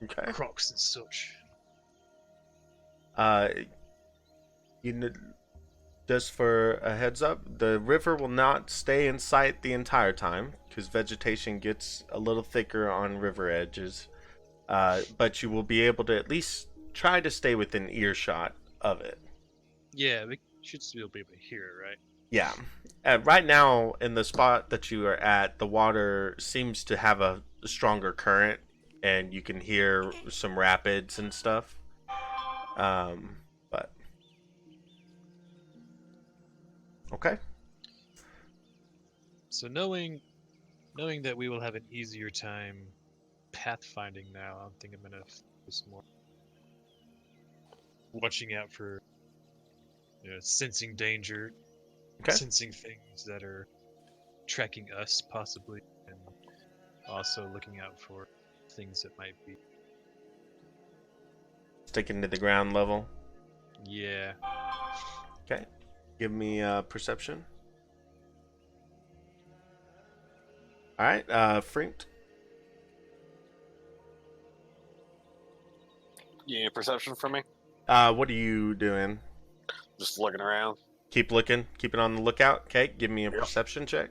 Okay. Crocs and such. You know, just for a heads up, the river will not stay in sight the entire time because vegetation gets a little thicker on river edges. But you will be able to at least try to stay within earshot of it. Yeah, we should still be able to hear it, right? Yeah. Right now, in the spot that you are at, the water seems to have a stronger current, and you can hear some rapids and stuff. But okay. So knowing that we will have an easier time pathfinding now, I think I'm gonna focus more watching out for sensing danger, Okay. sensing things that are tracking us possibly, and also looking out for things that might be. Sticking to the ground level. Yeah. Okay. Give me perception. All right, Frinked. You need perception from me? What are you doing? Just looking around. Keep looking. Keep it on the lookout. Okay, give me a Yep. perception check.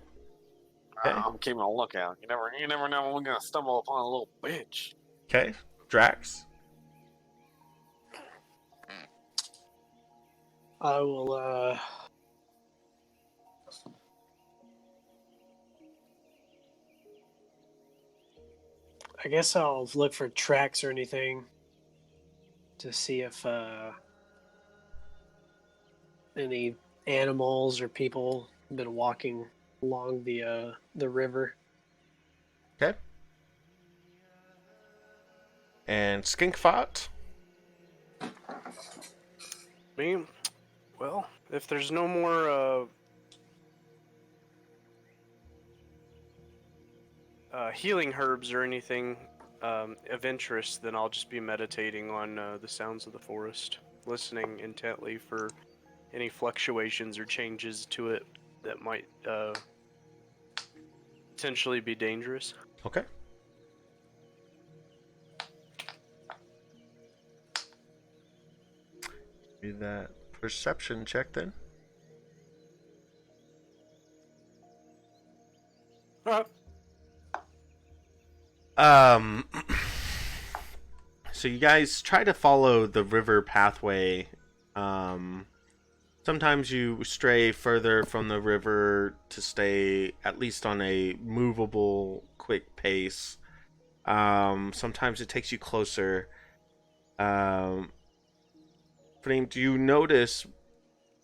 Okay. I'm keeping a lookout. You never know when we're gonna stumble upon a little bitch. Okay, Drax. I will, I guess I'll look for tracks or anything to see if any animals or people have been walking along the river. Okay. And Skinkfot. Me? Well, if there's no more healing herbs or anything of interest, then I'll just be meditating on the sounds of the forest, listening intently for any fluctuations or changes to it that might potentially be dangerous. Okay. Do that perception check then. Um, so you guys try to follow the river pathway. Sometimes you stray further from the river to stay at least on a movable, quick pace. Sometimes it takes you closer. Frame, do you notice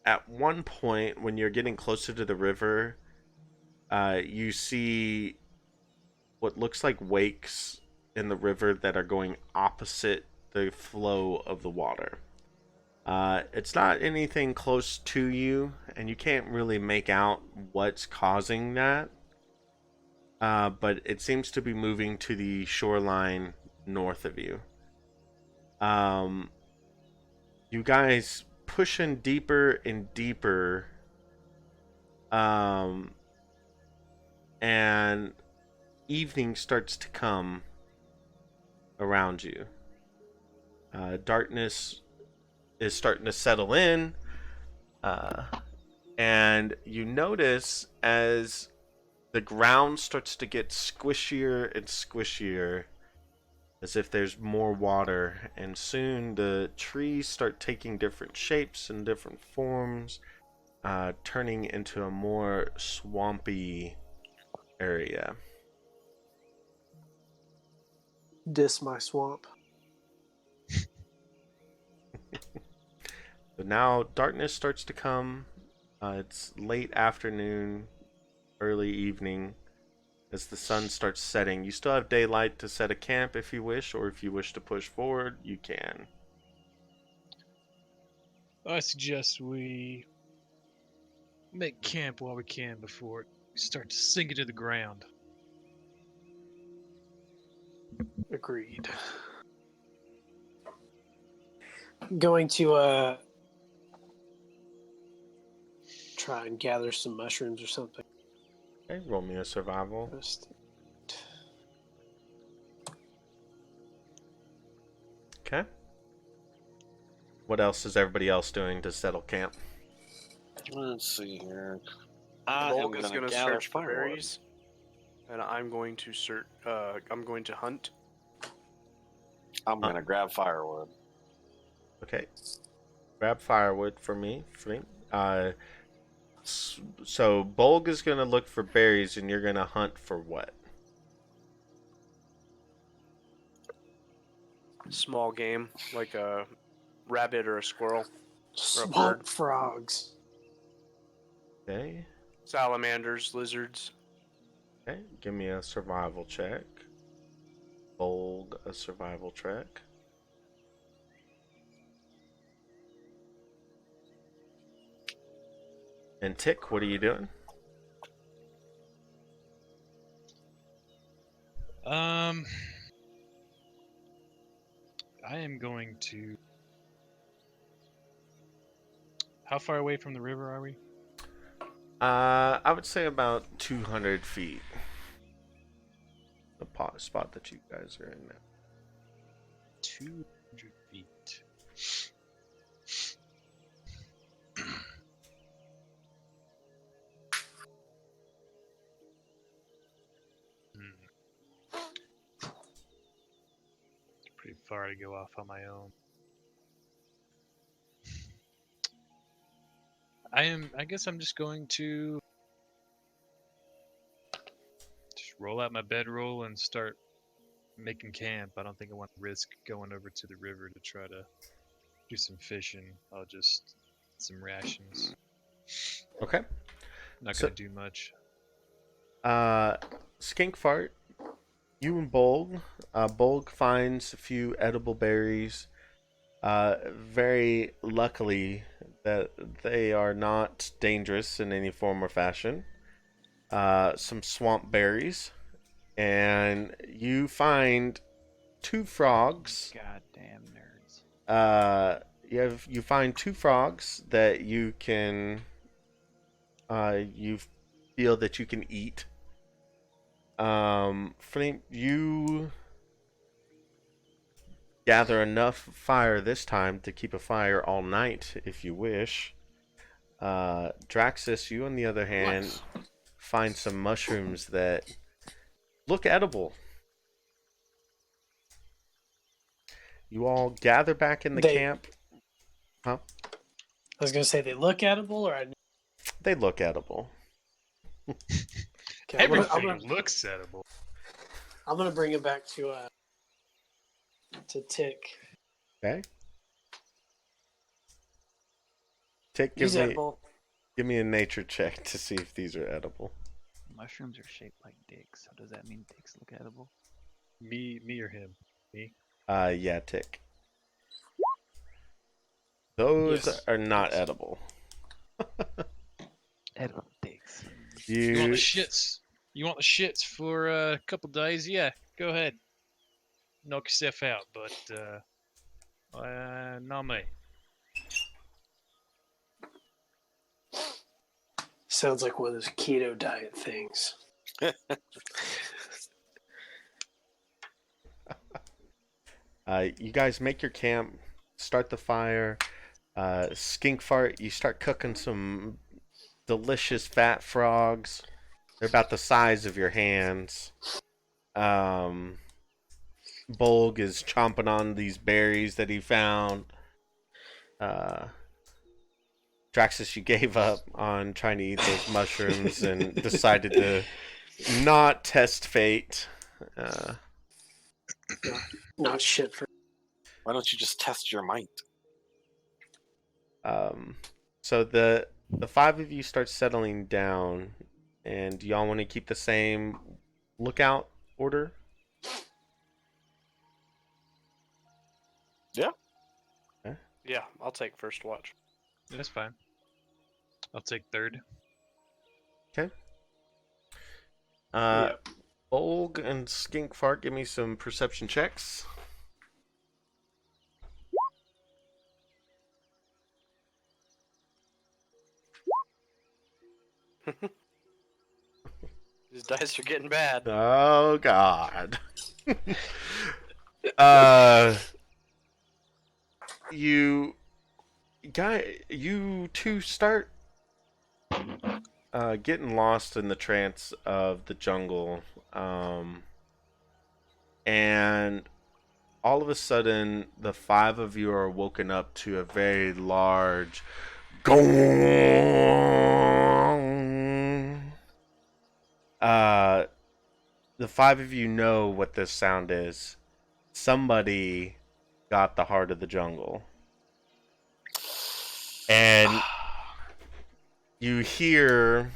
at one point when you're getting closer to the river, you see what looks like wakes in the river that are going opposite the flow of the water. It's not anything close to you, and you can't really make out what's causing that. But it seems to be moving to the shoreline north of you. You guys pushing deeper and deeper. And evening starts to come around you. Darkness is starting to settle in. And you notice as the ground starts to get squishier and squishier, as if there's more water, and soon the trees start taking different shapes and different forms, turning into a more swampy area. Diss my swamp. So now darkness starts to come. It's late afternoon, early evening, as the sun starts setting. You still have daylight to set a camp if you wish, or if you wish to push forward, you can. I suggest we make camp while we can before it starts to sink into the ground. Agreed. Going to try and gather some mushrooms or something. Okay, roll me a survival. Okay. What else is everybody else doing to settle camp? Let's see here. I am Volk is going going to to gather search for firewood. berries, and I'm going to search. I'm going to hunt. I'm going to grab firewood. Okay. Grab firewood for me, Flink. So Bolg is going to look for berries, and you're going to hunt for what? Small game, like a rabbit or a squirrel, Swamp frogs. Okay. salamanders, lizards. Okay. Give me a survival check. Bolg, a survival check. And Tick, what are you doing? I am going to. How far away from the river are we? I would say about 200 feet. The spot that you guys are in now. 200 feet. Pretty far to go off on my own. I guess I'm just going to just roll out my bedroll and start making camp. I don't think I want to risk going over to the river to try to do some fishing. I'll just some rations. Okay. Not So- gonna do much. Skink Fart, you and Bolg. Bolg finds a few edible berries. Very luckily that they are not dangerous in any form or fashion. Some swamp berries, and you find 2 frogs. Goddamn nerds. You find 2 frogs that you can you feel that you can eat. Flint, you gather enough fire this time to keep a fire all night if you wish. Draxus, you on the other hand, Nice. find some mushrooms that look edible. You all gather back in the camp. Huh? I was gonna say they look edible, or They look edible. okay, Everything looks edible. I'm gonna bring it back to Tick. Okay. Tick, He's edible. give me a nature check to see if these are edible. Mushrooms are shaped like dicks, so does that mean dicks look edible? Me or him? Me. Yeah, Tick. Those Yes. are not edible. Edible dicks. You want the shits? You want the shits for a couple days? Yeah, go ahead. Knock yourself out, but not me. Sounds like one of those keto diet things. You guys make your camp, start the fire. Skink Fart, you start cooking some delicious fat frogs. They're about the size of your hands. Bolg is chomping on these berries that he found. Draxus, you gave up on trying to eat those mushrooms and decided to not test fate. Not shit for. Why don't you just test your might? So the five of you start settling down, and y'all want to keep the same lookout order? Yeah. Okay. Yeah, I'll take first watch. That's fine. I'll take third. Okay. Bolg and Skink Fart, give me some perception checks. These dice are getting bad. Oh God. You two start getting lost in the trance of the jungle, and all of a sudden the five of you are woken up to a very large gong. The five of you know what this sound is. Somebody got the heart of the jungle. And you hear,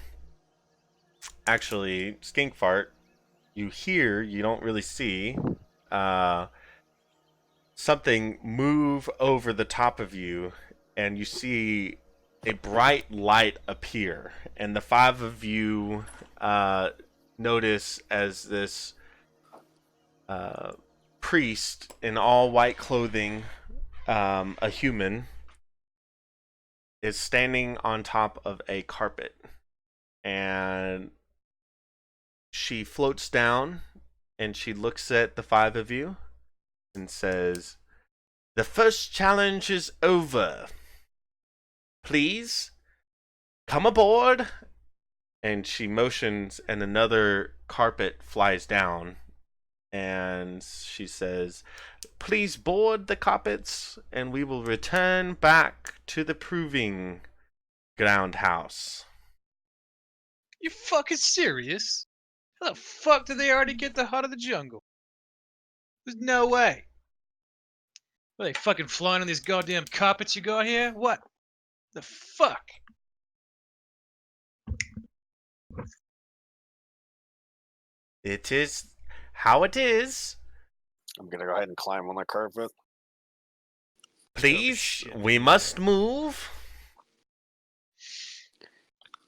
actually, Skink Fart, you hear, you don't really see, something move over the top of you, and you see a bright light appear. And the five of you notice as this priest in all white clothing, a human, is standing on top of a carpet, and she floats down and she looks at the five of you and says, "The first challenge is over. Please come aboard." And she motions, and another carpet flies down, and she says, "Please board the carpets, and we will return back to the proving ground house." You fucking serious? How the fuck did they already get the heart of the jungle? There's no way. Are they fucking flying on these goddamn carpets you got here? What the fuck? It is how it is. I'm gonna go ahead and climb on the carpet. Please, we must move.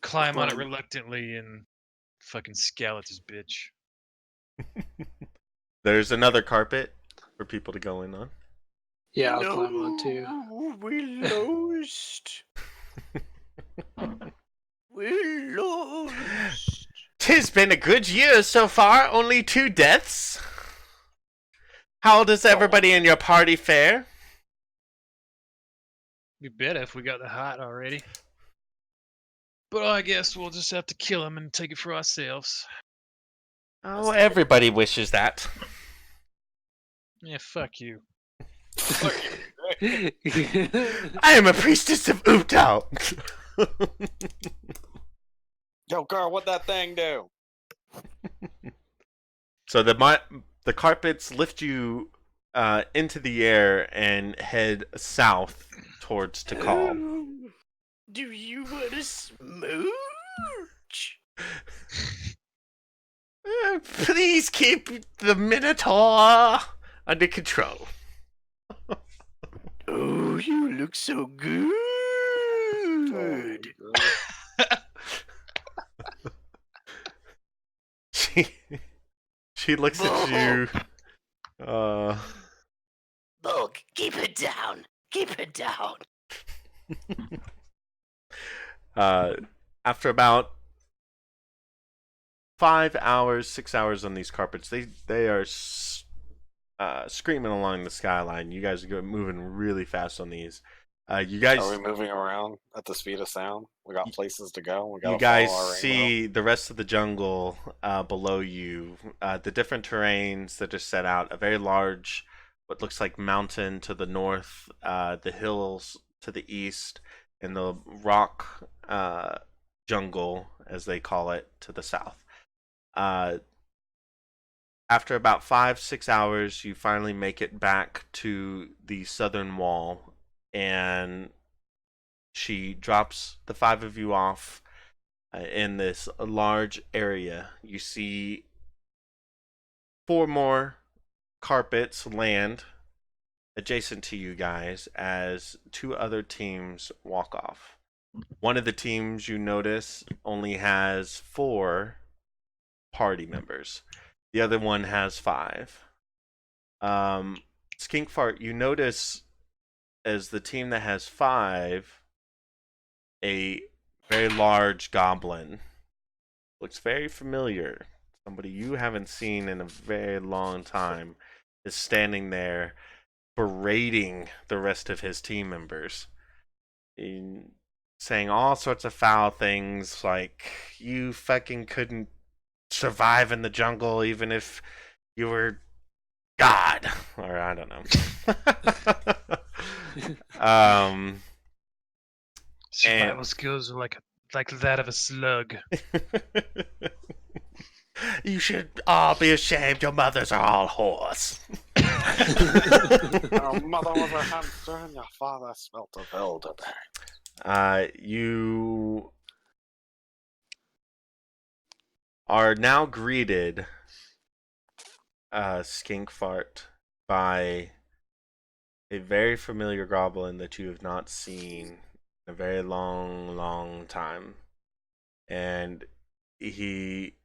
Climb on it reluctantly and fucking scowl at this bitch. There's another carpet for people to go in on. Yeah, I'll climb on too. We lost. We lost. 'Tis been a good year so far, only 2 deaths. How does everybody in your party fare? Be better if we got the heart already. But I guess we'll just have to kill him and take it for ourselves. Oh, everybody wishes that. Yeah, fuck you. I am a priestess of Utao. Yo, girl, what that thing do? So the carpets lift you into the air and head south towards Tikal. Do you want to smooch? Please keep the Minotaur under control. Oh, you look so good. She looks at you. Bulk, keep it down. Keep it down. After about 5 hours, 6 hours on these carpets, they are screaming along the skyline. You guys are moving really fast on these. You guys, are we moving around at the speed of sound? We got places to go. We you got. guys see the rest of the jungle below you. The different terrains that are set out. A very large, what looks like mountain to the north. The hills to the east, and the rock jungle, as they call it, to the south. After about 5-6 hours, you finally make it back to the southern wall, and she drops the 5 of you off in this large area. You see 4 more carpets land adjacent to you guys as 2 other teams walk off. One of the teams, you notice, only has 4 party members. The other one has 5. Skinkfart, you notice as the team that has 5, a very large goblin. Looks very familiar. Somebody you haven't seen in a very long time is standing there berating the rest of his team members. Saying all sorts of foul things like, you fucking couldn't survive in the jungle even if you were God, or I don't know. Survival skills are like that of a slug. You should all be ashamed. Your mothers are all whores. Your mother was a hamster and your father smelt of elderberry. You are now greeted, Skinkfart, by a very familiar goblin that you have not seen in a very long time. And he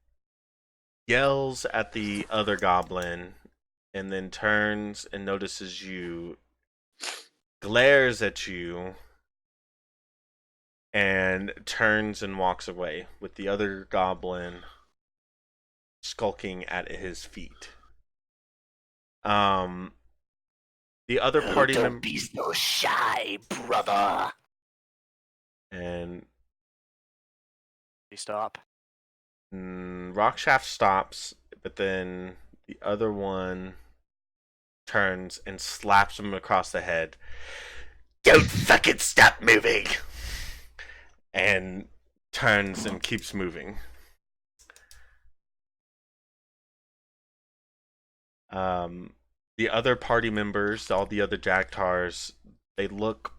yells at the other goblin and then turns and notices you, glares at you, and turns and walks away with the other goblin skulking at his feet. The other party Don't be so shy, brother. And He stop. Rockshaft stops, but then the other one turns and slaps him across the head. Don't fucking stop moving! And turns and keeps moving. The other party members, all the other Jagtars, they look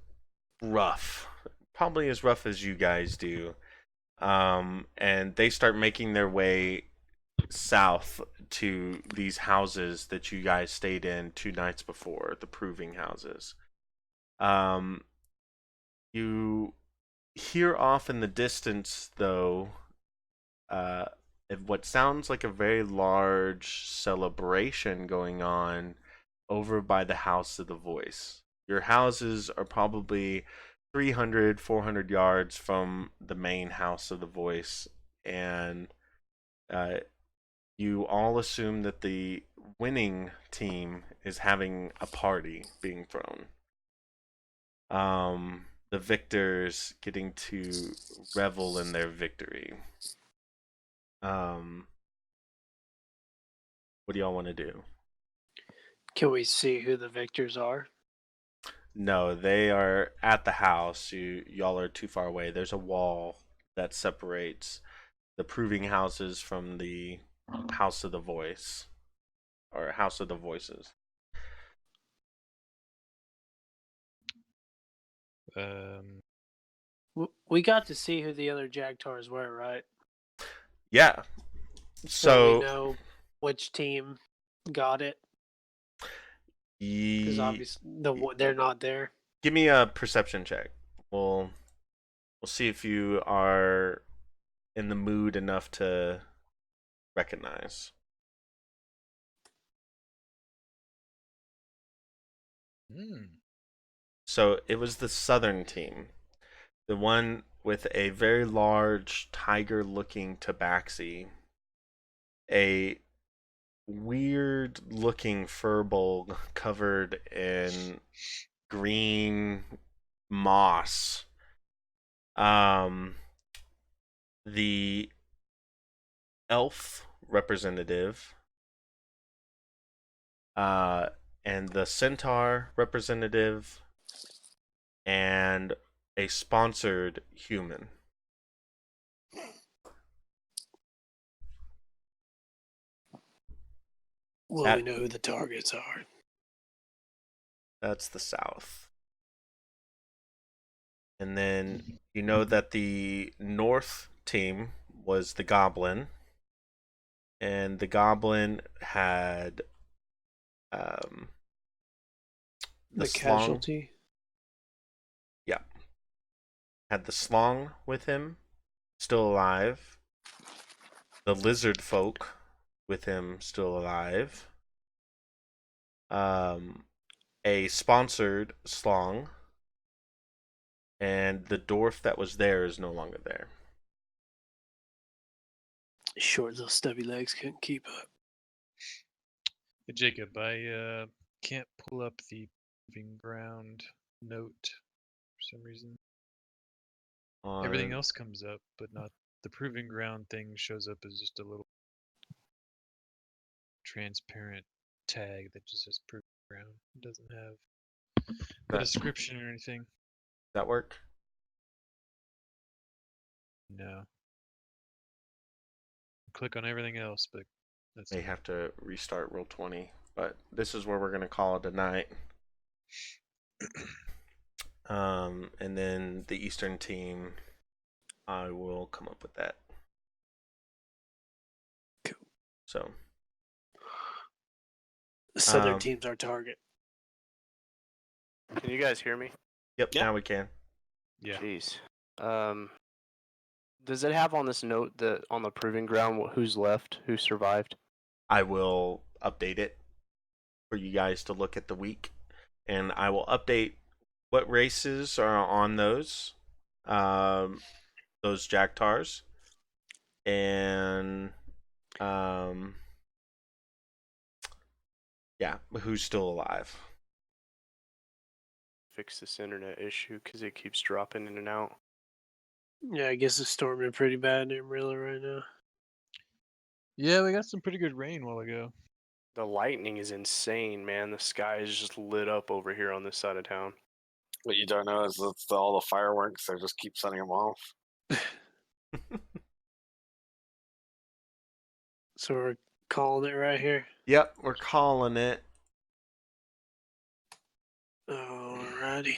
rough. Probably as rough as you guys do. And they start making their way south to these houses that you guys stayed in 2 nights before, the proving houses. You hear off in the distance, though, what sounds like a very large celebration going on over by the House of the Voice. Your houses are probably 300, 400 yards from the main House of the Voice, and You all assume that the winning team is having a party being thrown. The victors getting to revel in their victory. What do y'all want to do? Can we see who the victors are? No, they are at the house. Y'all are too far away. There's a wall that separates the proving houses from the house of the voice, or house of the voices. We got to see who the other Jagtars were, right? Yeah. So we know which team got it. Because obviously they're not there. Give me a perception check. We'll see if you are in the mood enough to recognize. So it was the southern team, the one with a very large tiger-looking tabaxi, a weird-looking furball covered in green moss. The elf representative, and the centaur representative, and a sponsored human. Well, we know who the targets are. That's the south. And then you know that the north team was the goblin. And the goblin had The slong. casualty? Yeah. Had the slong with him, still alive. The lizard folk with him, still alive. A sponsored slong. And the dwarf that was there is no longer there. Short little stubby legs couldn't keep up. Hey, Jacob, I can't pull up the proving ground note for some reason. Everything else comes up, but not the proving ground thing shows up as just a little transparent tag that just says proving ground. It doesn't have a description or anything. Does that work? No. Click on everything else, but that's May have to restart Roll20, but this is where we're going to call it a night. And then the Eastern team, I will come up with that. Cool. So the southern team's our target. Can you guys hear me? Yep, now we can. Yeah. Jeez. Does it have on this note that on the proving ground who's left, who survived? I will update it for you guys to look at the week, and I will update what races are on those Jagtars, and yeah, who's still alive. Fix this internet issue because it keeps dropping in and out. Yeah, I guess it's storming pretty bad in Urmila right now. Yeah, we got some pretty good rain a while ago. The lightning is insane, man. The sky is just lit up over here on this side of town. What you don't know is that all the fireworks, they just keep setting them off. So we're calling it right here. Yep, we're calling it. Alrighty.